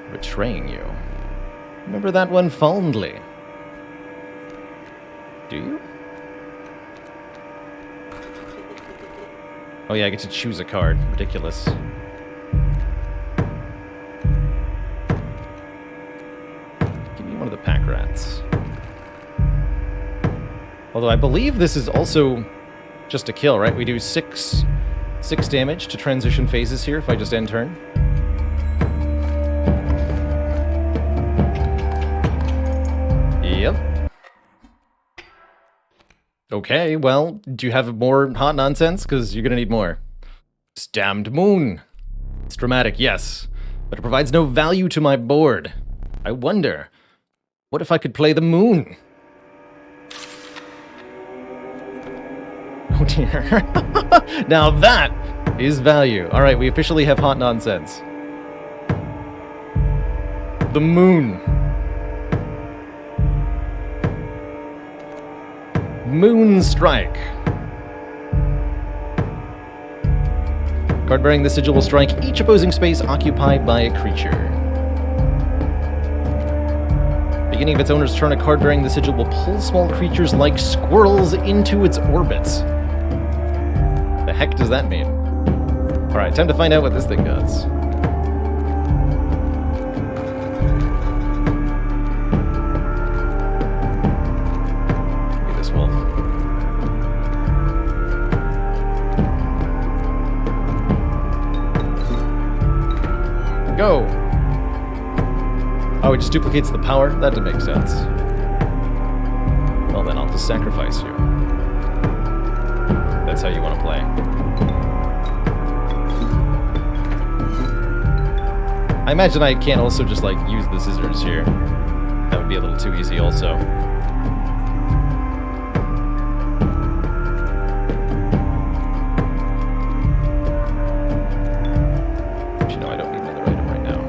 were betraying you. Remember that one fondly. Do you? Oh yeah, I get to choose a card. Ridiculous. One of the pack rats. Although I believe this is also just a kill, right? We do 6 damage to transition phases here if I just end turn. Yep. Okay, well, do you have more hot nonsense? Because you're gonna need more. This damned moon. It's dramatic, yes, but it provides no value to my board. I wonder, what if I could play the moon? Oh dear. Now that is value. Alright, we officially have hot nonsense. The moon. Moon Strike. Card bearing the sigil will strike each opposing space occupied by a creature. Beginning of its owner's turn, a card bearing the sigil will pull small creatures like squirrels into its orbit. The heck does that mean? Alright, time to find out what this thing does. Give me this wolf. Go! Oh, it just duplicates the power? That didn't make sense. Well then, I'll just sacrifice you. That's how you want to play. I imagine I can't also just, like, use the scissors here. That would be a little too easy also. But, you know, I don't need another item right now.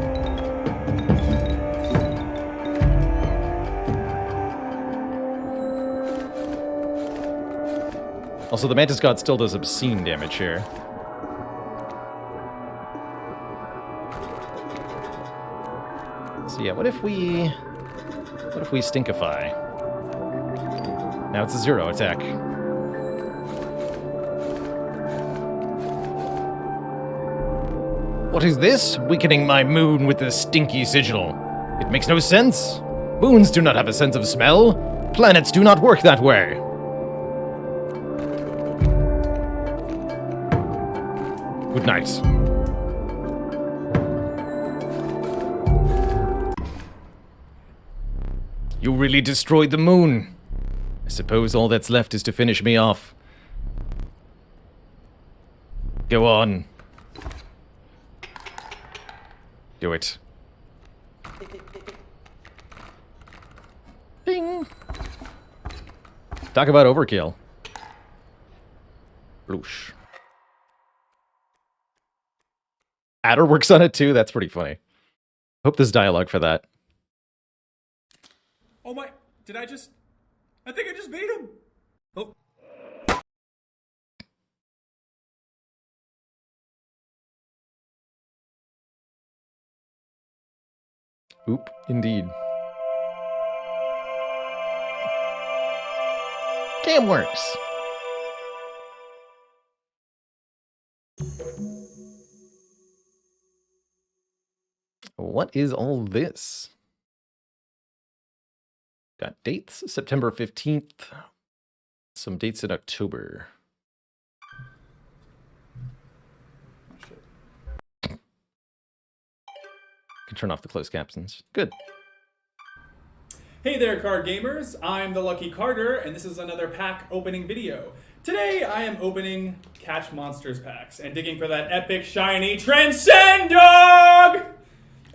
Also, the Mantis God still does obscene damage here. So yeah, what if we stinkify? Now it's a 0 attack. What is this? Weakening my moon with the stinky sigil. It makes no sense. Moons do not have a sense of smell. Planets do not work that way. Good night. You really destroyed the moon. I suppose all that's left is to finish me off. Go on. Do it. Ding. Talk about overkill. Bloosh. Adder works on it too? That's pretty funny. Hope there's dialogue for that. Oh my, I think I just beat him. Oh. Oop, indeed. Damn works. What is all this? Got dates, September 15th. Some dates in October. Can turn off the closed captions. Good. Hey there, card gamers. I'm the Lucky Carter, and this is another pack opening video. Today, I am opening Catch Monsters packs and digging for that epic, shiny Transcend Dog!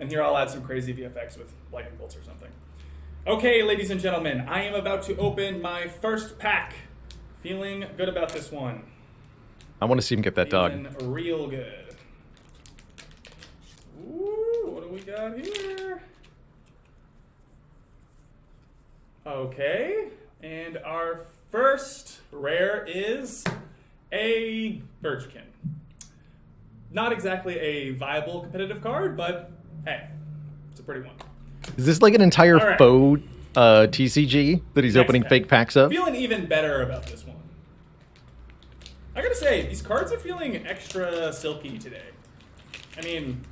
And here I'll add some crazy VFX with lightning bolts or something. Okay, ladies and gentlemen, I am about to open my first pack. Feeling good about this one. I want to see him get that dog. Feeling real good. Ooh, what do we got here? Okay, and our first rare is a Birchkin. Not exactly a viable competitive card, but hey, it's a pretty one. Is this like an entire faux TCG that he's opening fake packs of? Feeling even better about this one. I gotta say, these cards are feeling extra silky today. I mean,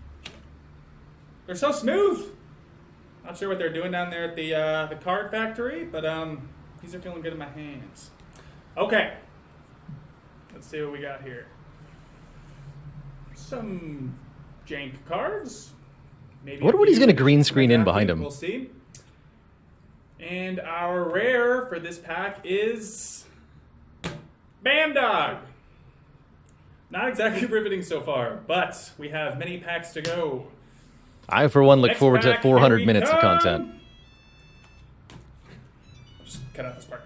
they're so smooth. Not sure what they're doing down there at the card factory, but these are feeling good in my hands. Okay, let's see what we got here. Some jank cards. Maybe I wonder what he's going to green screen in behind him. We'll see. And our rare for this pack is Bandog. Not exactly riveting so far, but we have many packs to go. I, for one, look forward to 400 minutes of content. Just cut out this part.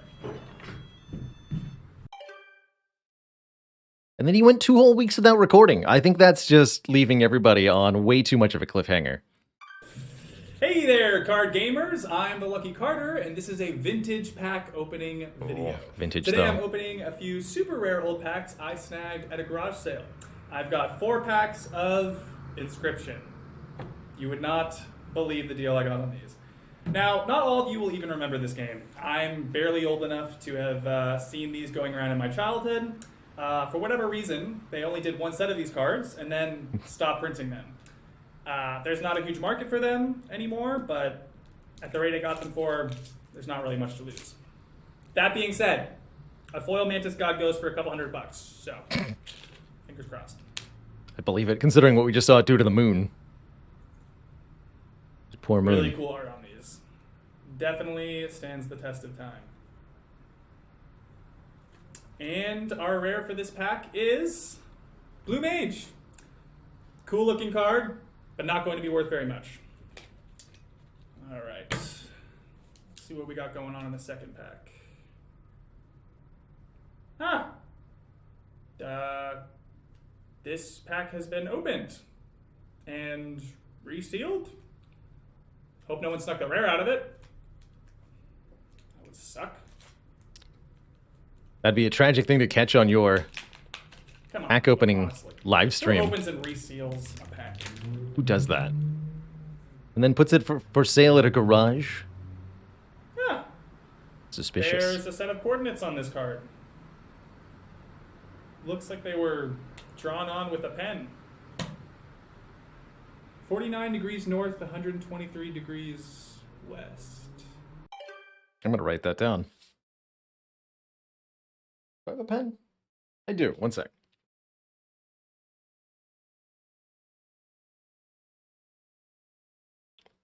And then he went 2 whole weeks without recording. I think that's just leaving everybody on way too much of a cliffhanger. Hey there, card gamers! I'm the Lucky Carter, and this is a vintage pack opening video. Vintage Today though. I'm opening a few super rare old packs I snagged at a garage sale. I've got 4 packs of Inscription. You would not believe the deal I got on these. Now, not all of you will even remember this game. I'm barely old enough to have seen these going around in my childhood. For whatever reason, they only did 1 set of these cards and then stopped printing them. There's not a huge market for them anymore, but at the rate I got them for, there's not really much to lose. That being said, a foil Mantis God goes for a couple $100, so fingers crossed. I believe it, considering what we just saw it do to the moon. Poor moon. Really cool art on these. Definitely stands the test of time. And our rare for this pack is Blue Mage. Cool looking card, but not going to be worth very much. All right. Let's see what we got going on in the second pack. This pack has been opened and resealed. Hope no one snuck the rare out of it. That would suck. That'd be a tragic thing to catch on your Come on, pack opening honestly. live Who stream. opens and reseals a pack? Who does that? And then puts it for sale at a garage? Yeah. Suspicious. There's a set of coordinates on this card. Looks like they were drawn on with a pen. 49 degrees north, 123 degrees west. I'm going to write that down. Do I have a pen? I do. One sec.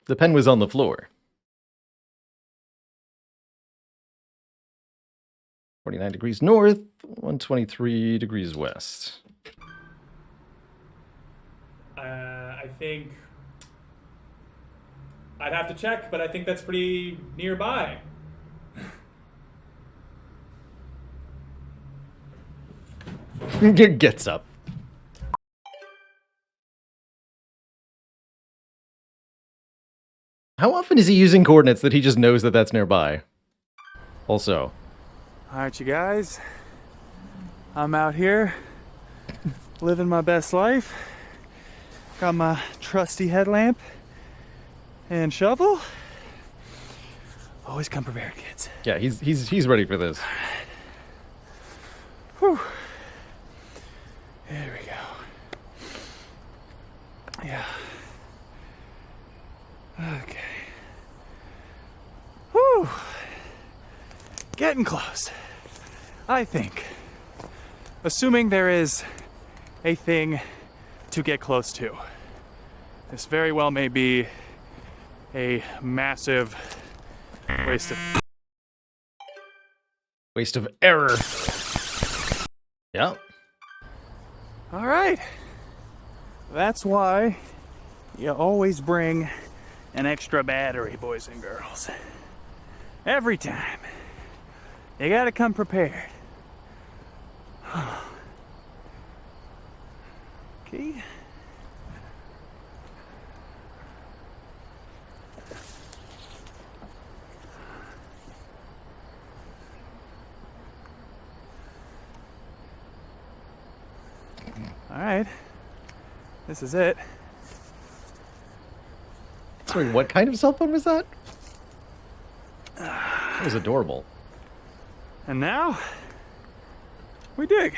The pen was on the floor. 49 degrees north, 123 degrees west. I think I'd have to check, but I think that's pretty nearby. Gets up. How often is he using coordinates that he just knows that that's nearby? Also. Alright, you guys. I'm out here living my best life. Got my trusty headlamp and shovel. Always come prepared, kids. Yeah, he's ready for this. Whew. There we go. Yeah. Okay. Whew. Getting close. I think. Assuming there is a thing to get close to. This very well may be a massive Waste of error. Yeah. All right. That's why you always bring an extra battery, boys and girls. Every time. You gotta come prepared. Okay. All right. This is it. Sorry, what kind of cell phone was that? That was adorable. And now, we dig.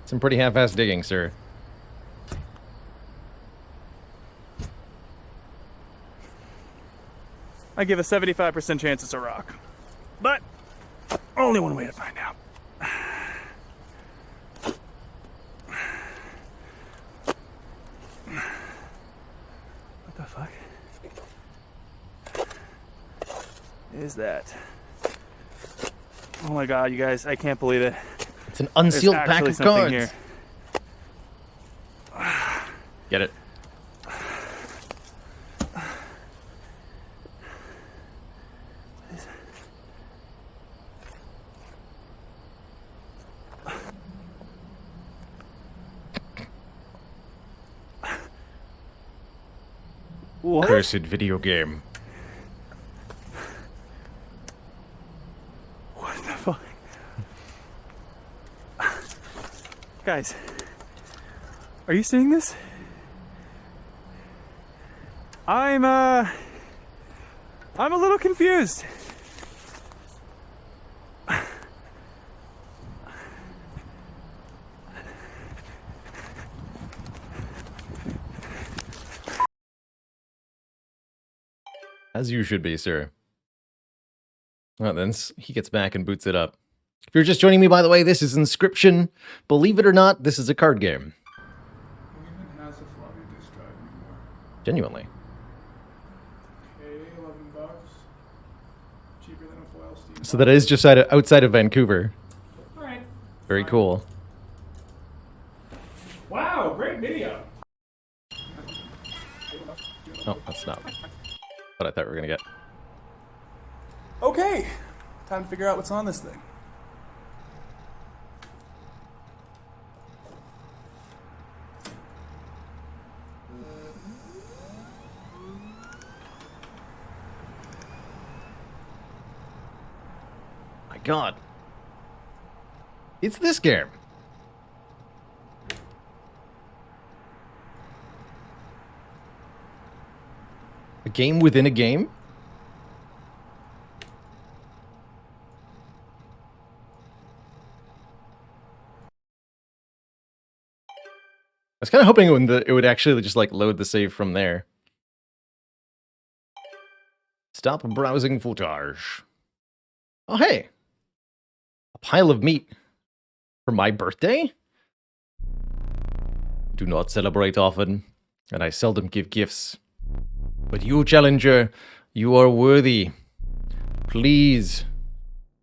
Some pretty half-assed digging, sir. I give a 75% chance it's a rock. But only one way to find out. What the fuck is that? Oh my god, you guys, I can't believe it. It's an unsealed There's pack actually of something cards. here. Get it. What? Cursed video game. What the fuck? Guys, are you seeing this? I'm a little confused. As you should be, sir. Well, then he gets back and boots it up. If you're just joining me, by the way, this is Inscription. Believe it or not, this is a card game. Who even has a floppy disk drive anymore? Genuinely. Okay, $11. Cheaper than a foil Steam. So that is just outside of Vancouver. All right. Very cool. Wow, great video. Oh, that's not what I thought we were gonna get. Okay, time to figure out what's on this thing. My God. It's this game. A game within a game? I was kind of hoping it would actually just like load the save from there. Stop browsing footage. Oh, hey. A pile of meat. For my birthday? Do not celebrate often, and I seldom give gifts. But you, Challenger, you are worthy. Please,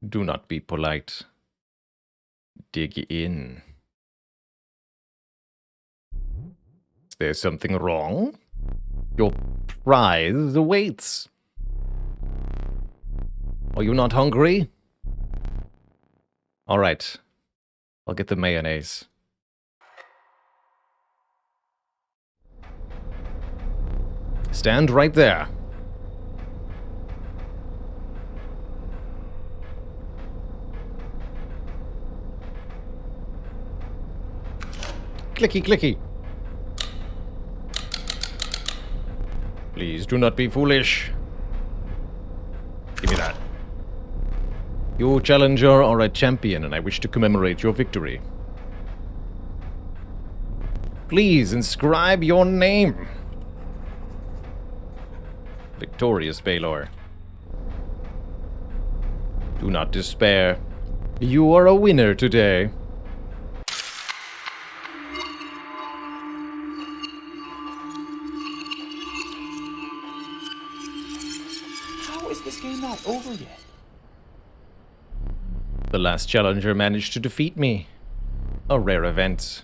do not be polite. Dig in. Is there something wrong? Your prize awaits. Are you not hungry? All right. I'll get the mayonnaise. Stand right there. Clicky, clicky. Please do not be foolish. Give me that. You, Challenger, are a champion, and I wish to commemorate your victory. Please inscribe your name. Victorious Baylor. Do not despair. You are a winner today. How is this game not over yet? The last challenger managed to defeat me. A rare event.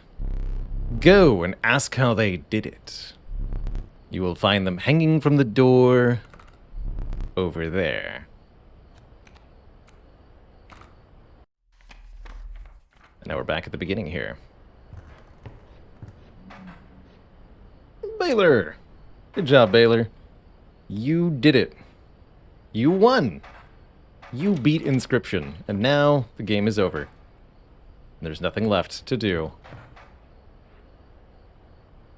Go and ask how they did it. You will find them hanging from the door over there. And now we're back at the beginning here. Baylor! Good job, Baylor. You did it. You won. You beat Inscription, and now the game is over. There's nothing left to do.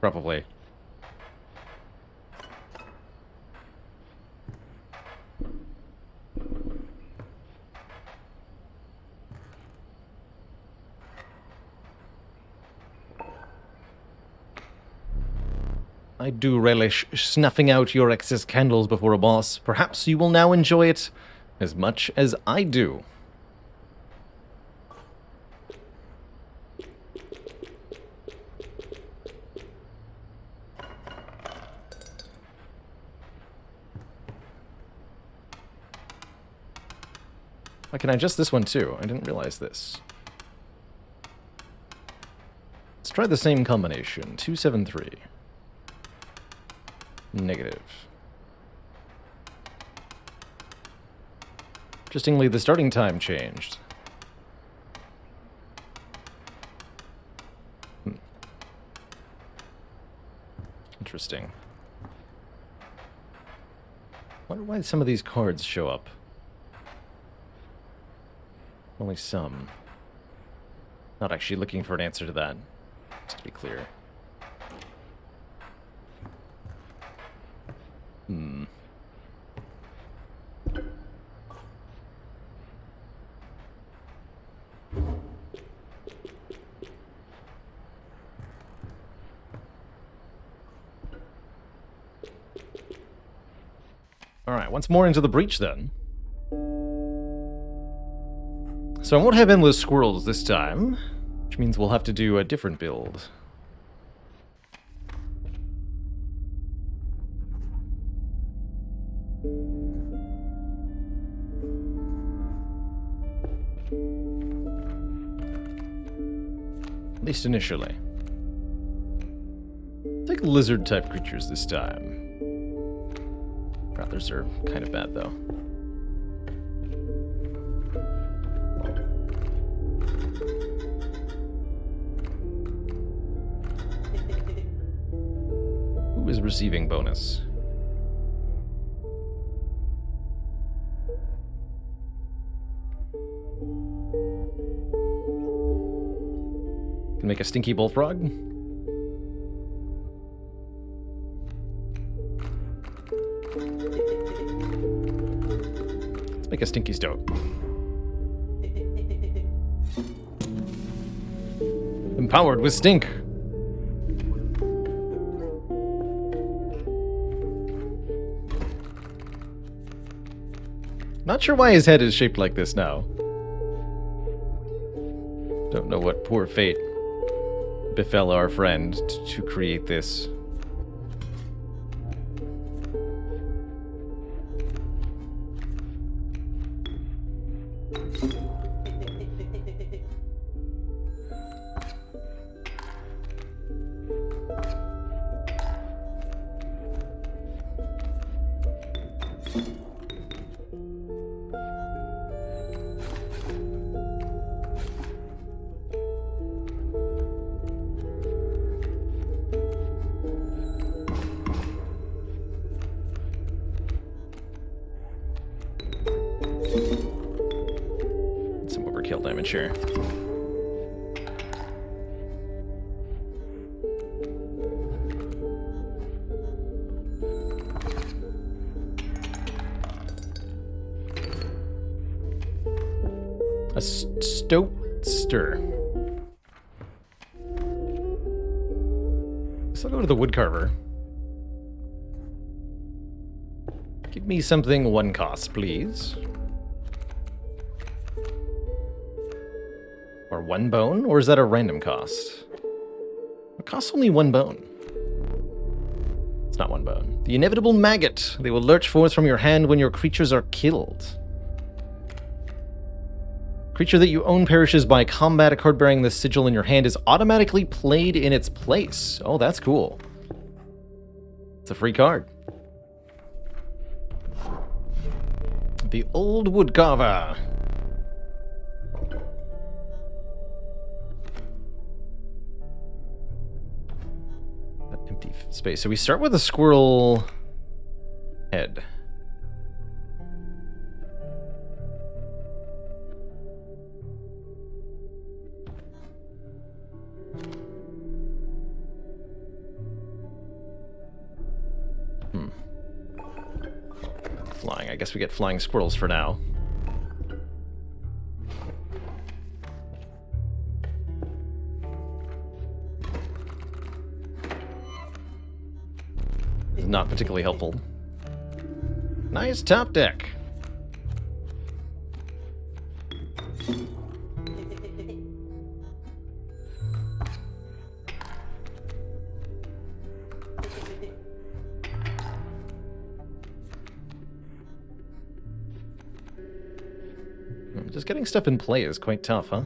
Probably. I do relish snuffing out your excess candles before a boss. Perhaps you will now enjoy it as much as I do. I can adjust this one too. I didn't realize this. Let's try the same combination. 273. Negative. Interestingly, the starting time changed. Interesting. Wonder why some of these cards show up. Only some. Not actually looking for an answer to that, just to be clear. Alright, once more into the breach then. So I won't have endless squirrels this time, which means we'll have to do a different build. least initially. Take lizard-type creatures this time. Rattlers are kind of bad, though. Who is receiving bonus? Can make a stinky bullfrog. Let's make a stinky stoat. Empowered with stink. Not sure why his head is shaped like this now. Don't know what poor fate befell our friend to create this. Some overkill damage here. A stoatster. So I'll go to the woodcarver. Give me something 1 cost, please. Or 1 bone? Or is that a random cost? It costs only 1 bone. It's not 1 bone. The inevitable maggot. They will lurch forth from your hand when your creatures are killed. Creature that you own perishes by combat. A card bearing this sigil in your hand is automatically played in its place. Oh, that's cool. It's a free card. The Old Woodcarver. That empty space. So we start with a squirrel head. Flying. I guess we get flying squirrels for now. This is not particularly helpful. Nice top deck. Just getting stuff in play is quite tough, huh?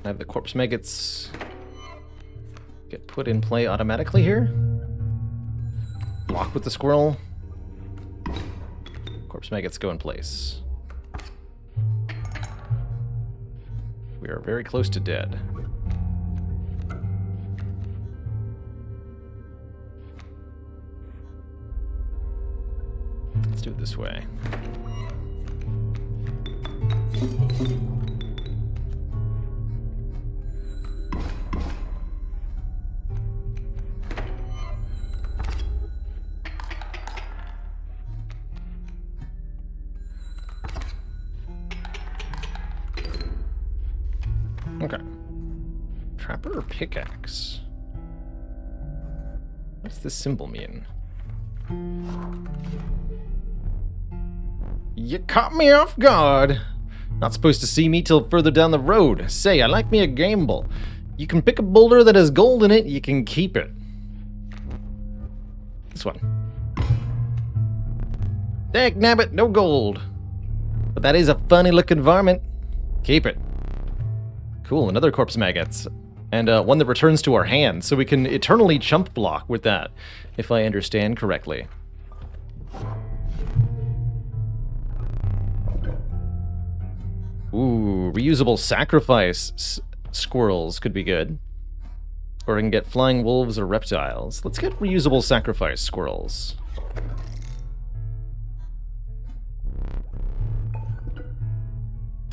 I have the corpse maggots get put in play automatically here. Block with the squirrel. Corpse maggots go in place. We are very close to dead. Let's do it this way. Okay. Trapper or pickaxe? What's this symbol mean? You caught me off guard. Not supposed to see me till further down the road. Say, I like me a gamble. You can pick a boulder that has gold in it, you can keep it. This one. Dagnabbit, no gold. But that is a funny-looking varmint. Keep it. Cool, another corpse maggots. And one that returns to our hand, so we can eternally chump block with that, if I understand correctly. Ooh, reusable sacrifice squirrels could be good. Or I can get flying wolves or reptiles. Let's get reusable sacrifice squirrels.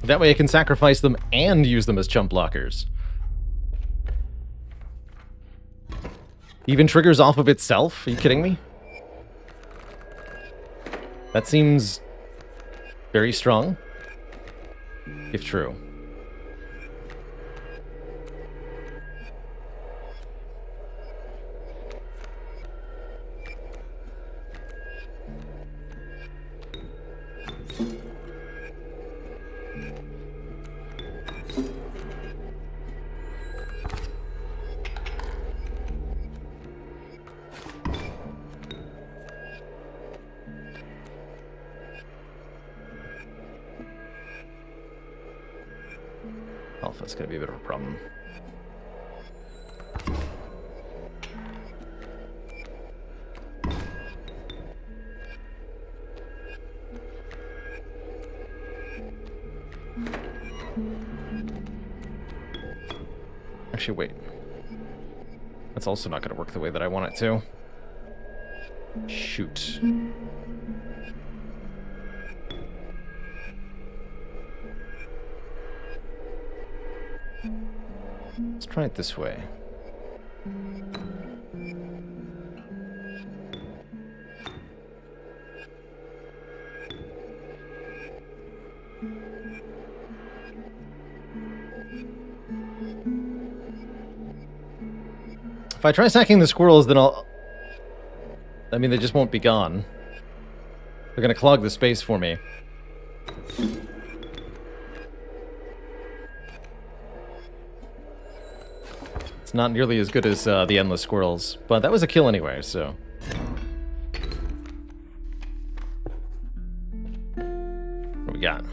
That way I can sacrifice them and use them as chump blockers. Even triggers off of itself? Are you kidding me? That seems very strong, if true. Alpha's gonna be a bit of a problem. Actually, wait. That's also not gonna work the way that I want it to. Shoot. Let's try it this way. If I try sacking the squirrels, then I mean, they just won't be gone. They're gonna clog the space for me. It's not nearly as good as the endless squirrels, but that was a kill anyway, so. What do we got?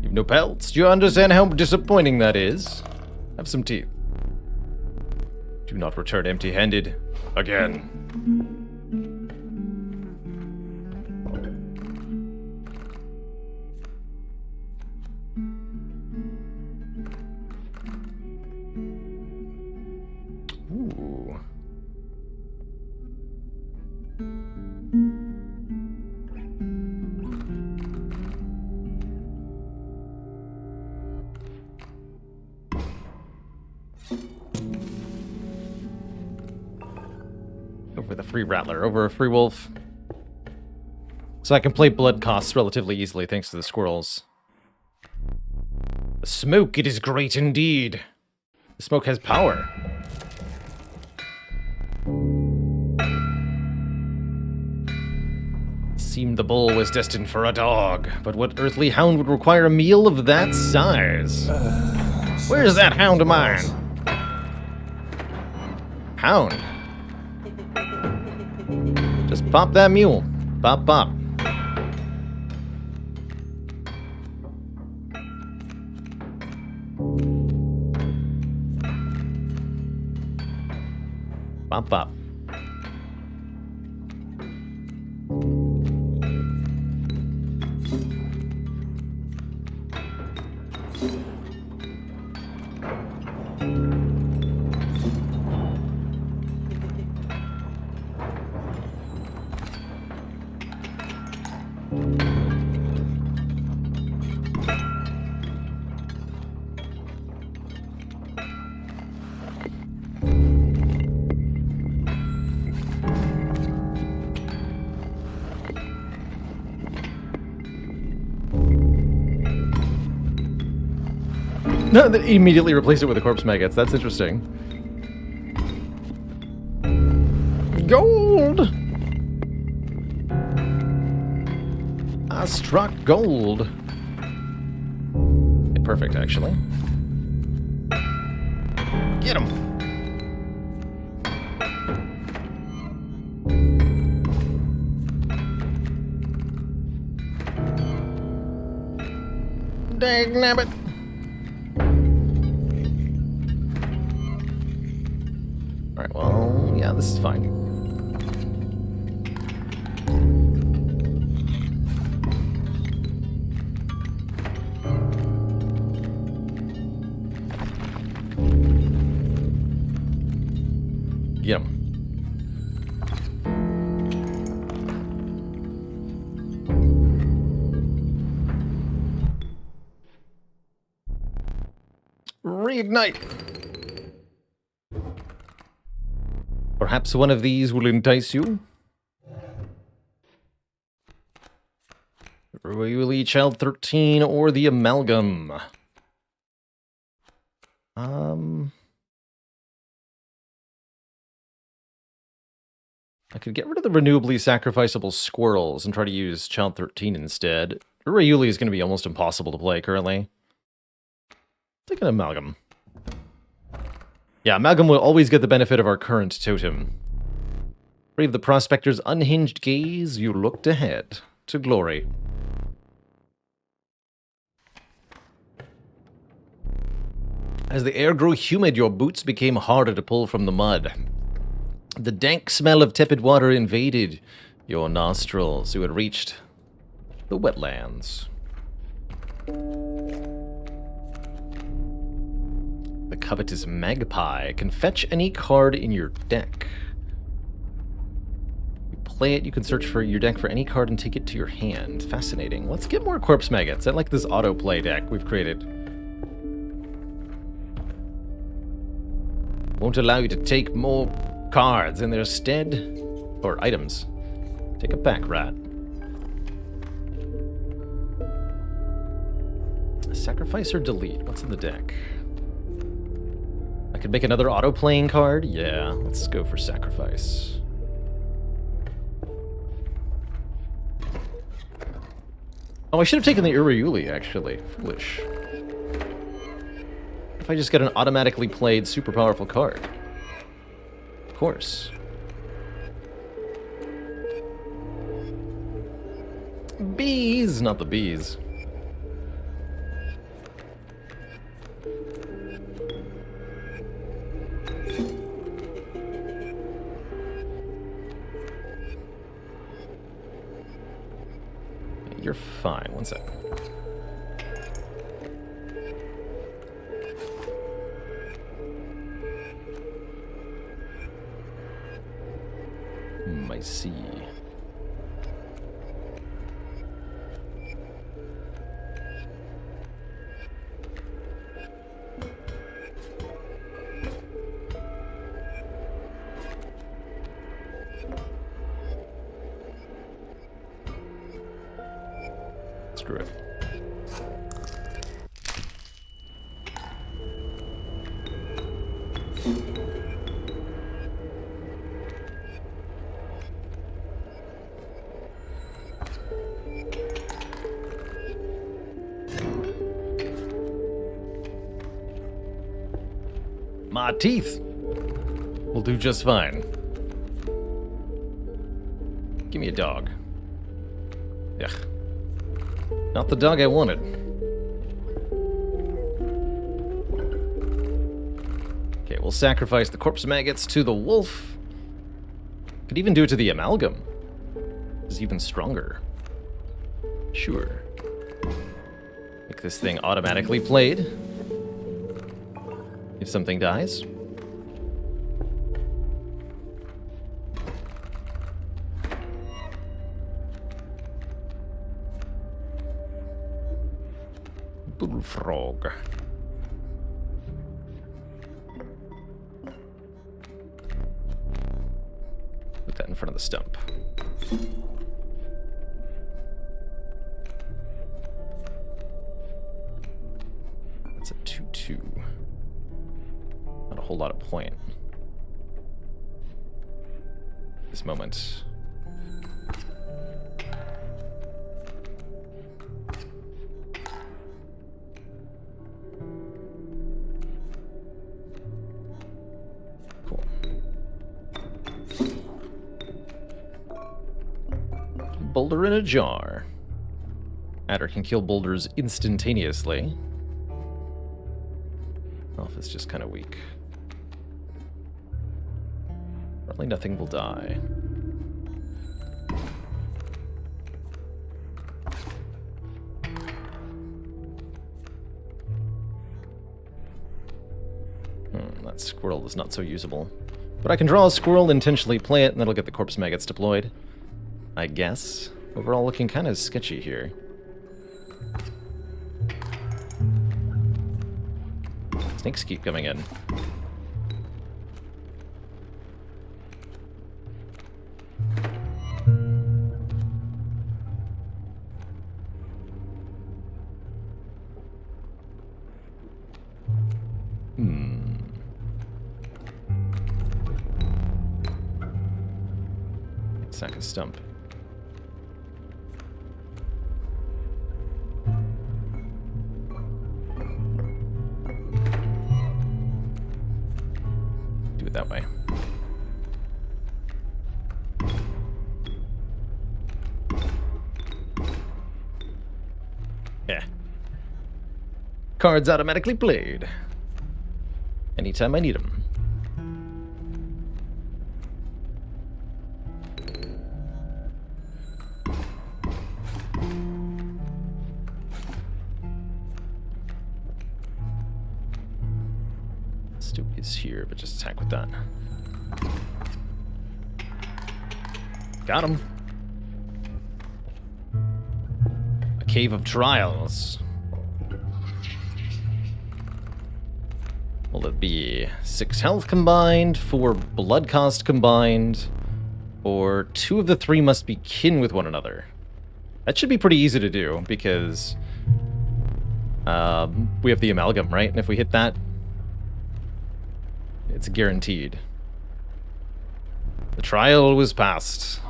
You've no pelts. Do you understand how disappointing that is? Have some teeth. Do not return empty-handed again. Ooh. Over the free rattler, over a free wolf. So I can play blood costs relatively easily thanks to the squirrels. The smoke, it is great indeed. The smoke has power. Seemed the bull was destined for a dog, but what earthly hound would require a meal of that size? Where's that hound of mine? Hound. Just pop that mule. Pop, pop. Pop, pop. No, that immediately replaced it with the corpse maggots. That's interesting. Gold! I struck gold. Perfect, actually. Get him! Dang-nabbit. Alright, well, yeah, this is fine. Get him. Reignite! Perhaps one of these will entice you? Really, Child 13 or the Amalgam? I could get rid of the renewably sacrificable squirrels and try to use Child 13 instead. Urayuli is going to be almost impossible to play currently. Take an Amalgam. Yeah, Amalgam will always get the benefit of our current totem. Brave the Prospector's unhinged gaze, you looked ahead to glory. As the air grew humid, your boots became harder to pull from the mud. The dank smell of tepid water invaded your nostrils. You had reached the wetlands. The covetous magpie can fetch any card in your deck. You play it, you can search for your deck for any card and take it to your hand. Fascinating. Let's get more corpse maggots. I like this autoplay deck we've created. Won't allow you to take more cards in their stead. Or items. Take a back rat. Sacrifice or delete? What's in the deck? I could make another auto-playing card? Yeah, let's go for sacrifice. Oh, I should have taken the Urayuli, actually. Foolish. If I just get an automatically played super powerful card. Of course. Bees! Not the bees. You're fine. One sec. I see. Screw it. My teeth will do just fine. Give me a dog. Ugh. Not the dog I wanted. Okay, we'll sacrifice the corpse maggots to the wolf. Could even do it to the amalgam. It's even stronger. Sure. Make this thing automatically played. If something dies. Bullfrog. Put that in front of the stump. That's a 2/2. Not a whole lot of point. This moment. Cool. Boulder in a jar. Adder can kill boulders instantaneously. Elf is just kind of weak. Probably nothing will die. That squirrel is not so usable. But I can draw a squirrel, intentionally play it, and that'll get the corpse maggots deployed. I guess. Overall looking kind of sketchy here. Snakes keep coming in. Sack a stump. Do it that way. Yeah. Cards automatically played. Anytime I need them. Is here, but just attack with that. Got him. A cave of trials. Will it be 6 health combined, 4 blood cost combined, or 2 of the 3 must be kin with one another? That should be pretty easy to do because we have the amalgam, right? And if we hit that, it's guaranteed. The trial was passed.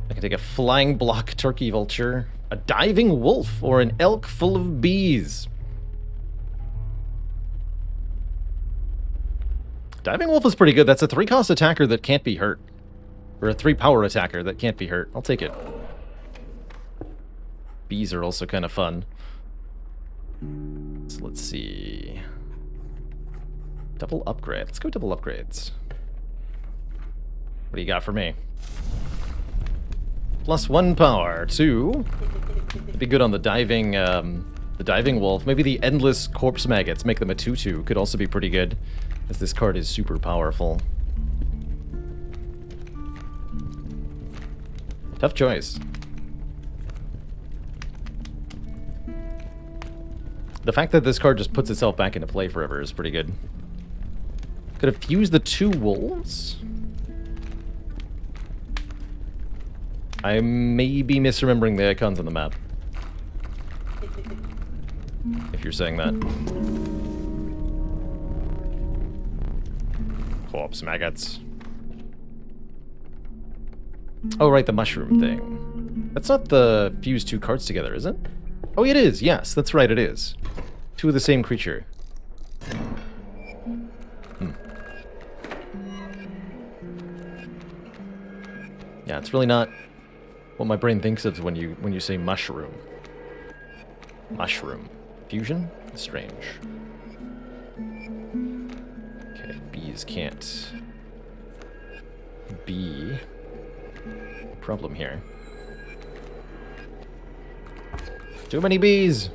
I can take a flying block turkey vulture, a diving wolf, or an elk full of bees. Diving wolf is pretty good. That's a 3-cost attacker that can't be hurt. Or a 3-power attacker that can't be hurt. I'll take it. Bees are also kind of fun. So let's see. Double upgrade. Let's go double upgrades. What do you got for me? +1 power. 2. It'd be good on the diving wolf. Maybe the endless corpse maggots. Make them a 2/2. Could also be pretty good, as this card is super powerful. Tough choice. The fact that this card just puts itself back into play forever is pretty good. Could have fused the 2 wolves? I may be misremembering the icons on the map. If you're saying that. Corpse maggots. Oh, right, the mushroom thing. That's not the fuse 2 cards together, is it? Oh, it is. Yes, that's right, it is. 2 of the same creature. Yeah, it's really not what my brain thinks of when you say mushroom. Mushroom. Fusion? Strange. Okay, bees can't be a problem here. Too many bees!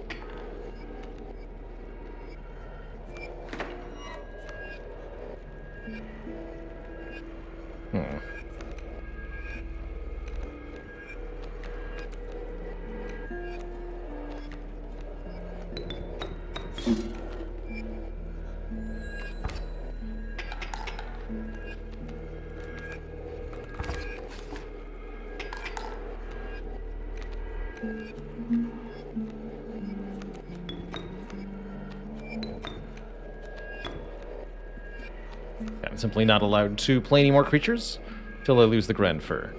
I'm simply not allowed to play any more creatures till I lose the Grand Fur.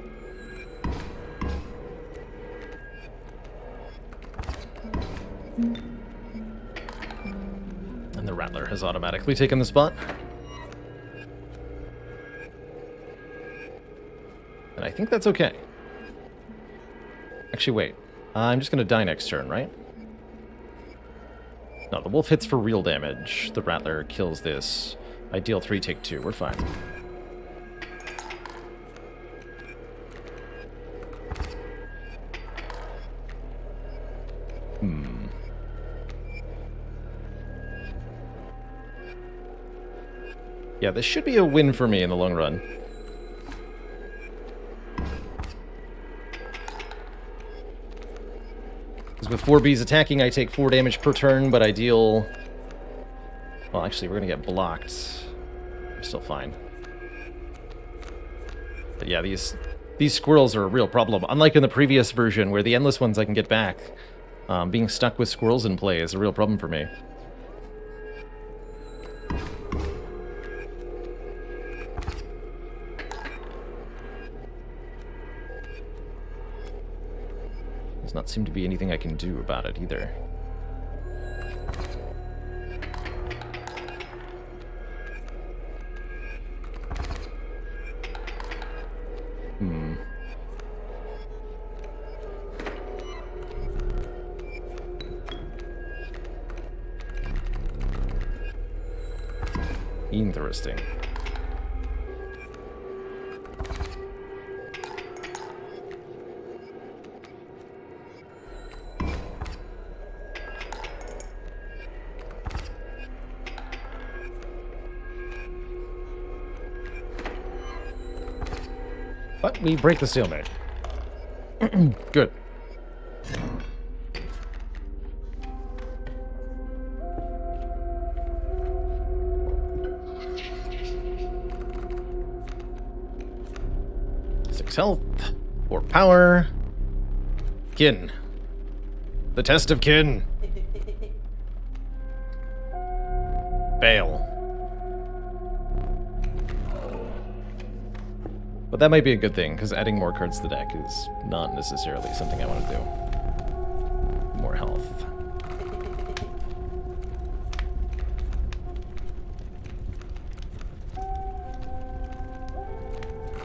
And the Rattler has automatically taken the spot. And I think that's okay. Actually, wait. I'm just going to die next turn, right? No, the wolf hits for real damage. The rattler kills this. I deal 3, take 2. We're fine. Yeah, this should be a win for me in the long run. Because with 4 bees attacking, I take 4 damage per turn, but I deal... Well, actually, we're going to get blocked. I'm still fine. But yeah, these squirrels are a real problem. Unlike in the previous version, where the endless ones I can get back, being stuck with squirrels in play is a real problem for me. Does not seem to be anything I can do about it either. Interesting. But we break the stalemate. Good. Health or power. Kin. The test of kin. Fail. But that might be a good thing, because adding more cards to the deck is not necessarily something I want to do. More health.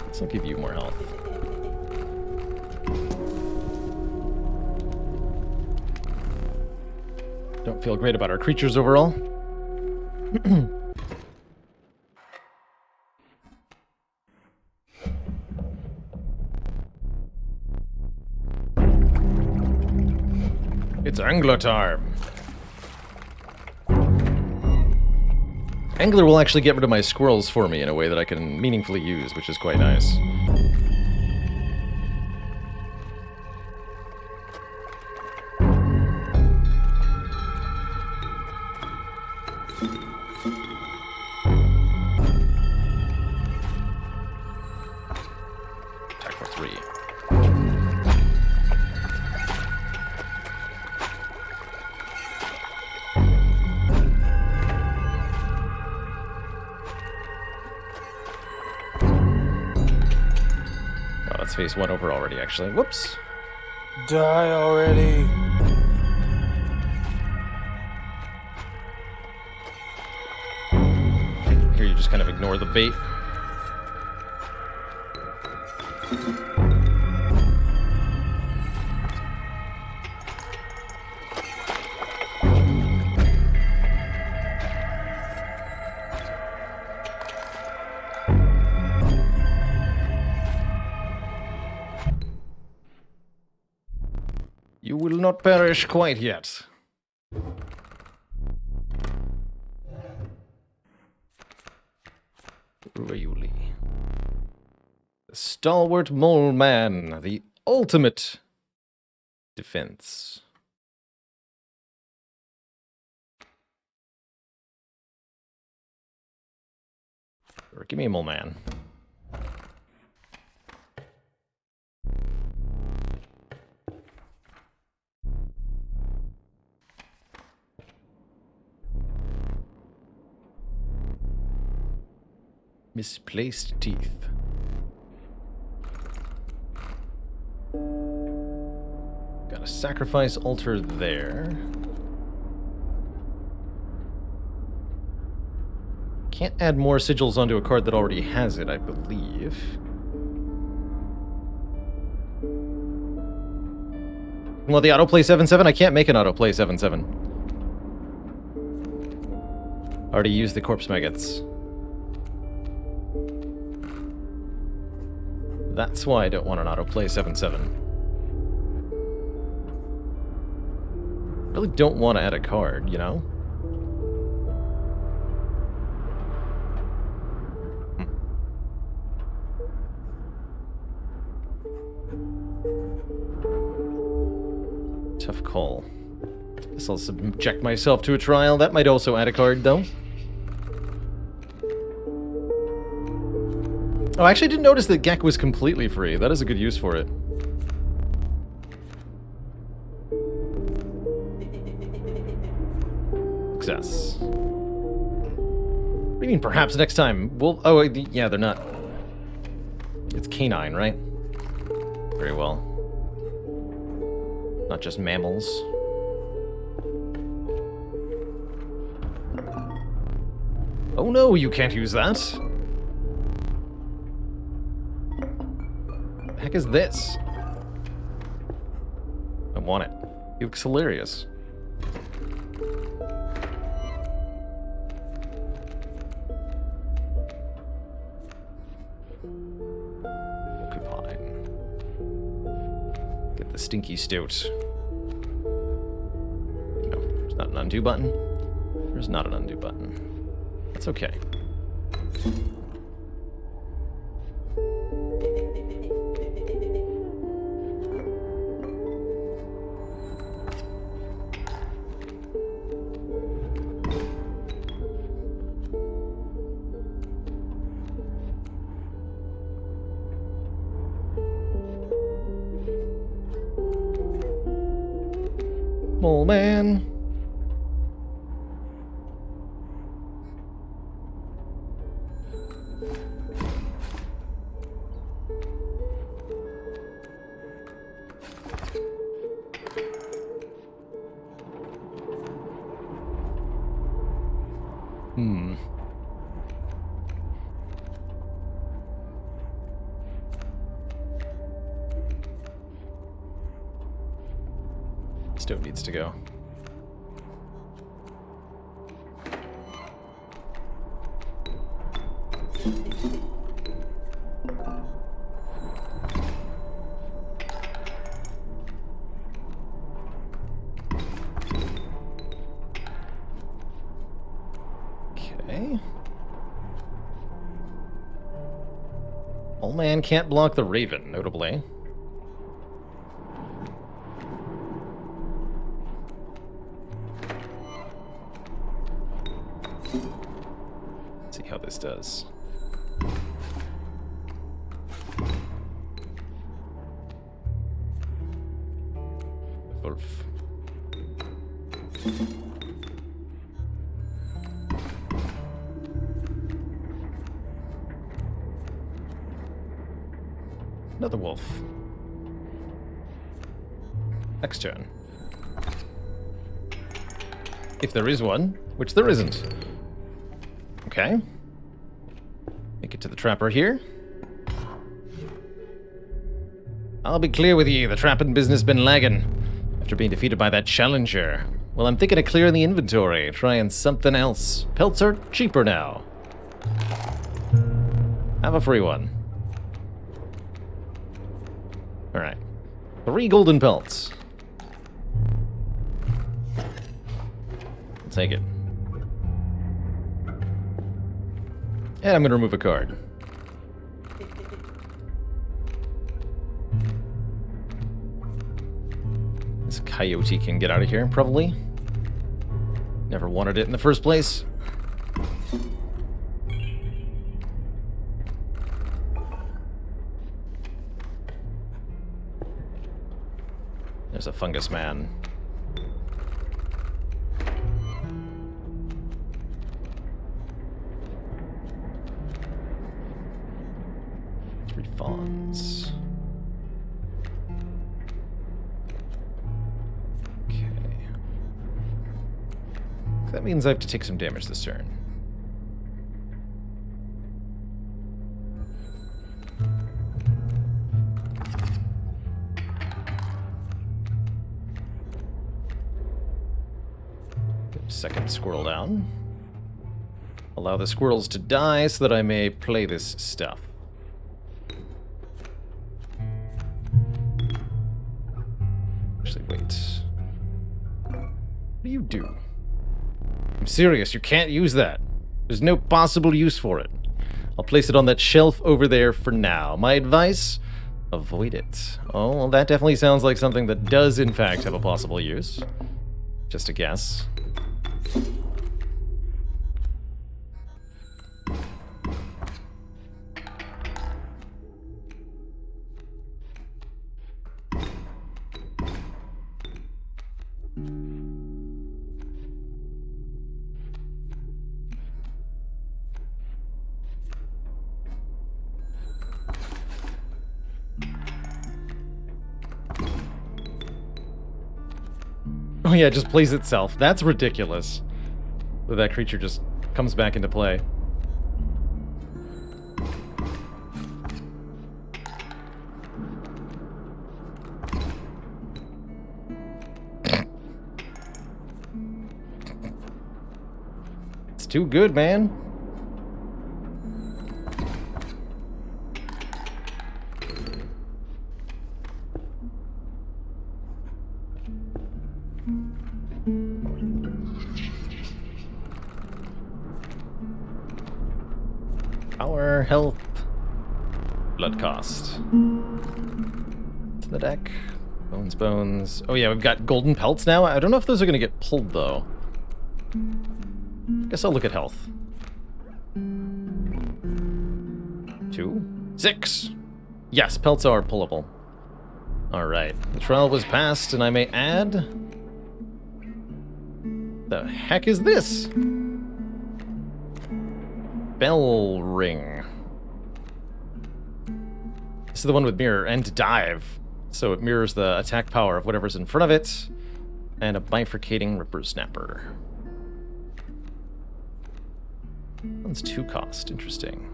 This will give you more health. Don't feel great about our creatures overall. It's Angler time. Angler will actually get rid of my squirrels for me in a way that I can meaningfully use, which is quite nice. Attack for 3. Phase 1 over already, actually. Whoops. Die already. Here you just kind of ignore the bait. You will not perish quite yet. Really. The stalwart mole man, the ultimate defense. Or give me a mole man. Misplaced teeth. Got a sacrifice altar there. Can't add more sigils onto a card that already has it, I believe. Well, the autoplay 7-7? I can't make an autoplay 7-7. Already used the corpse maggots. That's why I don't want an autoplay 7-7. Really don't want to add a card, you know? Tough call. Guess I'll subject myself to a trial. That might also add a card, though. Oh, I actually didn't notice that Gek was completely free. That is a good use for it. Success. What do you mean, perhaps next time? Well, oh, yeah, they're not. It's canine, right? Very well. Not just mammals. Oh no, you can't use that! What the heck is this? I want it. It looks hilarious. Porcupine. Get the stinky stout. No, there's not an undo button. There's not an undo button. That's okay. Mole man. Stove needs to go. Okay. Old man can't block the Raven, notably. See how this does. Wolf. Another wolf. Next turn. If there is one, which there isn't. Okay. Make it to the trapper here. I'll be clear with you, the trapping business been lagging. After being defeated by that challenger. Well, I'm thinking of clearing the inventory, trying something else. Pelts are cheaper now. Have a free one. Alright. 3 golden pelts. I'll take it. And I'm going to remove a card. This coyote can get out of here, probably. Never wanted it in the first place. There's a fungus man. Fawns. Okay. That means I have to take some damage this turn. second squirrel down. Allow the squirrels to die so that I may play this stuff. Actually, wait. What do you do? I'm serious, you can't use that. There's no possible use for it. I'll place it on that shelf over there for now. My advice? Avoid it. Oh, well, that definitely sounds like something that does, in fact, have a possible use. Just a guess. Oh yeah, it just plays itself. That's ridiculous. That creature just comes back into play. It's too good, man. Power, health, blood cost. It's in the deck. Bones, bones. Oh yeah, we've got golden pelts now. I don't know if those are going to get pulled, though. Guess I'll look at health. 2, 6. Yes, pelts are pullable. Alright, the trial was passed, and I may add... The heck is this? Bell ring. This is the one with mirror and dive. So it mirrors the attack power of whatever's in front of it. And a bifurcating ripper snapper. One's 2 cost. Interesting.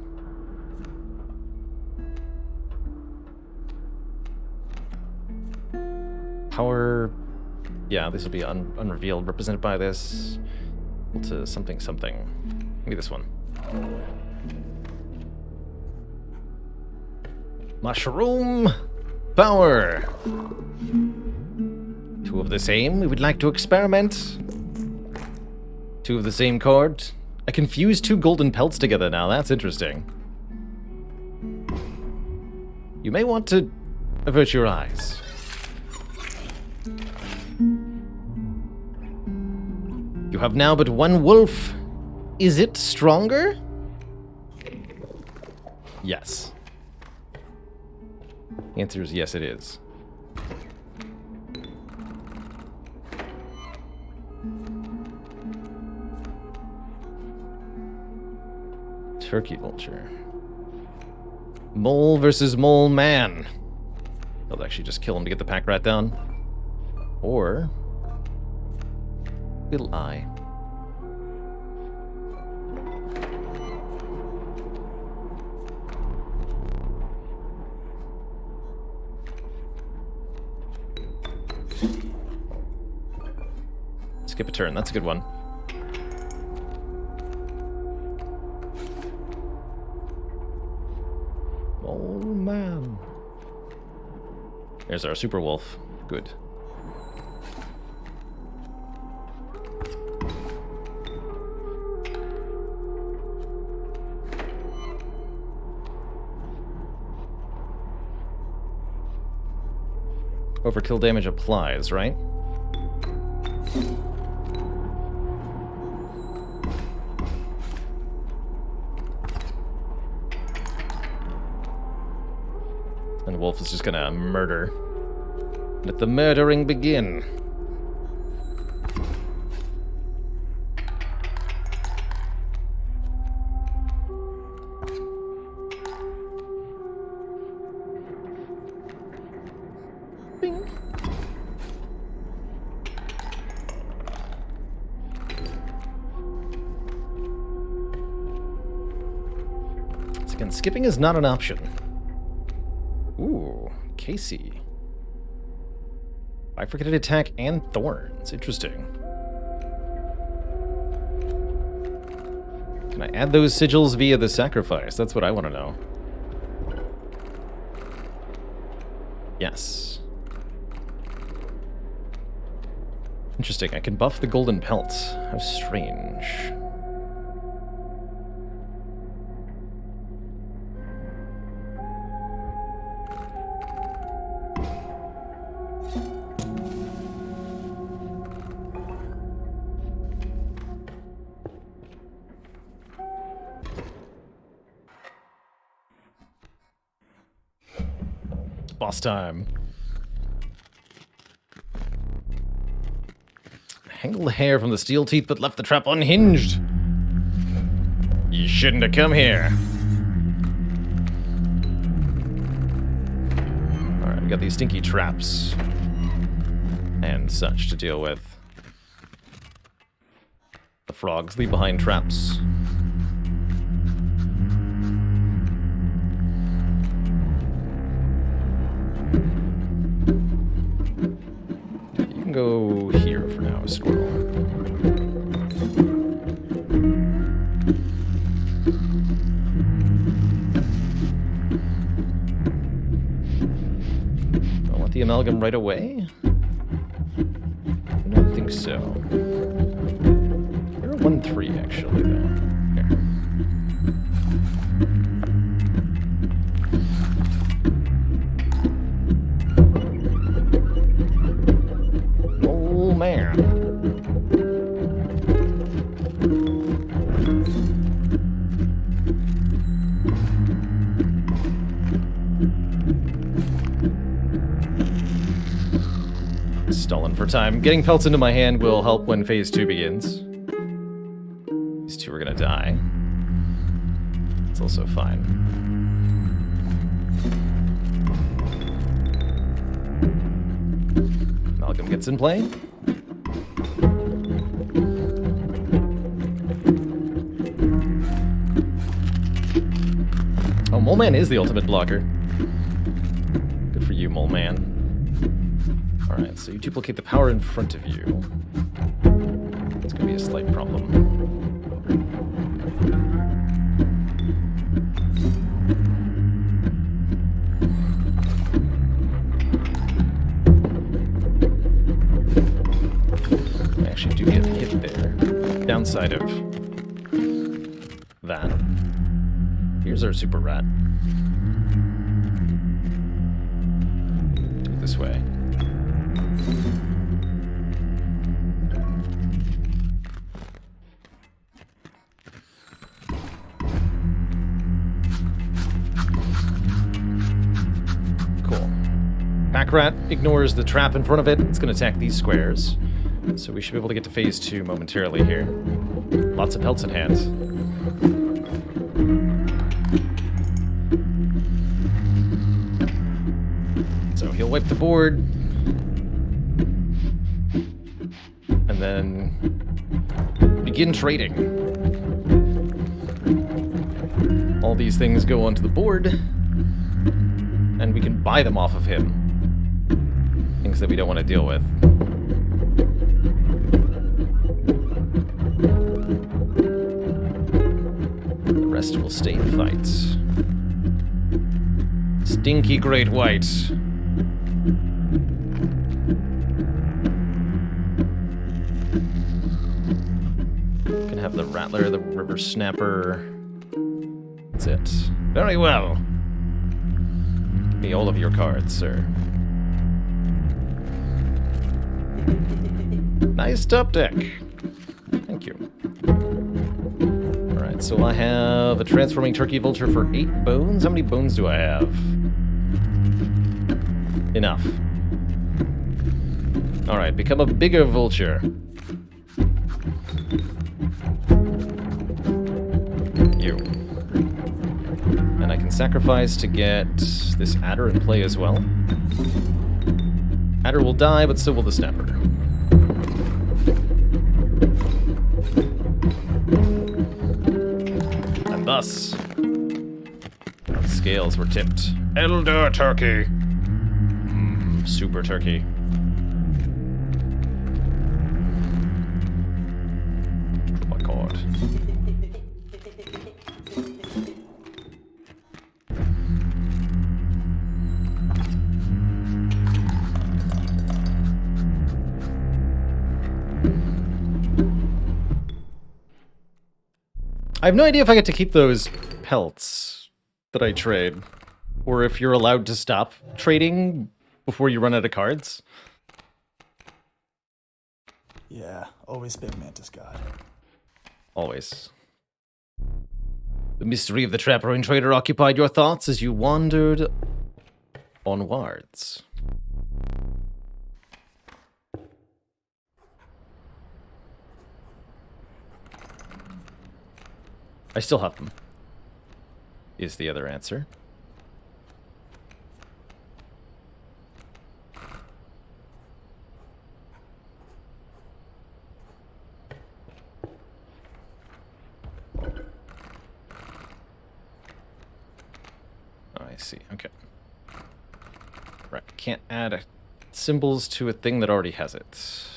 Power. Yeah, this will be unrevealed. Represented by this. Equal to something something. Maybe this one. Mushroom power. 2 of the same. We would like to experiment. 2 of the same card. I confused 2 golden pelts together now. That's interesting. You may want to avert your eyes. You have now but 1 wolf. Is it stronger? Yes. The answer is yes, it is. Turkey vulture. Mole versus mole man. They'll actually just kill him to get the pack rat down. Or will I? Skip a turn, that's a good one. Oh man. There's our super wolf. Good. Overkill damage applies, right? And the wolf is just gonna murder. Let the murdering begin. Bing. Once again, skipping is not an option. Ooh, Kaycee. Bifurcated attack and thorns. Interesting. Can I add those sigils via the sacrifice? That's what I want to know. Yes. Interesting. I can buff the golden pelt. How strange. Boss time. Hangled the hair from the steel teeth, but left the trap unhinged. You shouldn't have come here. Alright, we got these stinky traps and such to deal with. The frogs leave behind traps. Go here for now, squirrel. Do I want the amalgam right away? I don't think so. You're a 1-3 actually, though. Here. Man. Stalling for time. Getting pelts into my hand will help when phase 2 begins. These two are gonna die. It's also fine. Malcolm gets in play. Oh, Mole Man is the ultimate blocker. Good for you, Mole Man. Alright, so you duplicate the power in front of you. It's gonna be a slight problem. I actually do get hit there. Downside of that. Here's our super rat. Do it this way. Cool. Pack rat ignores the trap in front of it. It's going to attack these squares. So we should be able to get to phase 2 momentarily here. Lots of pelts in hand. So he'll wipe the board. And then begin trading. All these things go onto the board. And we can buy them off of him. Things that we don't want to deal with. The rest will stay in fights. Stinky Great White. Can have the Rattler, the River Snapper. That's it. Very well. Give me all of your cards, sir. Nice top deck. Thank you. Alright, so I have a Transforming Turkey Vulture for 8 bones. How many bones do I have? Enough. Alright, become a bigger vulture. You. And I can sacrifice to get this adder in play as well. Adder will die, but so will the snapper. And thus, the scales were tipped. Elder Turkey. Super Turkey. Oh my god. have no idea if I get to keep those pelts that I trade, or if you're allowed to stop trading before you run out of cards. Yeah, always big Mantis God. Always. The mystery of the trap-rowing trader occupied your thoughts as you wandered onwards. I still have them, is the other answer. I see, okay. Right, can't add symbols to a thing that already has it.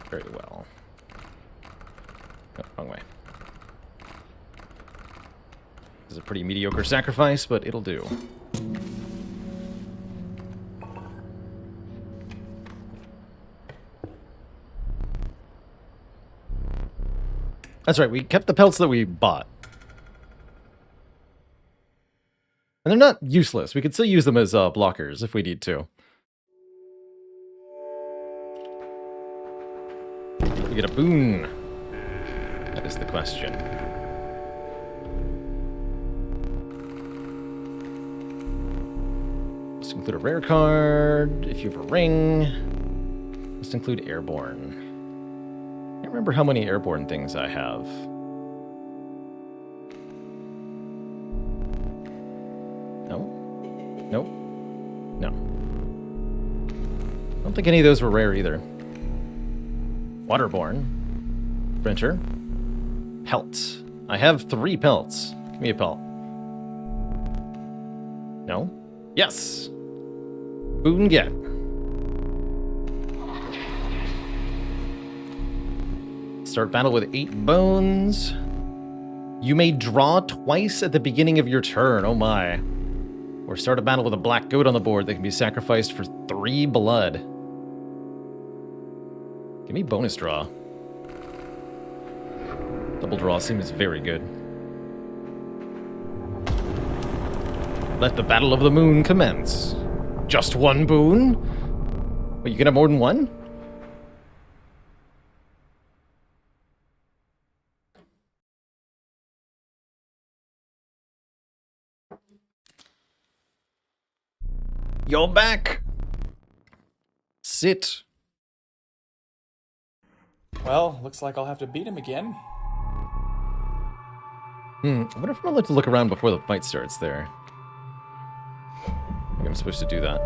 Very well. Oh, wrong way. This is a pretty mediocre sacrifice, but it'll do. That's right, we kept the pelts that we bought. And they're not useless. We could still use them as blockers if we need to. We get a boon. That is the question. Must include a rare card. If you have a ring, must include airborne. I can't remember how many airborne things I have. Nope. No. I don't think any of those were rare either. Waterborne. Printer. Pelt. I have 3 pelts. Give me a pelt. No? Yes! Boon get. Start battle with 8 bones. You may draw twice at the beginning of your turn. Oh my. Or start a battle with a black goat on the board that can be sacrificed for 3 blood. Give me bonus draw. Double draw seems very good. Let the battle of the moon commence. Just 1 boon? Wait, you can have more than 1? You're back! Sit. Well, looks like I'll have to beat him again. I wonder if I'm allowed to look around before the fight starts there. I think I'm supposed to do that.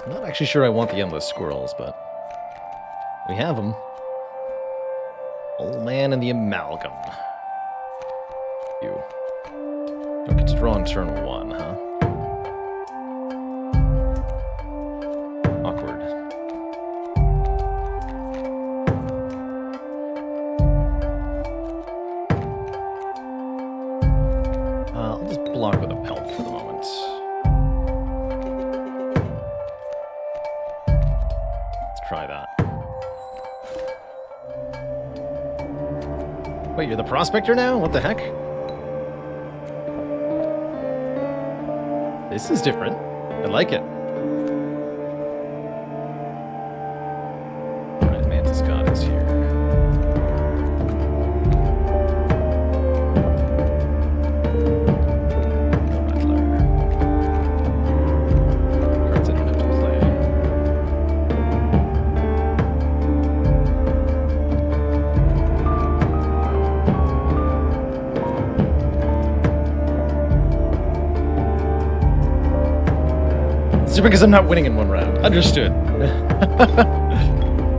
I'm not actually sure I want the endless squirrels, but we have them. Old man and the amalgam. You. Don't get to draw on turn 1, huh? Awkward. I'll just block with a pelt for the moment. Let's try that. Wait, you're the Prospector now? What the heck? This is different. I like it. Alright, Mantis God is here. Cards I don't have to play. It's different because I'm not winning in 1 round. Understood.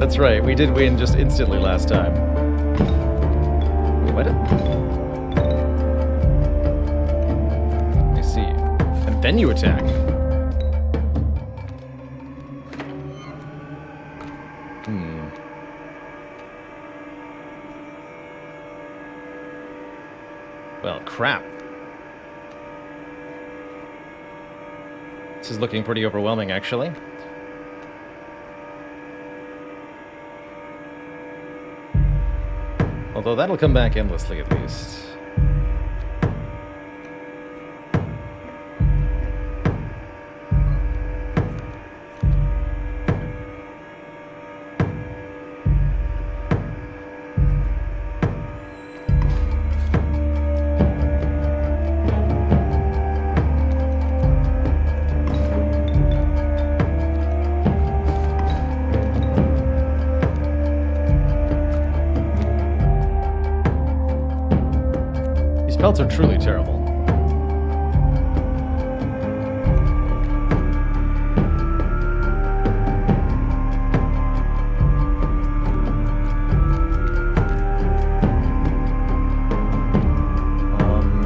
That's right, we did win just instantly last time. Wait, what? I see. And then you attack. Well, crap. This is looking pretty overwhelming, actually. Although that'll come back endlessly, at least. Belts are truly terrible.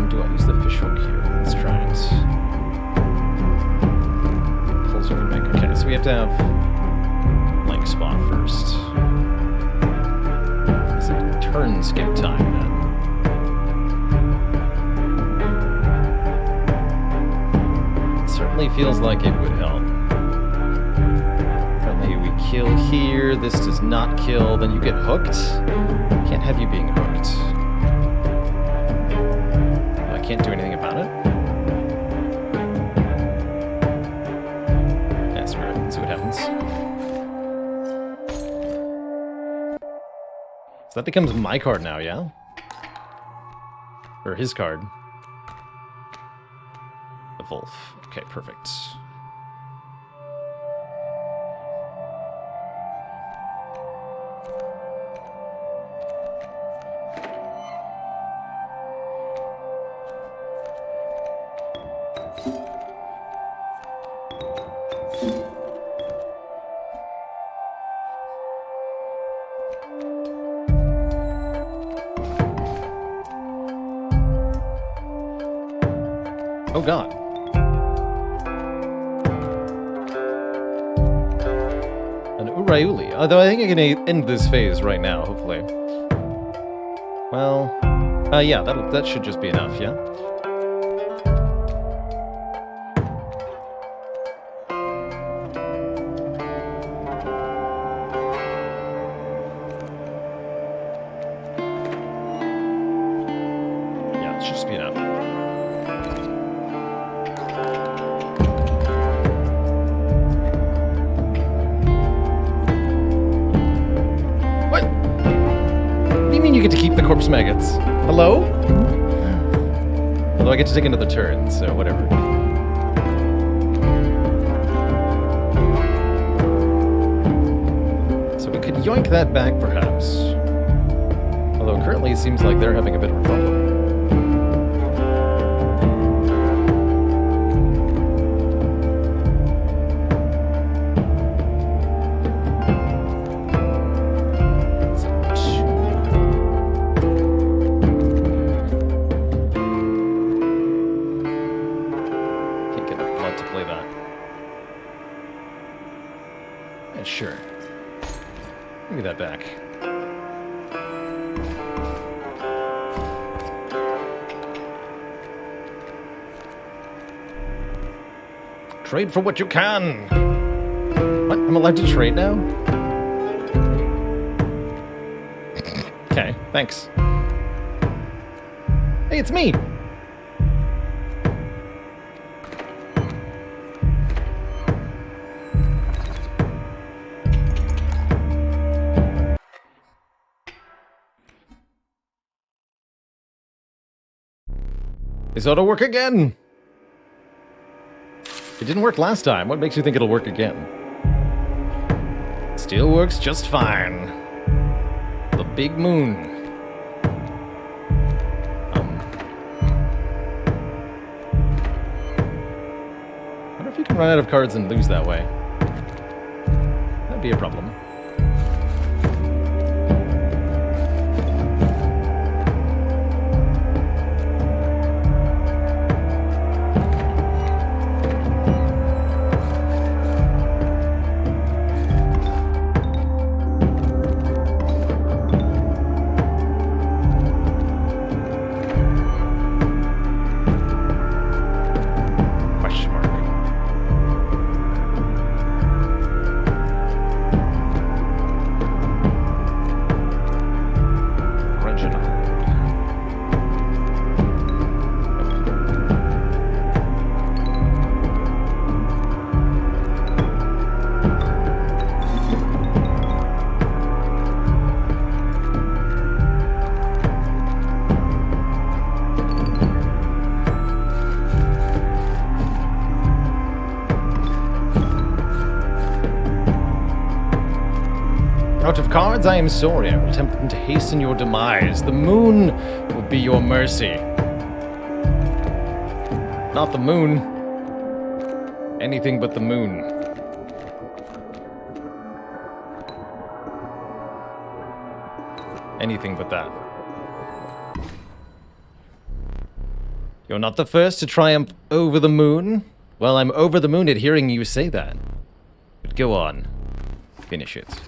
Do I use the fishhook here? Let's try it. Pulls over make. Okay, so we have to have blank spot first. It's a turn skip time then. Certainly feels like it would help. Apparently we kill here, this does not kill, then you get hooked? Can't have you being hooked. I can't do anything about it? Yeah, screw it, let's see what happens. So that becomes my card now, yeah? Or his card. The Wolf. Okay, perfect. Oh god. Rayuli. Although I think I can end this phase right now, hopefully. Well, yeah, that should just be enough, yeah? Yeah, it should just be enough. You get to keep the corpse maggots. Hello? Although I get to take another turn, so whatever. So we could yoink that back, perhaps. Although currently it seems like they're having a bit of a problem. Sure. Give me that back. Trade for what you can! What? I'm allowed to trade now? Okay, thanks. Hey, it's me! This ought to work again! It didn't work last time. What makes you think it'll work again? Still works just fine. The big moon. I wonder if you can run out of cards and lose that way. That'd be a problem. out of cards? I am sorry. I will attempt to hasten your demise. The moon will be your mercy. Not the moon. Anything but the moon. Anything but that. You're not the first to triumph over the moon. Well, I'm over the moon at hearing you say that. But go on. Finish it.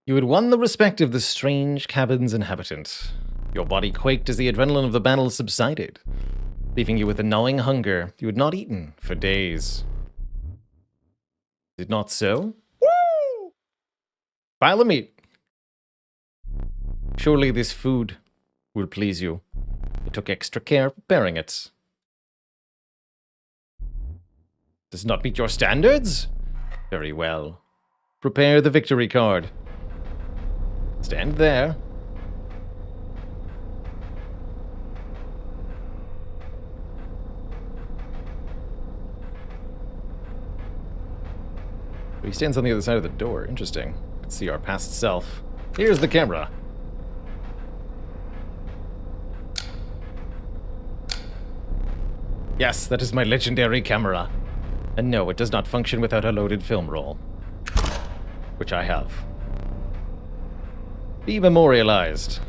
You had won the respect of the strange cabin's inhabitant. Your body quaked as the adrenaline of the battle subsided, leaving you with a gnawing hunger you had not eaten for days. Is it not so? Woo! Pile of meat. Surely this food will please you. I took extra care preparing it. Does not meet your standards? Very well. Prepare the victory card. Stand there. He stands on the other side of the door. Interesting. Let's see our past self. Here's the camera. Yes, that is my legendary camera. And no, it does not function without a loaded film roll. Which I have. Be memorialized.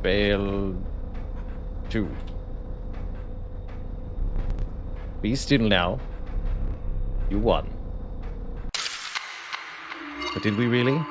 Fail 2. Be still now. You won. But did we really?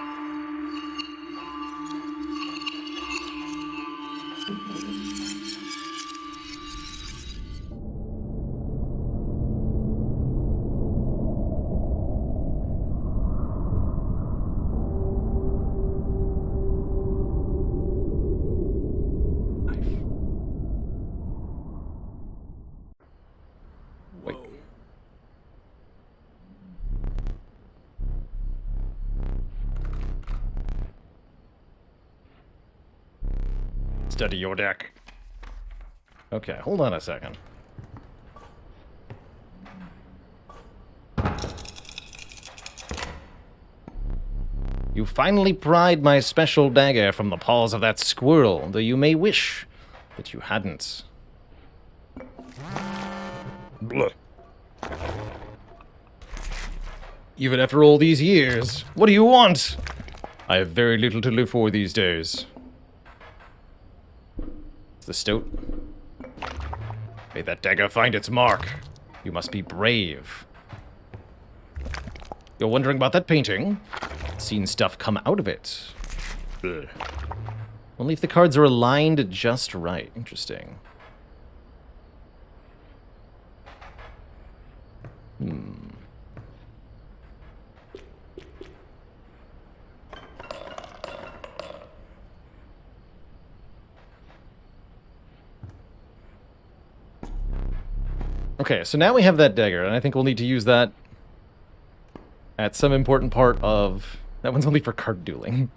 Study your deck. Okay, hold on a second. You finally pried my special dagger from the paws of that squirrel, though you may wish that you hadn't. Blah. Even after all these years, what do you want? I have very little to live for these days. The stoat. May that dagger find its mark. You must be brave. You're wondering about that painting? Seen stuff come out of it. Ugh. Only if the cards are aligned just right. Interesting. Okay, so now we have that dagger, and I think we'll need to use that at some important part of... That one's only for card dueling.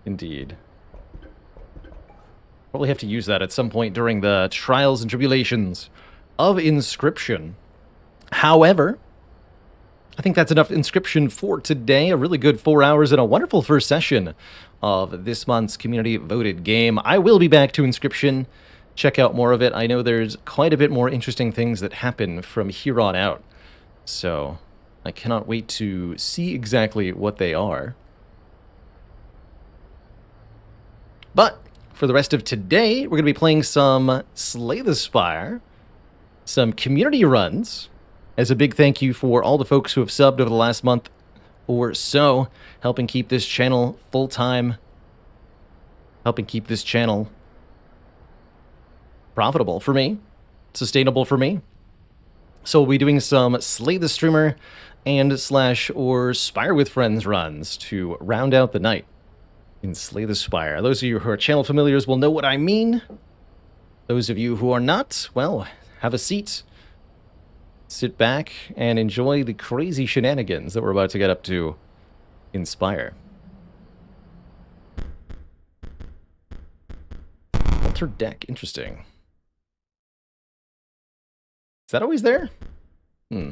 Indeed. Probably have to use that at some point during the trials and tribulations of Inscription. However, I think that's enough Inscription for today. A really good 4 hours and a wonderful first session of this month's community-voted game. I will be back to Inscription. Check out more of it. I know there's quite a bit more interesting things that happen from here on out. So, I cannot wait to see exactly what they are. But, for the rest of today, we're going to be playing some Slay the Spire, some community runs, as a big thank you for all the folks who have subbed over the last month or so, helping keep this channel full-time, helping keep this channel profitable for me, sustainable for me. So we'll be doing some Slay the Streamer and / or Spire with Friends runs to round out the night in Slay the Spire. Those of you who are channel familiars will know what I mean. Those of you who are not, well, have a seat. sit back and enjoy the crazy shenanigans that we're about to get up to in Spire. Altered deck, interesting. Is that always there? Hmm.